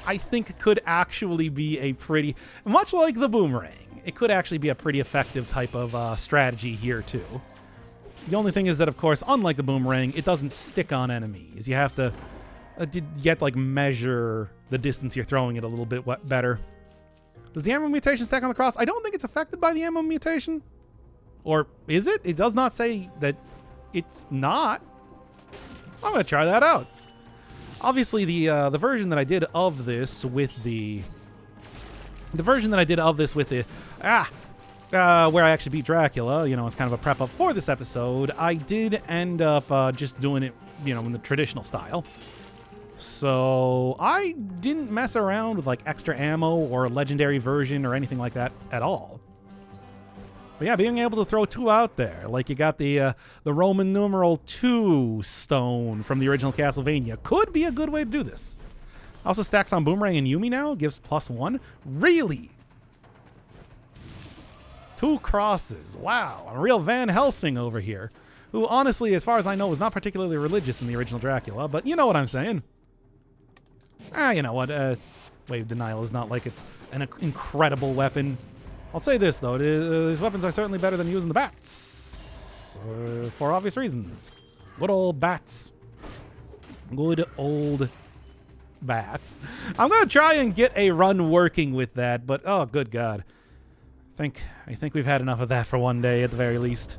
I think could actually be a pretty, much like the Boomerang, it could actually be a pretty effective type of strategy here too. The only thing is that, of course, unlike the Boomerang, it doesn't stick on enemies. You have to measure the distance you're throwing it a little bit better. Does the ammo mutation stack on the Cross? I don't think it's affected by the ammo mutation. Or is it? It does not say that it's not. I'm going to try that out. Obviously, the version that I did of this with the where I actually beat Dracula, it's kind of a prep up for this episode, I did end up just doing it, in the traditional style. So I didn't mess around with like extra ammo or a legendary version or anything like that at all. But yeah, being able to throw 2 out there, like you got the Roman numeral 2 stone from the original Castlevania, could be a good way to do this. Also stacks on Boomerang and Yumi now. Gives +1. Really? 2 crosses. Wow. A real Van Helsing over here. Who, honestly, as far as I know, was not particularly religious in the original Dracula. But you know what I'm saying. You know what? Wave Denial is not like it's an incredible weapon. I'll say this, though. These weapons are certainly better than using the bats. For obvious reasons. Good old bats. Good old bats. I'm going to try and get a run working with that, but oh, good God. I think we've had enough of that for one day at the very least.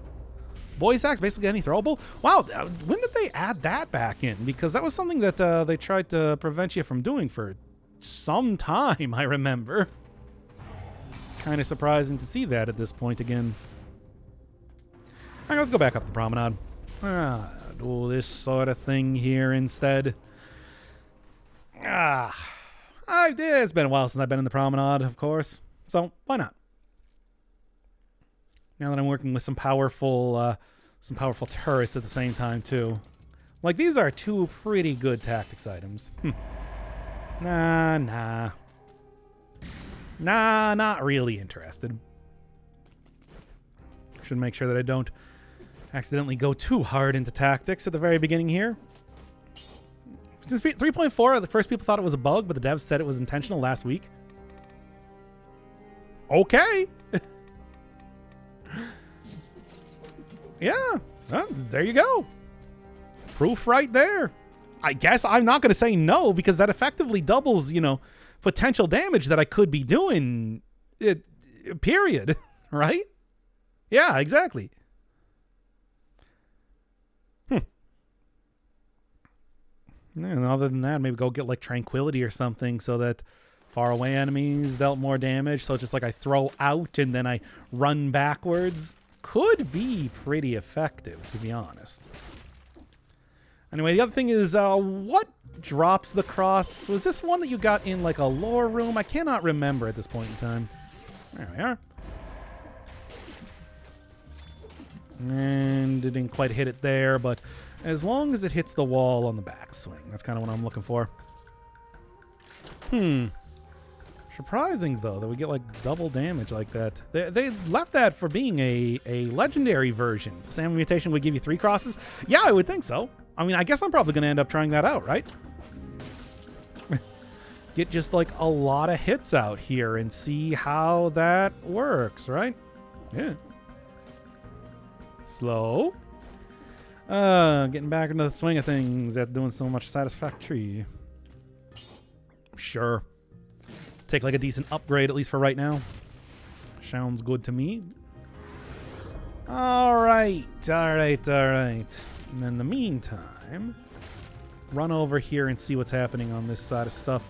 Voice axe, basically any throwable. Wow, when did they add that back in? Because that was something that they tried to prevent you from doing for some time, I remember. Kind of surprising to see that at this point again. All right, let's go back up the promenade. Do this sort of thing here instead. It's been a while since I've been in the promenade, of course. So why not? Now that I'm working with some powerful turrets at the same time too. Like, these are 2 pretty good tactics items. Nah, not really interested. Should make sure that I don't accidentally go too hard into tactics at the very beginning here. Since 3.4, the first people thought it was a bug, but the devs said it was intentional last week. Okay. Yeah, there you go. Proof right there. I guess I'm not going to say no, because that effectively doubles, potential damage that I could be doing. Period. Right? Yeah, exactly. And other than that, maybe go get like Tranquility or something so that far away enemies dealt more damage. So it's just like I throw out and then I run backwards. Could be pretty effective, to be honest. Anyway, the other thing is, what drops the cross? Was this one that you got in like a lore room? I cannot remember at this point in time. There we are. And it didn't quite hit it there, but as long as it hits the wall on the backswing, that's kind of what I'm looking for. Surprising, though, that we get, like, double damage like that. They left that for being a legendary version. Salmon Mutation would give you 3 crosses? Yeah, I would think so. I mean, I guess I'm probably going to end up trying that out, right? Get just, like, a lot of hits out here and see how that works, right? Yeah. Slow. Getting back into the swing of things after doing so much satisfactory. Sure. Take like a decent upgrade, at least for right now. Sounds good to me. All right. And in the meantime, run over here and see what's happening on this side of stuff.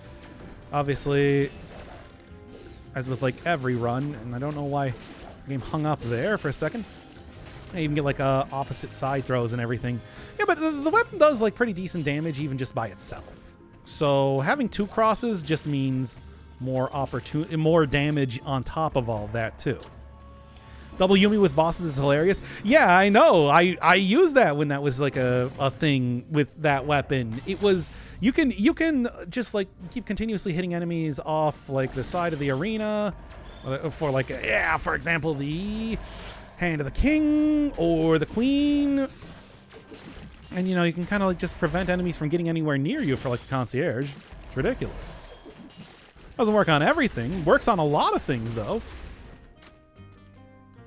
Obviously, as with like every run, and I don't know why the game hung up there for a second. I even get like opposite side throws and everything. Yeah, but the weapon does like pretty decent damage even just by itself. So having 2 crosses just means more damage on top of all of that too. Double Yumi with bosses is hilarious. Yeah, I know. I used that when that was like a thing with that weapon. It was you can just like keep continuously hitting enemies off like the side of the arena for like for example the Hand of the King or the Queen. And you can kind of like just prevent enemies from getting anywhere near you for like the concierge. It's ridiculous. Doesn't work on everything. Works on a lot of things, though.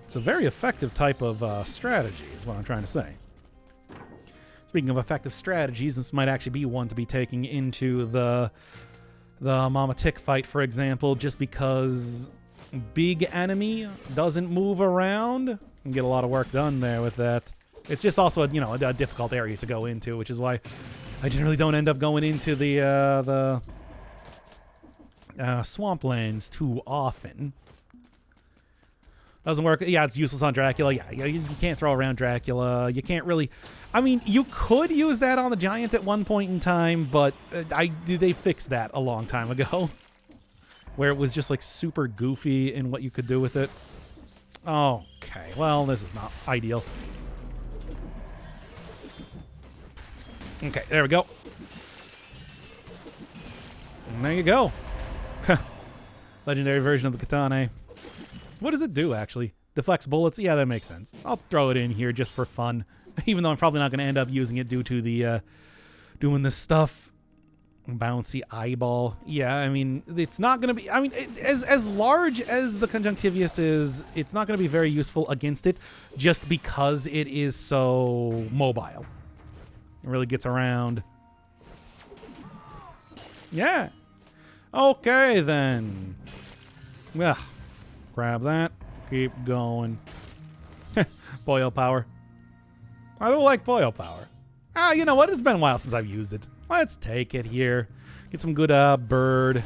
It's a very effective type of strategy, is what I'm trying to say. Speaking of effective strategies, this might actually be one to be taking into the Mama Tick fight, for example, just because big enemy doesn't move around and get a lot of work done there with that. It's just also a difficult area to go into, which is why I generally don't end up going into the swamplands too often. Doesn't work. Yeah, it's useless on Dracula. Yeah, you can't throw around Dracula. You can't really. I mean, you could use that on the giant at one point in time, but they fixed that a long time ago, where it was just like super goofy in what you could do with it. Okay, well, this is not ideal. Okay, there we go. And there you go. Legendary version of the katana. What does it do, actually? Deflects bullets? Yeah, that makes sense. I'll throw it in here just for fun. Even though I'm probably not going to end up using it due to the doing this stuff. Bouncy eyeball. Yeah, I mean, it's not going to be... I mean, as large as the Conjunctivius is, it's not going to be very useful against it just because it is so mobile. It really gets around. Yeah. Okay, then. Well, grab that. Keep going. Boyo power. I don't like Boyo power. Ah, you know what? It's been a while since I've used it. Let's take it here. Get some good bird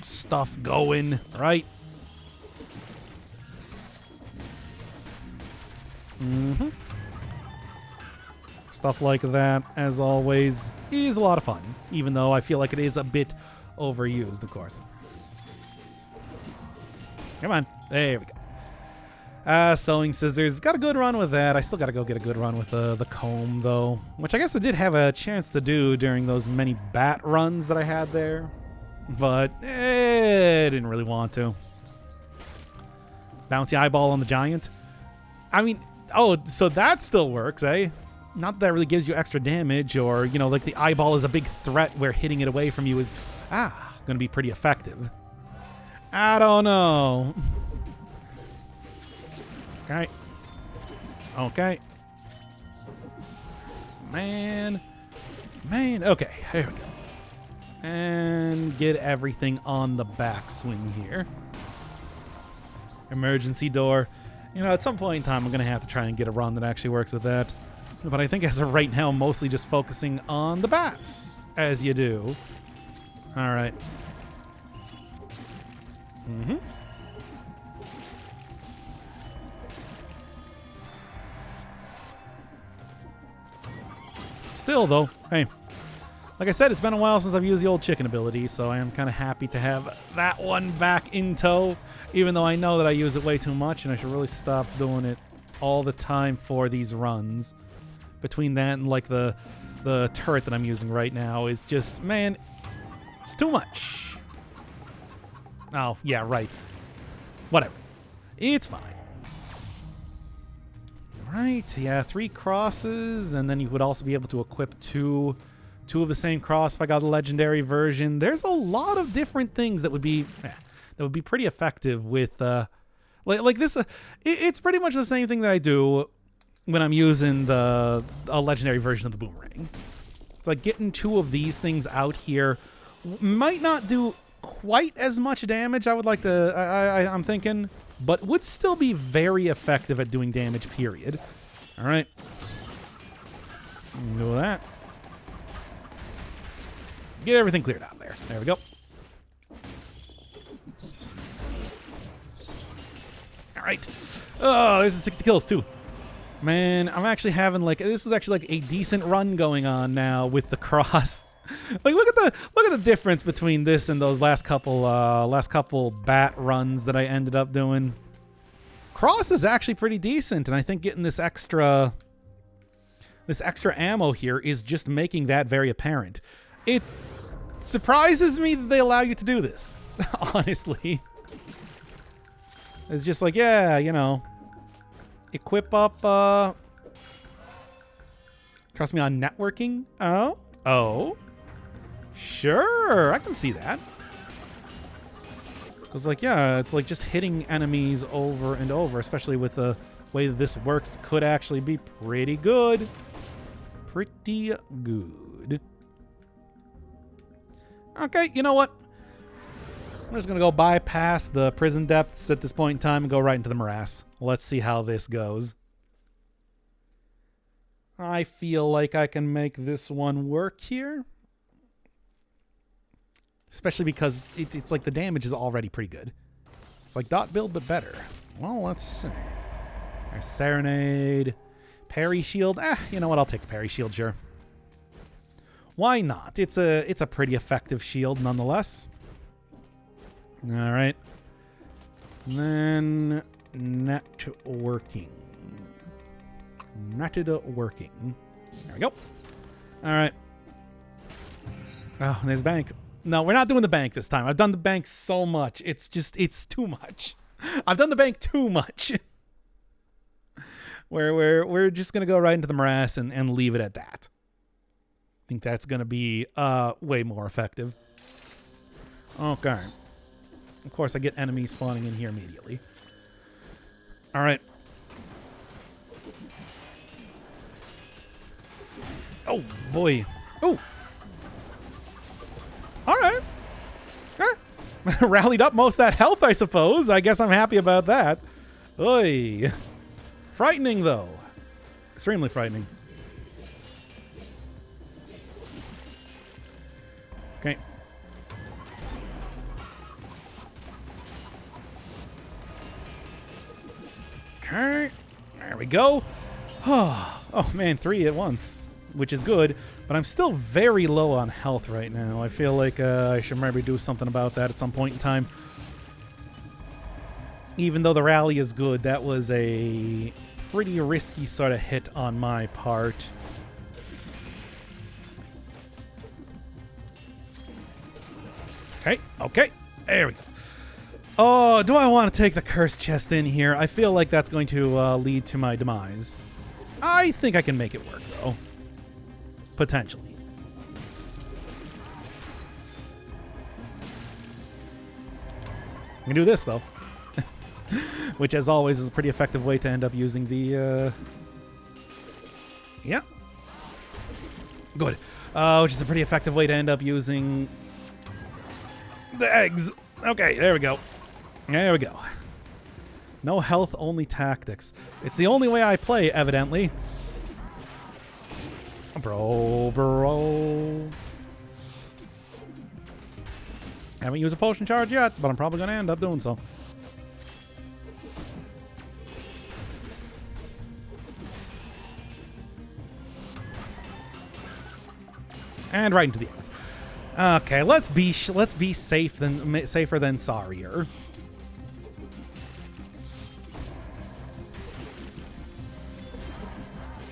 stuff going, right? Mm-hmm. Stuff like that, as always, is a lot of fun, even though I feel like it is a bit overused, of course. Come on. There we go. Sewing scissors. Got a good run with that. I still got to go get a good run with the comb, though, which I guess I did have a chance to do during those many bat runs that I had there, but I didn't really want to. Bouncy eyeball on the giant. I mean, oh, so that still works, eh? Not that really gives you extra damage, or, you know, like the eyeball is a big threat where hitting it away from you is, going to be pretty effective. I don't know. Okay. Okay. Man. Okay, here we go. And get everything on the backswing here. Emergency door. You know, at some point in time, I'm going to have to try and get a run that actually works with that. But I think as of right now, I'm mostly just focusing on the bats, as you do. All right. Mm-hmm. Still, though, hey, like I said, it's been a while since I've used the old chicken ability, so I am kind of happy to have that one back in tow, even though I know that I use it way too much, and I should really stop doing it all the time for these runs. Between that and, like, the turret that I'm using right now is just, man, it's too much. Oh, yeah, right. Whatever. It's fine. Right, yeah, 3 crosses, and then you would also be able to equip two of the same cross if I got a legendary version. There's a lot of different things that would be pretty effective with like this. It's pretty much the same thing that I do when I'm using a legendary version of the boomerang. It's like getting 2 of these things out here might not do quite as much damage. I would like to. I'm thinking. But would still be very effective at doing damage, period. All right. Do that. Get everything cleared out there. There we go. All right. Oh, there's the 60 kills, too. Man, I'm actually having, like, this is actually, like, a decent run going on now with the cross. Like, look at the difference between this and those last couple bat runs that I ended up doing. Cross is actually pretty decent, and I think getting this extra ammo here is just making that very apparent. It surprises me that they allow you to do this. Honestly, it's just like, yeah, you know, equip up. Trust me on networking. Oh. Sure, I can see that. Because, like, yeah, it's like just hitting enemies over and over, especially with the way that this works, could actually be pretty good. Pretty good. Okay, you know what? I'm just going to go bypass the prison depths at this point in time and go right into the morass. Let's see how this goes. I feel like I can make this one work here. Especially because it's like the damage is already pretty good. It's like dot build, but better. Well, let's see. There's Serenade. Parry shield. You know what? I'll take the parry shield, sure. Why not? It's a pretty effective shield nonetheless. All right. And then networking. Networking. There we go. All right. Oh, there's bank. No, we're not doing the bank this time. I've done the bank so much. It's too much. I've done the bank too much. we're just gonna go right into the morass and leave it at that. I think that's gonna be way more effective. Okay. Of course, I get enemies spawning in here immediately. All right. Oh boy. Oh. All right. Rallied up most of that health, I suppose. I guess I'm happy about that. Oy. Frightening, though. Extremely frightening. Okay. Okay. There we go. Oh, man, 3 at once, which is good. But I'm still very low on health right now. I feel like I should maybe do something about that at some point in time. Even though the rally is good, that was a pretty risky sort of hit on my part. Okay, okay. There we go. Oh, do I want to take the cursed chest in here? I feel like that's going to lead to my demise. I think I can make it work, though. Potentially. I'm gonna do this, though. Which, as always, is a pretty effective way to end up using the... Yeah. Good. Which is a pretty effective way to end up using... the eggs. Okay, there we go. There we go. No health, only tactics. It's the only way I play, evidently. Bro. Haven't used a potion charge yet, but I'm probably going to end up doing so. And right into the eggs. Okay, let's be safer than sorrier.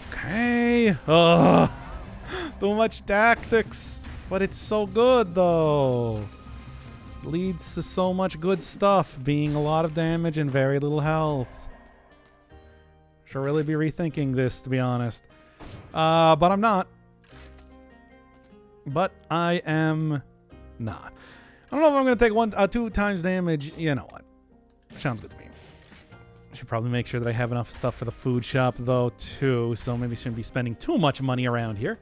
Okay. Ugh. Too much tactics. But it's so good, though. Leads to so much good stuff, being a lot of damage and very little health. Should really be rethinking this, to be honest. But I'm not. But I am not. I don't know if I'm going to take 2 times damage. You know what? Sounds good to me. Should probably make sure that I have enough stuff for the food shop, though, too. So maybe shouldn't be spending too much money around here.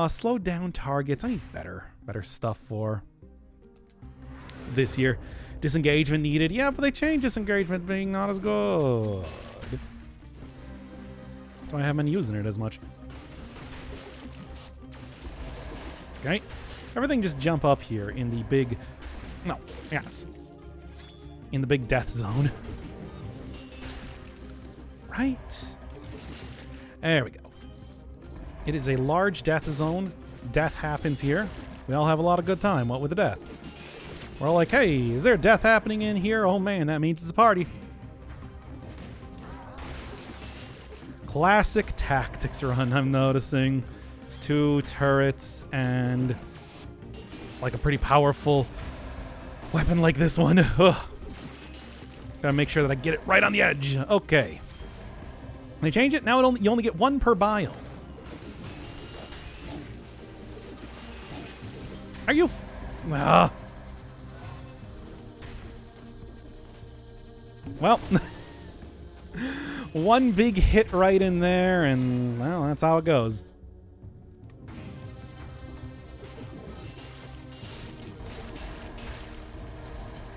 Slow down targets. I need better stuff for this year. Disengagement needed. Yeah, but they changed disengagement being not as good. So I haven't been using it as much. Okay. Everything just jump up here in the big... No. Yes. In the big death zone. Right. There we go. It is a large death zone. Death happens here. We all have a lot of good time. What with the death? We're all like, hey, is there death happening in here? Oh man, that means it's a party. Classic tactics run, I'm noticing. 2 turrets and like a pretty powerful weapon like this one. Ugh. Gotta make sure that I get it right on the edge. Okay. They change it. Now you only get 1 per bile. Are you... Well, 1 big hit right in there, and, well, that's how it goes.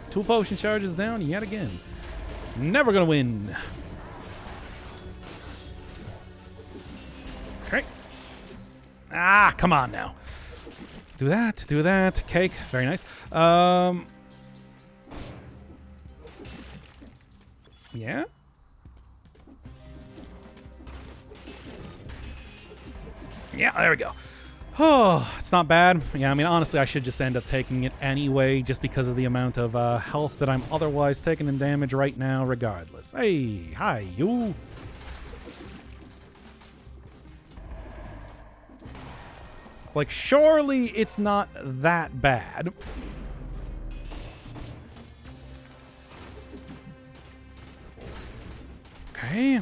Two potion charges down yet again. Never gonna win. Okay. Ah, come on now. Do that, do that. Cake, very nice. Yeah? Yeah, there we go. Oh, it's not bad. Yeah, I mean, honestly, I should just end up taking it anyway, just because of the amount of health that I'm otherwise taking in damage right now, regardless. Hey, hi, you. It's like, surely it's not that bad. Okay.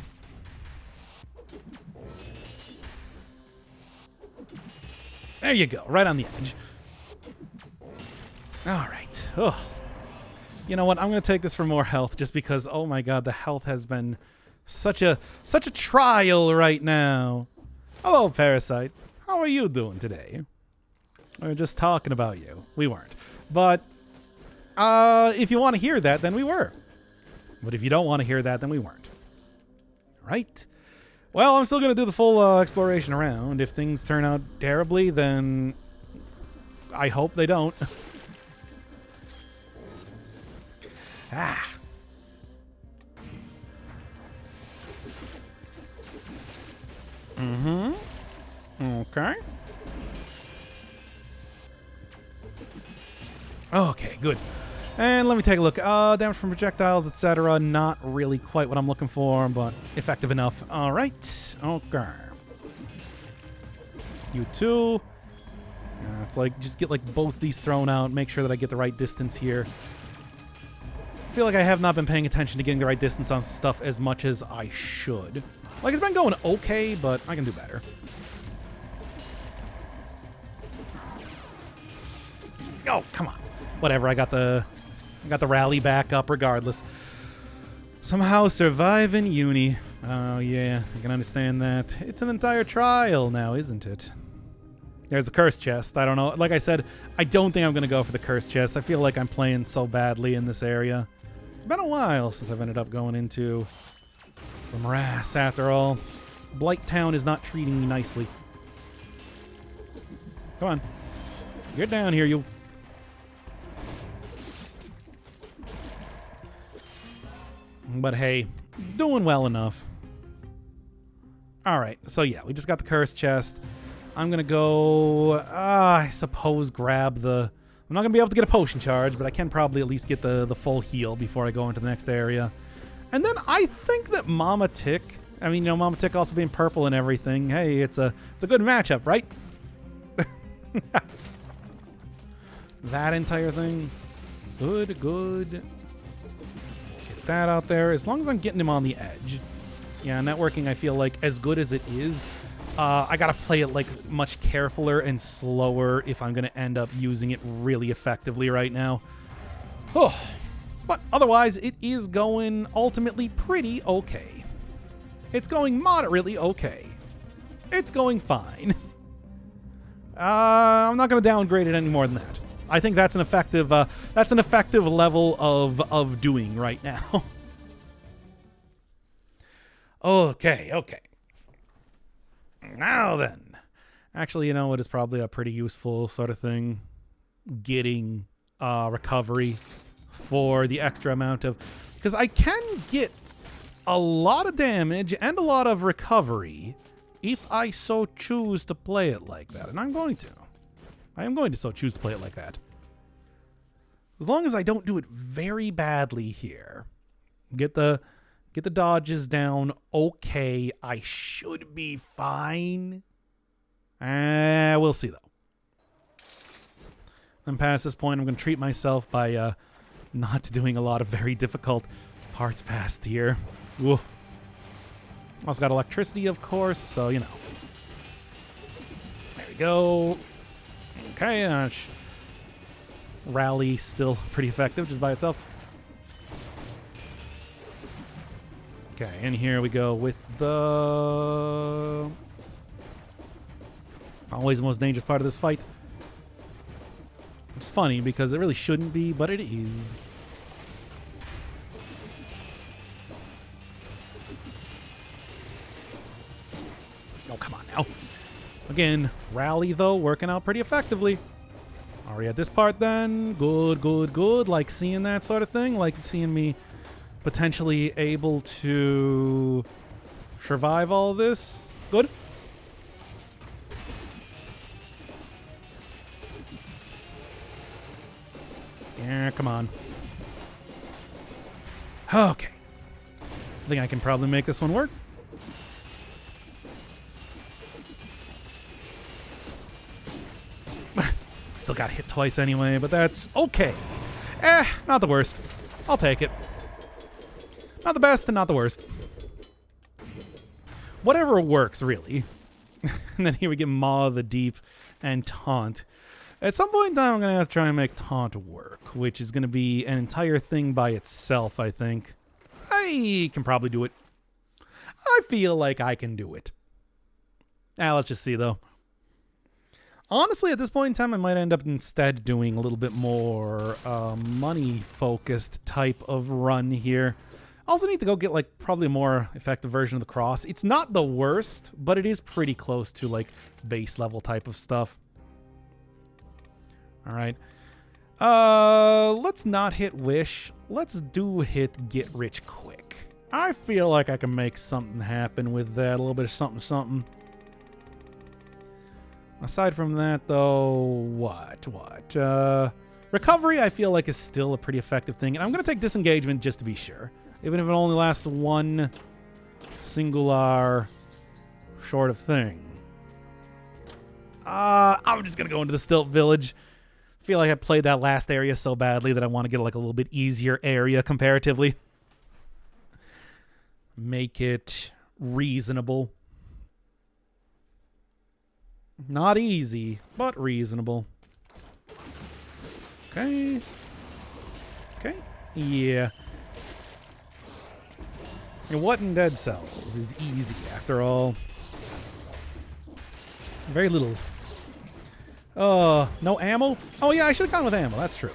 There you go, right on the edge. All right. Ugh. You know what? I'm going to take this for more health just because, oh my god, the health has been such a trial right now. Hello, Parasite. How are you doing today? We were just talking about you. We weren't. But if you want to hear that, then we were. But if you don't want to hear that, then we weren't. All right. Well, I'm still going to do the full exploration around. If things turn out terribly, then I hope they don't. Ah. Mm-hmm. Okay. Okay, good. And let me take a look. Damage from projectiles, etc. Not really quite what I'm looking for, but effective enough. All right. Okay. You too. It's like, just get like both these thrown out. Make sure that I get the right distance here. I feel like I have not been paying attention to getting the right distance on stuff as much as I should. Like, it's been going okay, but I can do better. Oh, come on. Whatever, I got the rally back up regardless. Somehow survive in uni. Oh, yeah, I can understand that. It's an entire trial now, isn't it? There's a curse chest. I don't know. Like I said, I don't think I'm going to go for the curse chest. I feel like I'm playing so badly in this area. It's been a while since I've ended up going into the morass, after all. Blight Town is not treating me nicely. Come on. Get down here, you. But hey, doing well enough. Alright, so yeah, we just got the curse chest. I'm going to go, I suppose, grab the... I'm not going to be able to get a potion charge, but I can probably at least get the full heal before I go into the next area. And then I think that Mama Tick... I mean, you know, Mama Tick also being purple and everything. Hey, it's a good matchup, right? That entire thing. Good. Get that out there. As long as I'm getting him on the edge. Yeah, networking, I feel like, as good as it is, I gotta play it like much carefuler and slower if I'm gonna end up using it really effectively right now. Oh, but otherwise, it is going ultimately pretty okay. It's going moderately okay. It's going fine. I'm not gonna downgrade it any more than that. I think that's an effective level of doing right now. Okay. Now then. Actually, you know what is probably a pretty useful sort of thing? Getting recovery for the extra amount of... Because I can get a lot of damage and a lot of recovery if I so choose to play it like that. And I'm going to. I am going to so choose to play it like that. As long as I don't do it very badly here. Get the dodges down. Okay, I should be fine. We'll see, though. Then past this point, I'm going to treat myself by not doing a lot of very difficult parts past here. Ooh. Also got electricity, of course, so, you know. There we go. Okay, rally still pretty effective just by itself. Okay, and here we go with the... always the most dangerous part of this fight. It's funny because it really shouldn't be, but it is. Oh, come on now. Again, rally, though, working out pretty effectively. Are we at this part, then? Good. Like seeing that sort of thing? Like seeing me potentially able to survive all of this? Good. Yeah, come on. Okay. I think I can probably make this one work. Still got hit twice anyway, but that's okay. Not the worst. I'll take it. Not the best and not the worst. Whatever works, really. And then here we get Maw of the Deep and Taunt. At some point in time, I'm going to have to try and make Taunt work, which is going to be an entire thing by itself, I think. I can probably do it. I feel like I can do it. Let's just see, though. Honestly, at this point in time, I might end up instead doing a little bit more money-focused type of run here. I also need to go get, like, probably a more effective version of the cross. It's not the worst, but it is pretty close to, like, base level type of stuff. All right. Let's not hit Wish. Let's do hit Get Rich Quick. I feel like I can make something happen with that. A little bit of something. Aside from that, though, what? Recovery, I feel like, is still a pretty effective thing. And I'm going to take Disengagement just to be sure. Even if it only lasts one singular sort of thing. I'm just going to go into the Stilt Village. I feel like I played that last area so badly that I want to get like a little bit easier area comparatively. Make it reasonable. Not easy, but reasonable. Okay. Yeah. And what in Dead Cells is easy after all? Very little. No ammo? Oh yeah, I should have gone with ammo, that's true.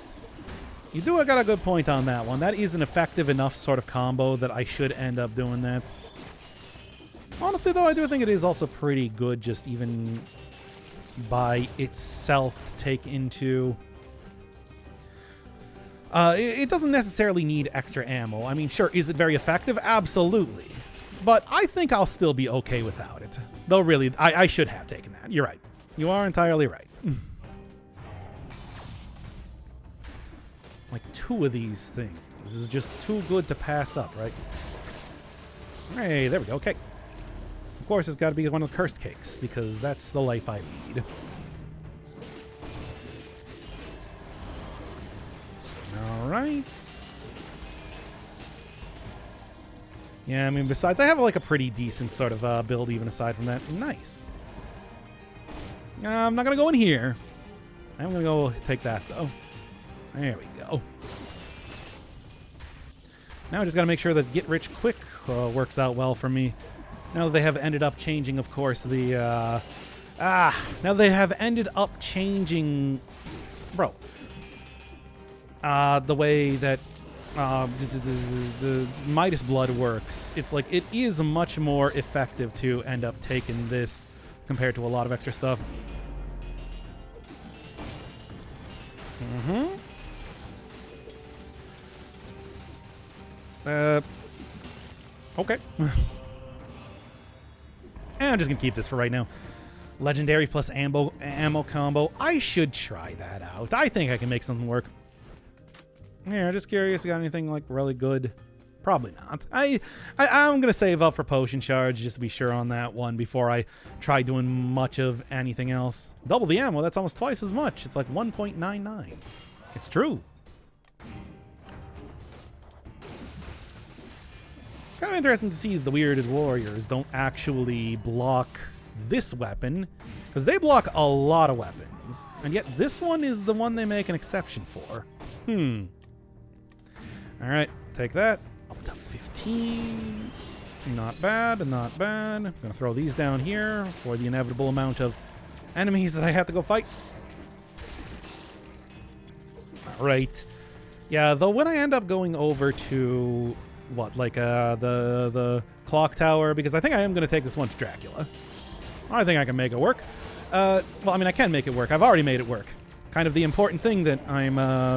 You do got a good point on that one. That is an effective enough sort of combo that I should end up doing that. Honestly though, I do think it is also pretty good just even by itself to take into... it doesn't necessarily need extra ammo. I mean, sure, is it very effective? Absolutely. But I think I'll still be okay without it. Though really, I should have taken that. You're right. You are entirely right. Like 2 of these things. This is just too good to pass up, right? Hey, there we go. Okay. Of course, it's got to be one of the cursed cakes, because that's the life I lead. All right. Yeah, I mean, besides, I have like a pretty decent sort of build even aside from that. Nice. I'm not going to go in here. I'm going to go take that, though. There we go. Now I just got to make sure that Get Rich Quick works out well for me. Now that they have ended up changing, of course, the... now they have ended up changing... Bro. The way that the Midas Blood works. It's like, it is much more effective to end up taking this compared to a lot of extra stuff. Okay. And I'm just gonna keep this for right now. Legendary plus ammo combo. I should try that out. I think I can make something work. Yeah, just curious. You got anything like really good? Probably not. I'm gonna save up for potion shards just to be sure on that one before I try doing much of anything else. Double the ammo. That's almost twice as much. It's like 1.99. It's true. It's kind of interesting to see the Weirded Warriors don't actually block this weapon, because they block a lot of weapons, and yet this one is the one they make an exception for. All right, take that. Up to 15. Not bad, not bad. I'm gonna throw these down here for the inevitable amount of enemies that I have to go fight. All right. Yeah, though when I end up going over to what, like the clock tower, because I think I am gonna take this one to Dracula. I think I can make it work. Well, I mean, I can make it work. I've already made it work. Kind of the important thing that I'm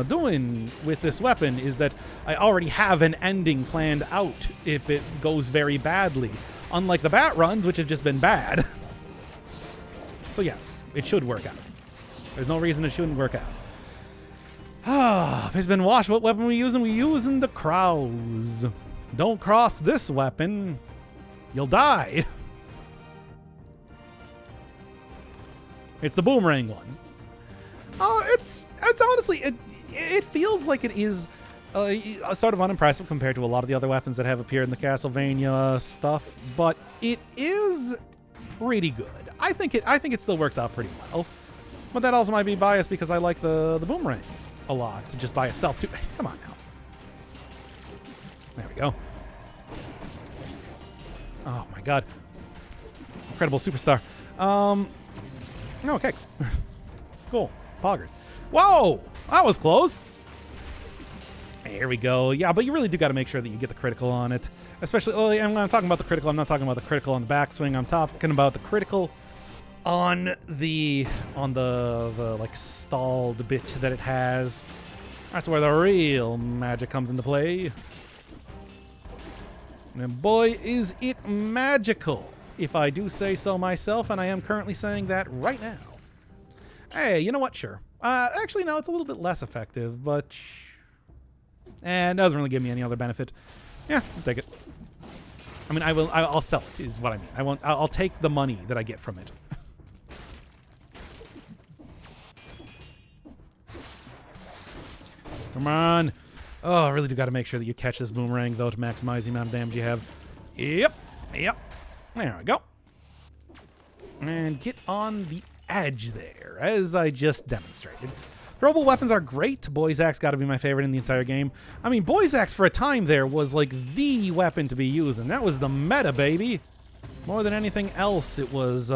doing with this weapon is that I already have an ending planned out if it goes very badly. Unlike the bat runs, which have just been bad. So yeah, it should work out. There's no reason it shouldn't work out. Ah, it's been washed. What weapon we using? We using the crows. Don't cross this weapon. You'll die. It's the boomerang one. It's honestly it feels like it is sort of unimpressive compared to a lot of the other weapons that have appeared in the Castlevania stuff, but it is pretty good. I think it still works out pretty well. But that also might be biased because I like the boomerang a lot just by itself too. Come on now. There we go. Oh my god. Incredible superstar. Okay. Cool. Poggers. Whoa! That was close. Here we go. Yeah, but you really do got to make sure that you get the critical on it. Especially, and when I'm talking about the critical, I'm not talking about the critical on the backswing. I'm talking about the critical on the like stalled bit that it has. That's where the real magic comes into play. And boy, is it magical, if I do say so myself, and I am currently saying that right now. Hey, you know what? Sure. Actually, no, it's a little bit less effective, but... And it doesn't really give me any other benefit. Yeah, I'll take it. I mean, I'll sell it, is what I mean. I'll take the money that I get from it. Come on. Oh, I really do got to make sure that you catch this boomerang, though, to maximize the amount of damage you have. Yep. There we go. And get on the edge there, as I just demonstrated. Throwable weapons are great. Boy's Axe got to be my favorite in the entire game. I mean, Boy's Axe for a time there was like the weapon to be using. That was the meta, baby. More than anything else, it was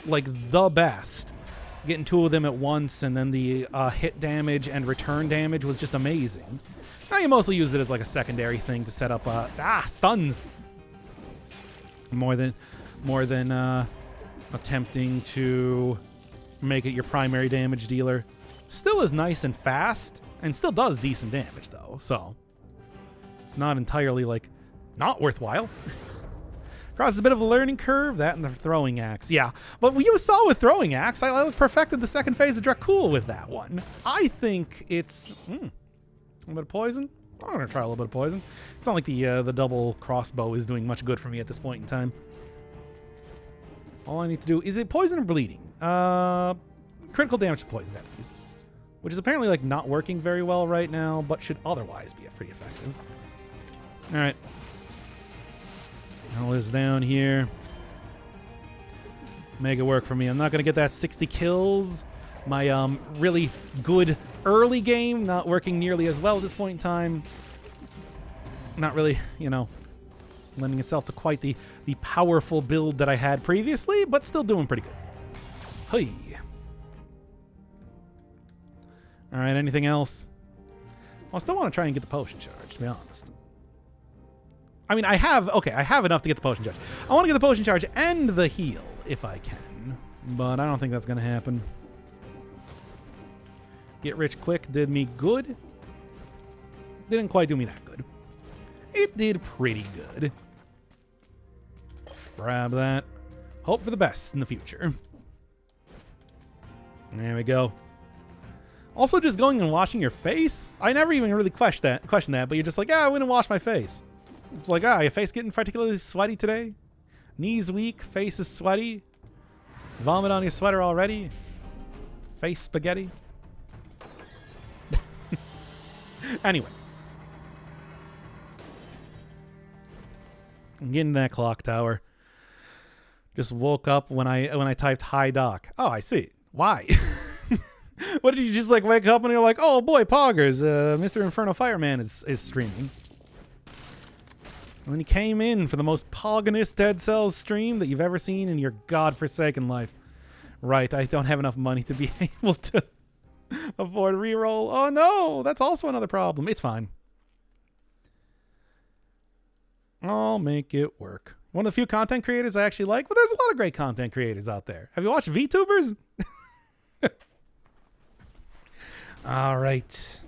like the best. Getting two of them at once, and then the hit damage and return damage was just amazing. Now you mostly use it as like a secondary thing to set up stuns. More than attempting to make it your primary damage dealer. Still is nice and fast, and still does decent damage though, so it's not entirely like not worthwhile. Crosses a bit of a learning curve, that and the throwing axe. Yeah, but you saw with throwing axe, I perfected the second phase of Dracul with that one. I think it's a little bit of poison. I'm gonna try a little bit of poison. It's not like the double crossbow is doing much good for me at this point in time. All I need to do is it poison or bleeding? Critical damage to poison enemies, which is apparently like not working very well right now, but should otherwise be pretty effective. All right. All this down here. Make it work for me. I'm not going to get that 60 kills. My really good early game not working nearly as well at this point in time. Not really, lending itself to quite the powerful build that I had previously, but still doing pretty good. Hey. All right, anything else? Well, I still want to try and get the potion charge, to be honest. I mean, I have enough to get the potion charge. I want to get the potion charge and the heal, if I can. But I don't think that's going to happen. Get rich quick did me good. Didn't quite do me that good. It did pretty good. Grab that. Hope for the best in the future. There we go. Also, just going and washing your face. I never even really question that, but you're just like, I went and washed my face. It's like, your face getting particularly sweaty today? Knees weak, face is sweaty. Vomit on your sweater already. Face spaghetti. Anyway. I'm getting that clock tower. Just woke up when I typed hi doc. Oh, I see. Why? What did you just like wake up and you're like, oh boy, Poggers, Mr. Inferno Fireman is streaming. And then he came in for the most pogginest Dead Cells stream that you've ever seen in your godforsaken life. Right, I don't have enough money to be able to afford reroll. Oh no, that's also another problem. It's fine. I'll make it work. One of the few content creators I actually like, but there's a lot of great content creators out there. Have you watched VTubers? All right.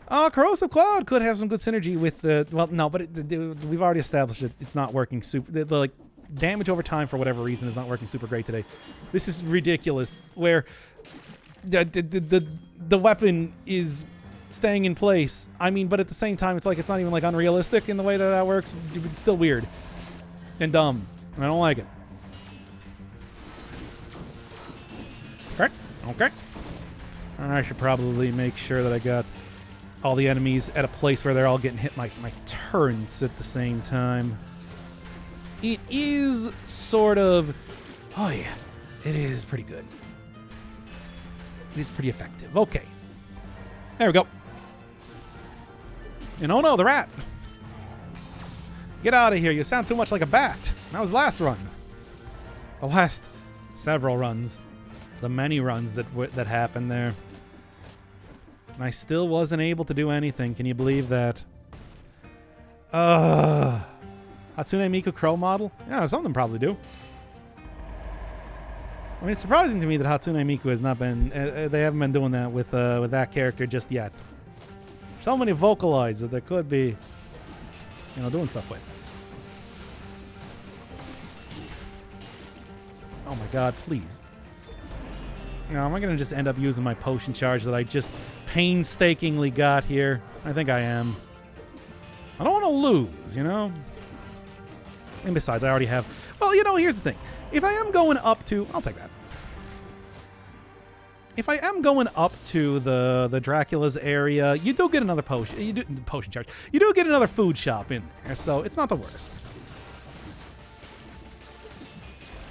Corrosive Cloud could have some good synergy with the... Well, no, but we've already established it. It's not working super... The like, damage over time, for whatever reason, is not working super great today. This is ridiculous, where the weapon is staying in place. I mean, but at the same time, it's like it's not even like unrealistic in the way that works. It's still weird and dumb. I don't like it. Correct? Okay. And I should probably make sure that I got all the enemies at a place where they're all getting hit my turrets at the same time. It is sort of... Oh, yeah. It is pretty good. It is pretty effective. Okay. There we go. And oh no, the rat. Get out of here. You sound too much like a bat. That was the last run. The last several runs. The many runs that happened there. And I still wasn't able to do anything. Can you believe that? Hatsune Miku Crow model? Yeah, some of them probably do. I mean, it's surprising to me that Hatsune Miku has not been... they haven't been doing that with that character just yet. So many Vocaloids that there could be, doing stuff with. Oh my god, please. Now, am I going to just end up using my potion charge that I just painstakingly got here? I think I am. I don't want to lose, And besides, I already have... Well, here's the thing. If I am going up to... I'll take that. If I am going up to the Dracula's area, you do get another potion. You do potion charge. You do get another food shop in there, so it's not the worst.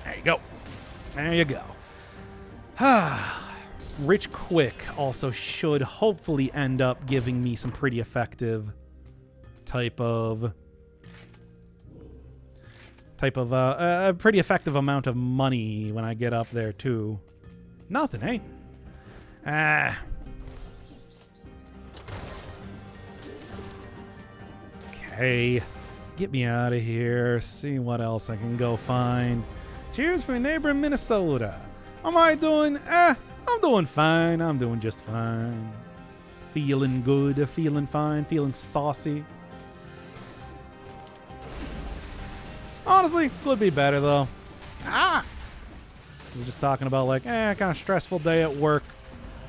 There you go. There you go. Rich Quick also should hopefully end up giving me some pretty effective type of a pretty effective amount of money when I get up there too. Nothing, eh? Okay. Get me out of here. See what else I can go find. Cheers from a neighbor in Minnesota. How am I doing? I'm doing fine. I'm doing just fine. Feeling good. Feeling fine. Feeling saucy. Honestly, could be better though. I was just talking about kind of stressful day at work.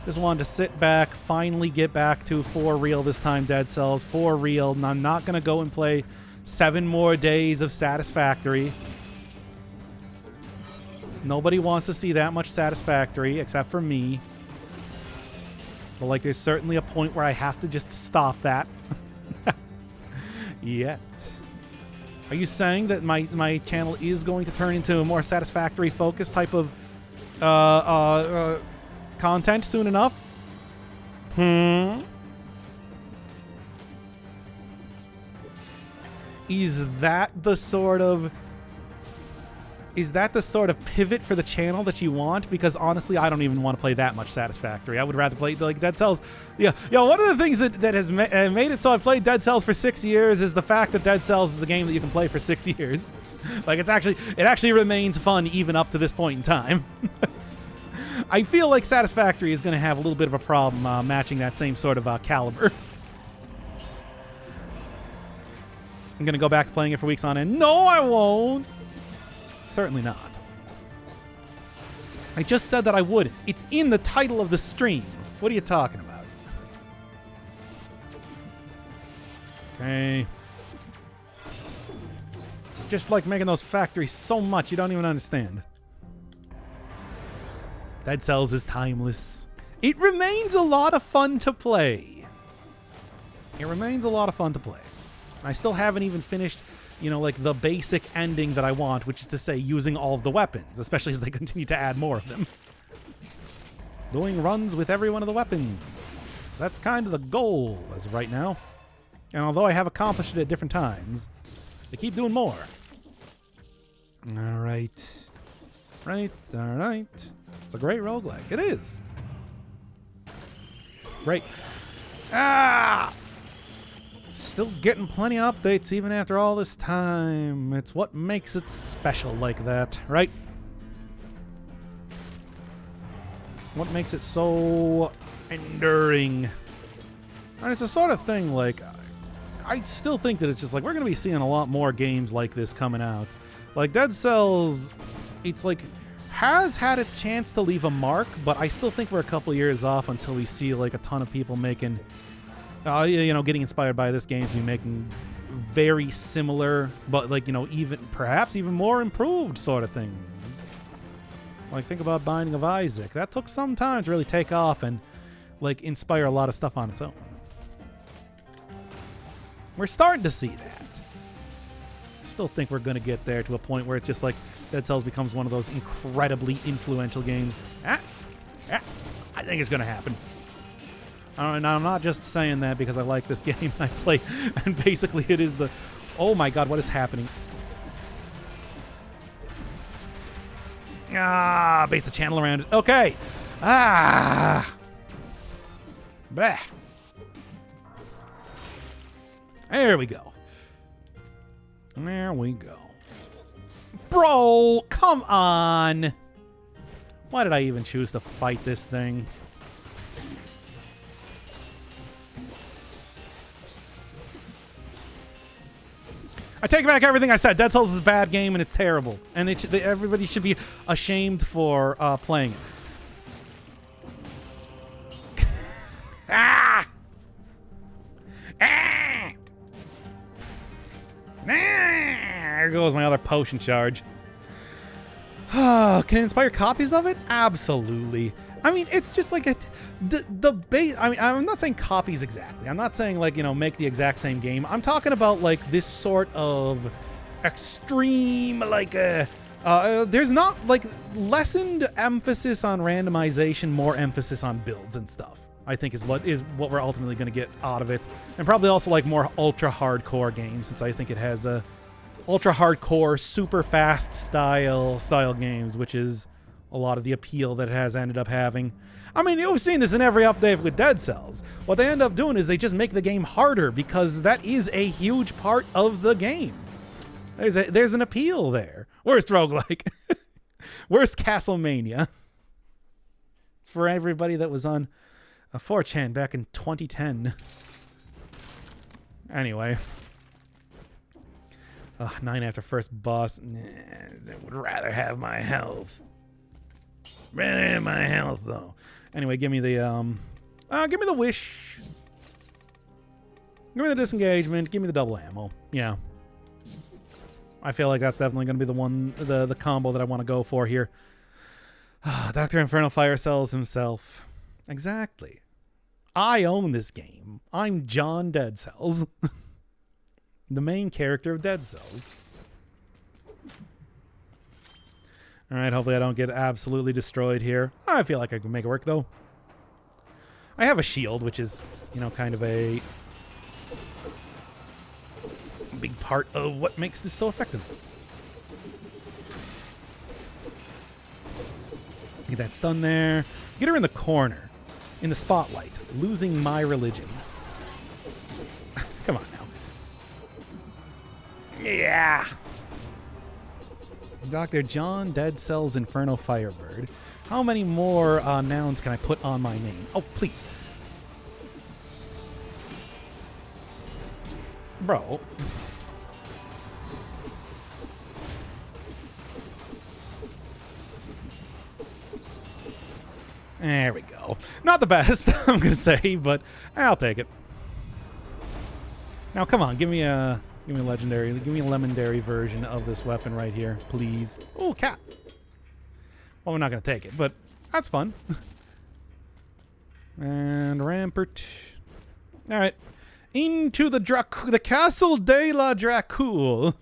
Just wanted to sit back, finally get back to for real this time, Dead Cells, for real. And I'm not going to go and play 7 more days of Satisfactory. Nobody wants to see that much Satisfactory except for me. But there's certainly a point where I have to just stop that. Yet. Are you saying that my channel is going to turn into a more Satisfactory focused type of content soon enough? Is that the sort of pivot for the channel that you want? Because honestly, I don't even want to play that much Satisfactory. I would rather play Dead Cells. Yeah, one of the things that has made it so I've played Dead Cells for 6 years is the fact that Dead Cells is a game that you can play for 6 years. It actually remains fun even up to this point in time. I feel like Satisfactory is going to have a little bit of a problem matching that same sort of caliber. I'm going to go back to playing it for weeks on end. No, I won't. Certainly not. I just said that I would. It's in the title of the stream. What are you talking about? Okay. Just like making those factories so much, you don't even understand. Dead Cells is timeless. It remains a lot of fun to play. It remains a lot of fun to play. I still haven't even finished, the basic ending that I want, which is to say using all of the weapons, especially as they continue to add more of them. Doing runs with every one of the weapons. So that's kind of the goal as of right now. And although I have accomplished it at different times, they keep doing more. All right. Right, all right. It's a great roguelike. It is. Great. Still getting plenty of updates even after all this time. It's what makes it special like that, right? What makes it so enduring. And it's the sort of thing, I still think that it's just we're going to be seeing a lot more games like this coming out. Dead Cells, it's has had its chance to leave a mark, but I still think we're a couple years off until we see a ton of people making, getting inspired by this game to be making very similar, but even perhaps even more improved sort of things. Like, think about Binding of Isaac. That took some time to really take off and, like, inspire a lot of stuff on its own. We're starting to see that. Still think we're going to get there to a point where it's just like Dead Cells becomes one of those incredibly influential games. I think it's going to happen. And I'm not just saying that because I like this game I play, and basically it is the... Oh my god, what is happening? Base the channel around it. Okay. Bah. There we go. There we go. Bro, come on. Why did I even choose to fight this thing? I take back everything I said. Dead Cells is a bad game and it's terrible. And everybody should be ashamed for playing it. Ah! Ah! There goes my other potion charge. Can it inspire copies of it? Absolutely. I mean, it's just like the base. I mean, I'm not saying copies exactly. I'm not saying, like, you know, make the exact same game. I'm talking about like this sort of extreme, like there's not like lessened emphasis on randomization, more emphasis on builds and stuff. I think is what we're ultimately going to get out of it, and probably also like more ultra hardcore games, since I think it has a ultra hardcore, super fast style games, which is a lot of the appeal that it has ended up having. I mean, you've seen this in every update with Dead Cells. What they end up doing is they just make the game harder, because that is a huge part of the game. There's an appeal there. Worst roguelike. Worst Castlemania. For everybody that was on 4chan back in 2010. Anyway. 9 after first boss. I would rather have my health. Rather have my health, though. Anyway, give me the give me the wish. Give me the disengagement. Give me the double ammo. Yeah. I feel like that's definitely going to be the one, the combo that I want to go for here. Dr. Inferno Fire Cells himself. Exactly. I own this game. I'm John Dead Cells. The main character of Dead Cells. Alright, hopefully I don't get absolutely destroyed here. I feel like I can make it work, though. I have a shield, which is, you know, kind of a big part of what makes this so effective. Get that stun there. Get her in the corner. In the spotlight. Losing my religion. Come on now. Yeah! Dr. John Dead Cells Inferno Firebird. How many more nouns can I put on my name? Oh, please. Bro. There we go. Not the best, I'm going to say, but I'll take it. Now, come on, give me a legendary, give me a legendary version of this weapon right here, please. Oh, cat. Well, we're not going to take it, but that's fun. And Rampart. All right. Into the Castle de la Dracul.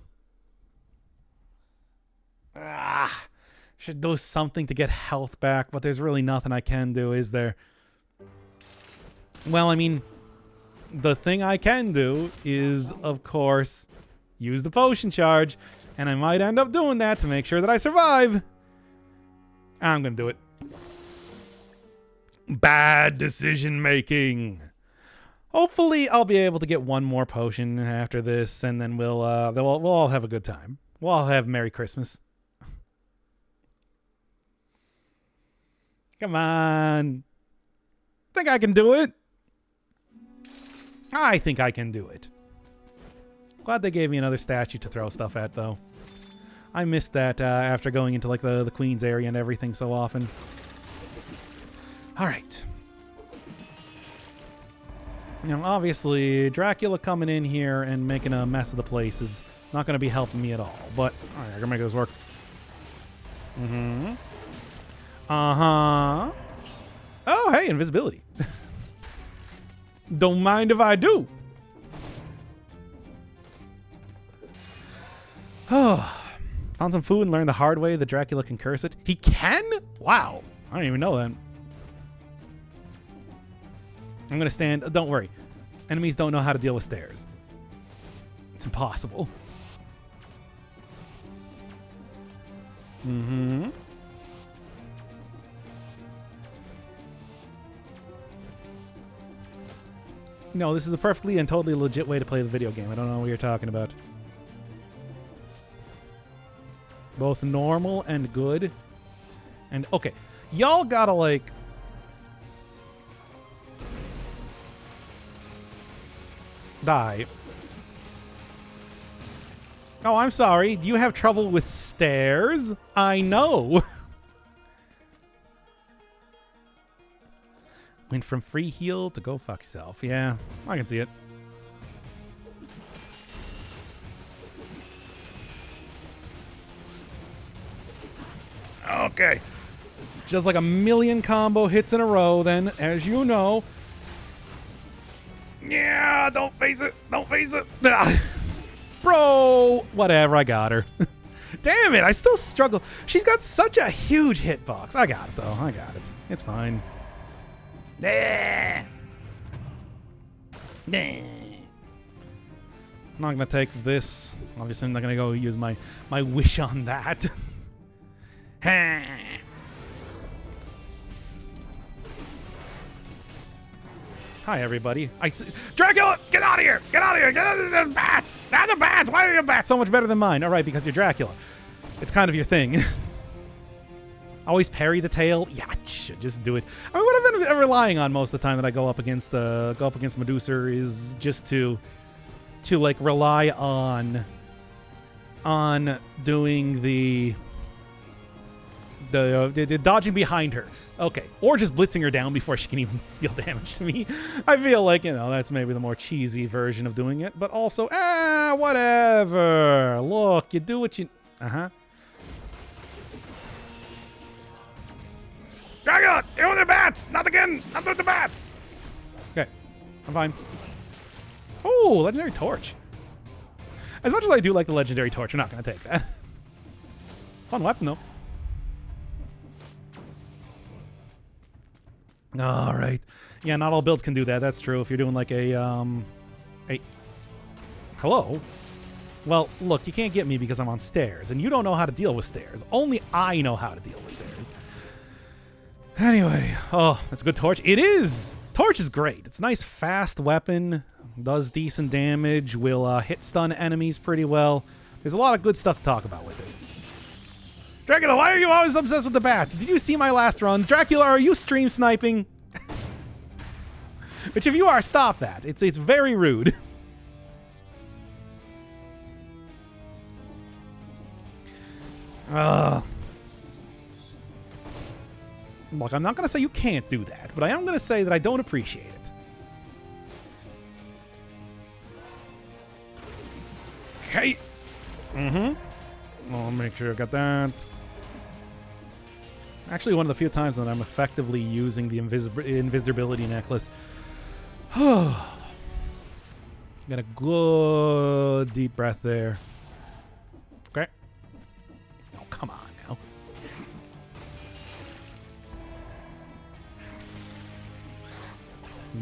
Should do something to get health back, but there's really nothing I can do, is there? Well, I mean, the thing I can do is, of course, use the potion charge, and I might end up doing that to make sure that I survive. I'm gonna do it. Bad decision making. Hopefully, I'll be able to get one more potion after this, and then we'll all have a good time. We'll all have Merry Christmas. Come on. Think I can do it? I think I can do it. Glad they gave me another statue to throw stuff at, though. I missed that after going into like the Queen's area and everything so often. All right. Now, obviously, Dracula coming in here and making a mess of the place is not going to be helping me at all. But, all right, I'm going to make this work. Uh-huh. Oh, hey, invisibility. Don't mind if I do. Oh, found some food and learned the hard way that Dracula can curse it. He can? Wow. I don't even know that. I'm going to stand. Don't worry. Enemies don't know how to deal with stairs. It's impossible. Mm-hmm. No, this is a perfectly and totally legit way to play the video game. I don't know what you're talking about. Both normal and good. And, okay. Y'all gotta, like... die. Oh, I'm sorry. Do you have trouble with stairs? I know. Went from free heal to go fuck yourself. Yeah, I can see it. Okay. Just like a million combo hits in a row then, as you know. Yeah, don't face it. Don't face it. Bro, whatever, I got her. Damn it, I still struggle. She's got such a huge hitbox. I got it, though. I got it. It's fine. Nah. Nah. I'm not going to take this. Obviously, I'm not going to go use my wish on that. Hi, everybody. Dracula, get out of here! Get out of here! Get out of the bats! Not the bats! Why are your bats so much better than mine? All right, because you're Dracula. It's kind of your thing. Always parry the tail. Yeah, just do it. I mean, what I've been relying on most of the time that I go up against Medusa is just to like rely on doing the dodging behind her. Okay. Or just blitzing her down before she can even deal damage to me. I feel like, that's maybe the more cheesy version of doing it. But also, whatever. Look, you do what you... Uh-huh. Dracula! You're with the bats! Not again! Not with the bats! Okay. I'm fine. Oh, legendary torch. As much as I do like the legendary torch, I'm not going to take that. Fun weapon, though. All right. Yeah, not all builds can do that. That's true. If you're doing like a hello? Well, look, you can't get me because I'm on stairs, and you don't know how to deal with stairs. Only I know how to deal with stairs. Anyway, oh, that's a good torch. It is! Torch is great. It's a nice, fast weapon. Does decent damage. Will hit stun enemies pretty well. There's a lot of good stuff to talk about with it. Dracula, why are you always obsessed with the bats? Did you see my last runs? Dracula, are you stream sniping? Which, if you are, stop that. It's very rude. Look, I'm not going to say you can't do that, but I am going to say that I don't appreciate it. Okay. Mm-hmm. I'll make sure I got that. Actually, one of the few times that I'm effectively using the invisibility necklace. Got a good deep breath there. Okay. Oh, come on now.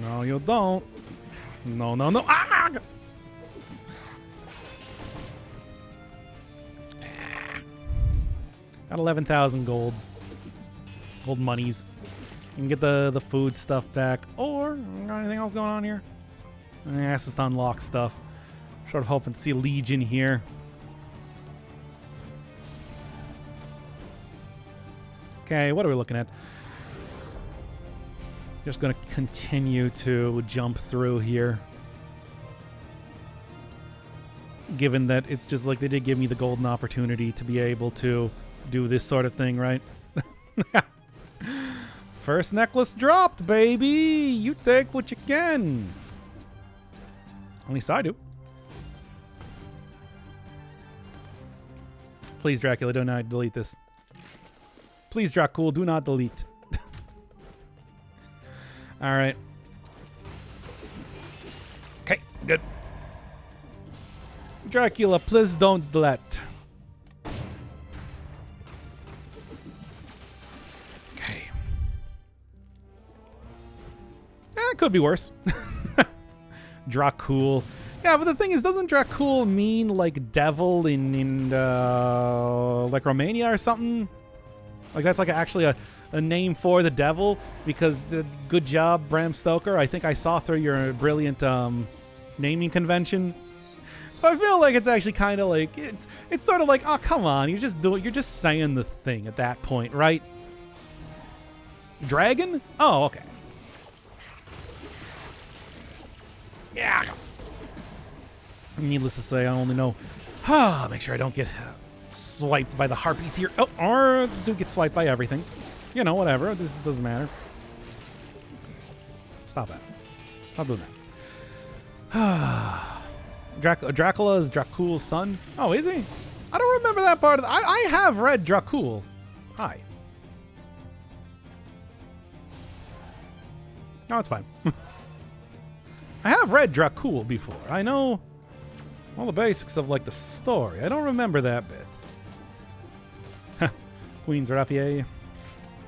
No, you don't. No, no, no. Ah! Got 11,000 golds. Gold monies. You can get the food stuff back. Or, got anything else going on here? It's just unlock stuff. Sort of hoping to see Legion here. Okay, what are we looking at? Just going to continue to jump through here. Given that it's just like they did give me the golden opportunity to be able to do this sort of thing, right? First necklace dropped, baby! You take what you can. At least I do. Please, Dracula, don't delete this. Please, Dracul, do not delete. All right. Okay, good. Dracula, please don't delete. Okay. It could be worse. Dracul. Yeah, but the thing is, doesn't Dracul mean like devil in like Romania or something? Like that's like actually a name for the devil? Because good job, Bram Stoker. I think I saw through your brilliant naming convention. So I feel like it's actually kind of like it's sort of like, oh come on, you're just saying the thing at that point, right? Dragon? Oh, okay. Yeah. Needless to say, I only know. Make sure I don't get swiped by the harpies here. Oh, or do get swiped by everything. You know, whatever. This doesn't matter. Stop that. Stop doing that. Dracula is Dracula's son. Oh, is he? I don't remember that part of I have read Dracul. Hi. No, it's fine. I have read Dracul before. I know all the basics of like the story. I don't remember that bit. Queen's Rapier.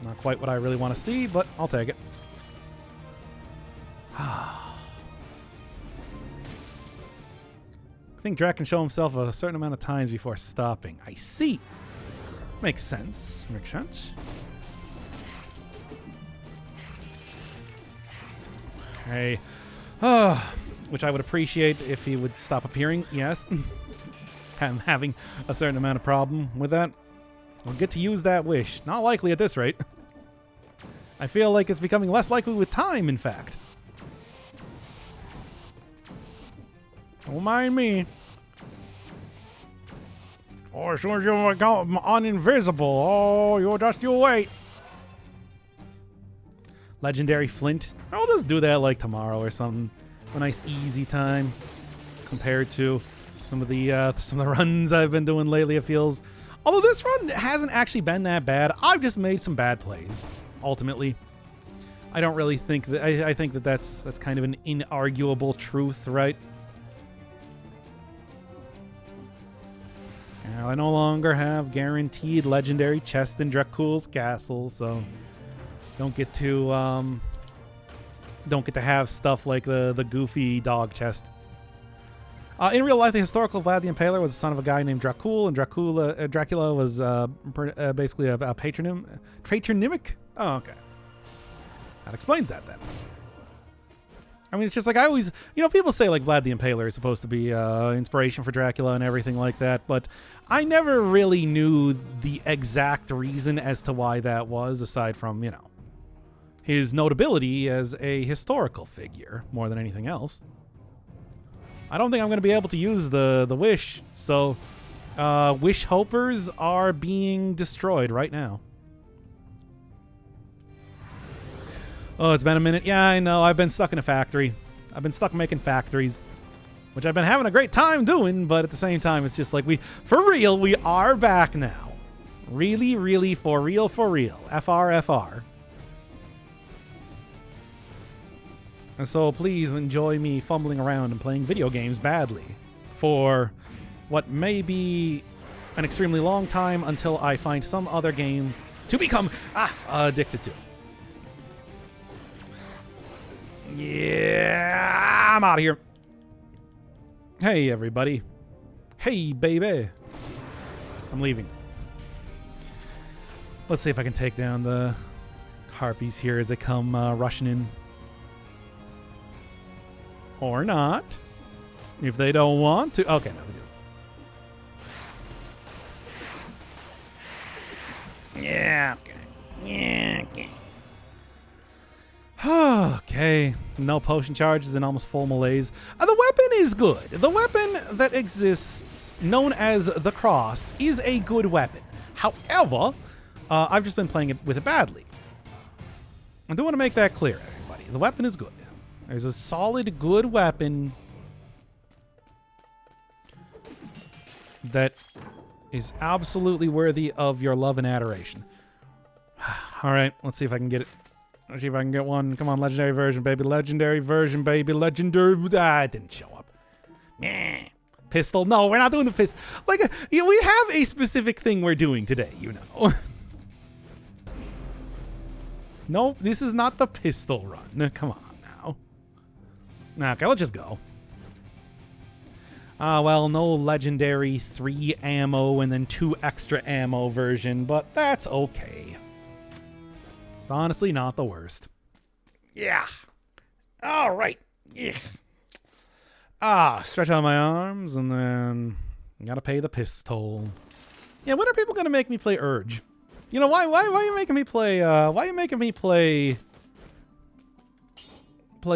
Not quite what I really want to see, but I'll take it. I think Drac can show himself a certain amount of times before stopping. I see. Makes sense. Makes sense. Okay. Which I would appreciate if he would stop appearing. Yes. I'm having a certain amount of problem with that. We'll get to use that wish. Not likely at this rate. I feel like it's becoming less likely with time, in fact. Don't mind me. Oh, as soon as you become uninvisible, oh, you'll wait. Legendary Flint. I'll just do that like tomorrow or something. A nice easy time compared to some of the runs I've been doing lately. It feels, although this run hasn't actually been that bad. I've just made some bad plays. Ultimately, I don't really think that. I think that that's kind of an inarguable truth, right? Now, I no longer have guaranteed legendary chest in Dracul's castle, so don't get to have stuff like the goofy dog chest. In real life, the historical Vlad the Impaler was the son of a guy named Dracul, and Dracula was basically a patronymic. Oh, okay. That explains that then. I mean, it's just like I always, people say like Vlad the Impaler is supposed to be inspiration for Dracula and everything like that, but I never really knew the exact reason as to why that was, aside from, his notability as a historical figure more than anything else. I don't think I'm going to be able to use the wish, so wish hopers are being destroyed right now. Oh, it's been a minute. Yeah, I know. I've been stuck in a factory. I've been stuck making factories, which I've been having a great time doing, but at the same time, it's just like for real, we are back now. Really, really, for real, for real. FR. And so please enjoy me fumbling around and playing video games badly for what may be an extremely long time until I find some other game to become addicted to. Yeah, I'm out of here. Hey, everybody. Hey, baby. I'm leaving. Let's see if I can take down the harpies here as they come rushing in. Or not. If they don't want to. Okay, no, they do. Yeah, okay. Yeah, okay. Okay. No potion charges and almost full malaise. The weapon is good. The weapon that exists, known as the Cross, is a good weapon. However, I've just been playing with it badly. I do want to make that clear, everybody. The weapon is good. There's a solid, good weapon that is absolutely worthy of your love and adoration. All right, let's see if I can get it. Let's see if I can get one. Come on, legendary version, baby. Legendary version, baby. Legendary. Ah, it didn't show up. Meh. Pistol. No, we're not doing the pistol. Like, we have a specific thing we're doing today, you know. No, this is not the pistol run. Come on now. Okay, let's just go. Well, no legendary 3 ammo and then 2 extra ammo version, but that's okay. It's honestly not the worst. Yeah. All right. Yeah. Stretch out my arms and then I gotta pay the pistol. Yeah, when are people gonna make me play Urge? You know, why are you making me play, why are you making me play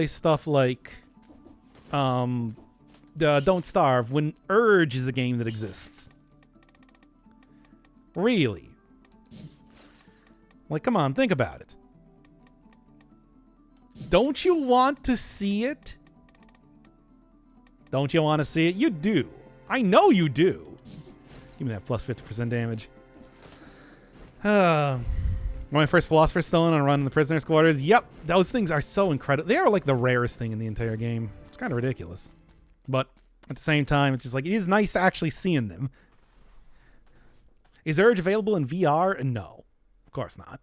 stuff like, Don't Starve when Urge is a game that exists? Really? Like, come on, think about it. Don't you want to see it? Don't you want to see it? You do. I know you do. Give me that plus 50% damage. My first Philosopher's Stone on a run in the Prisoner's Quarters. Yep, those things are so incredible. They are like the rarest thing in the entire game. It's kind of ridiculous. But at the same time, it's just like, it is nice to actually seeing them. Is Urge available in VR? No, of course not.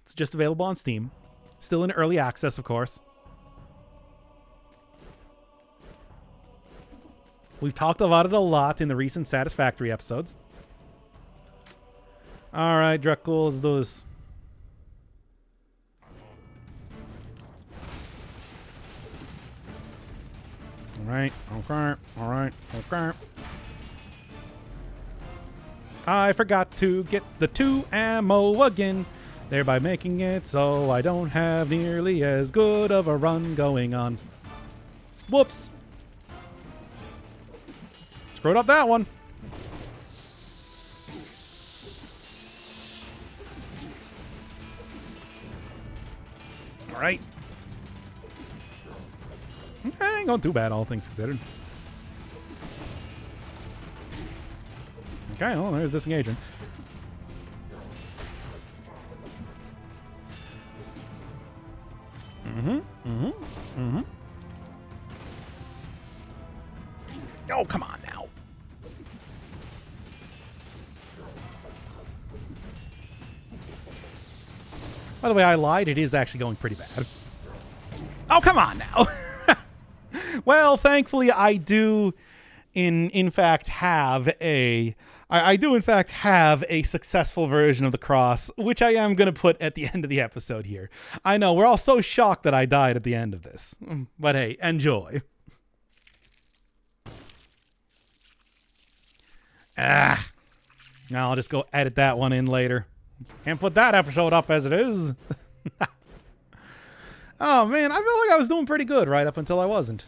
It's just available on Steam. Still in early access, of course. We've talked about it a lot in the recent Satisfactory episodes. All right, Dracul, let's do this. All right, okay, all right, okay. I forgot to get the 2 ammo again, thereby making it so I don't have nearly as good of a run going on. Whoops. Screwed up that one. All right. Ain't going too bad, all things considered. Okay, well, there's disengagement. Oh, come on now. By the way, I lied. It is actually going pretty bad. Oh, come on now. Well, thankfully, I do, in fact, have a... I do, in fact, have a successful version of the cross, which I am going to put at the end of the episode here. I know, we're all so shocked that I died at the end of this. But hey, enjoy. Now I'll just go edit that one in later. Can't put that episode up as it is. Oh, man, I feel like I was doing pretty good right up until I wasn't.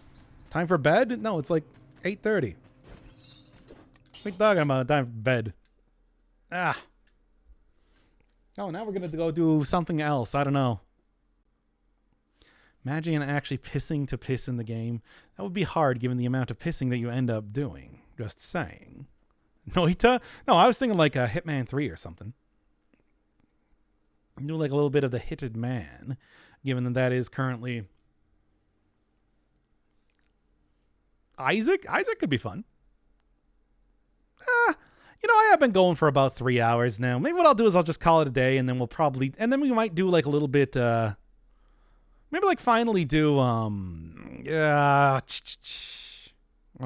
Time for bed? No, it's like 8:30. What are you talking about? Time for bed. Oh, now we're going to go do something else. I don't know. Imagine actually pissing to piss in the game. That would be hard given the amount of pissing that you end up doing. Just saying. Noita? No, I was thinking like a Hitman 3 or something. Do like a little bit of the Hitted Man, given that is currently... Isaac could be fun. You know, I have been going for about 3 hours now. Maybe what I'll do is I'll just call it a day, and then we might do like a little bit, maybe like finally do, what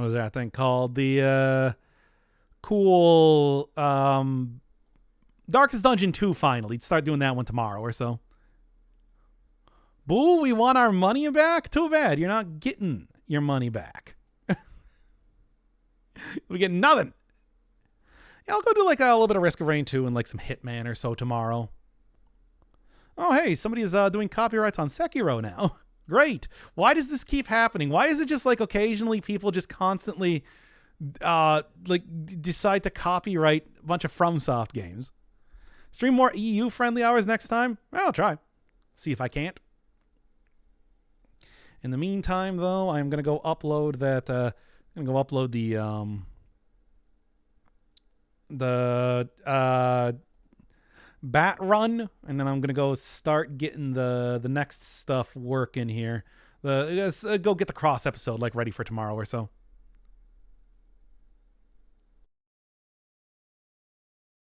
is that thing called? The, cool, Darkest Dungeon 2 finally. Start doing that one tomorrow or so. Boo, we want our money back? Too bad. You're not getting your money back. We get nothing. Yeah, I'll go do like a little bit of Risk of Rain 2 and like some Hitman or so tomorrow. Oh, hey, somebody is doing copyrights on Sekiro now. Great. Why does this keep happening? Why is it just like occasionally people just constantly decide to copyright a bunch of FromSoft games? Stream more EU-friendly hours next time? Well, I'll try. See if I can't. In the meantime, though, I'm going to go upload that... I'm going to go upload bat run, and then I'm gonna go start getting the next stuff working here. Go get the cross episode like ready for tomorrow or so.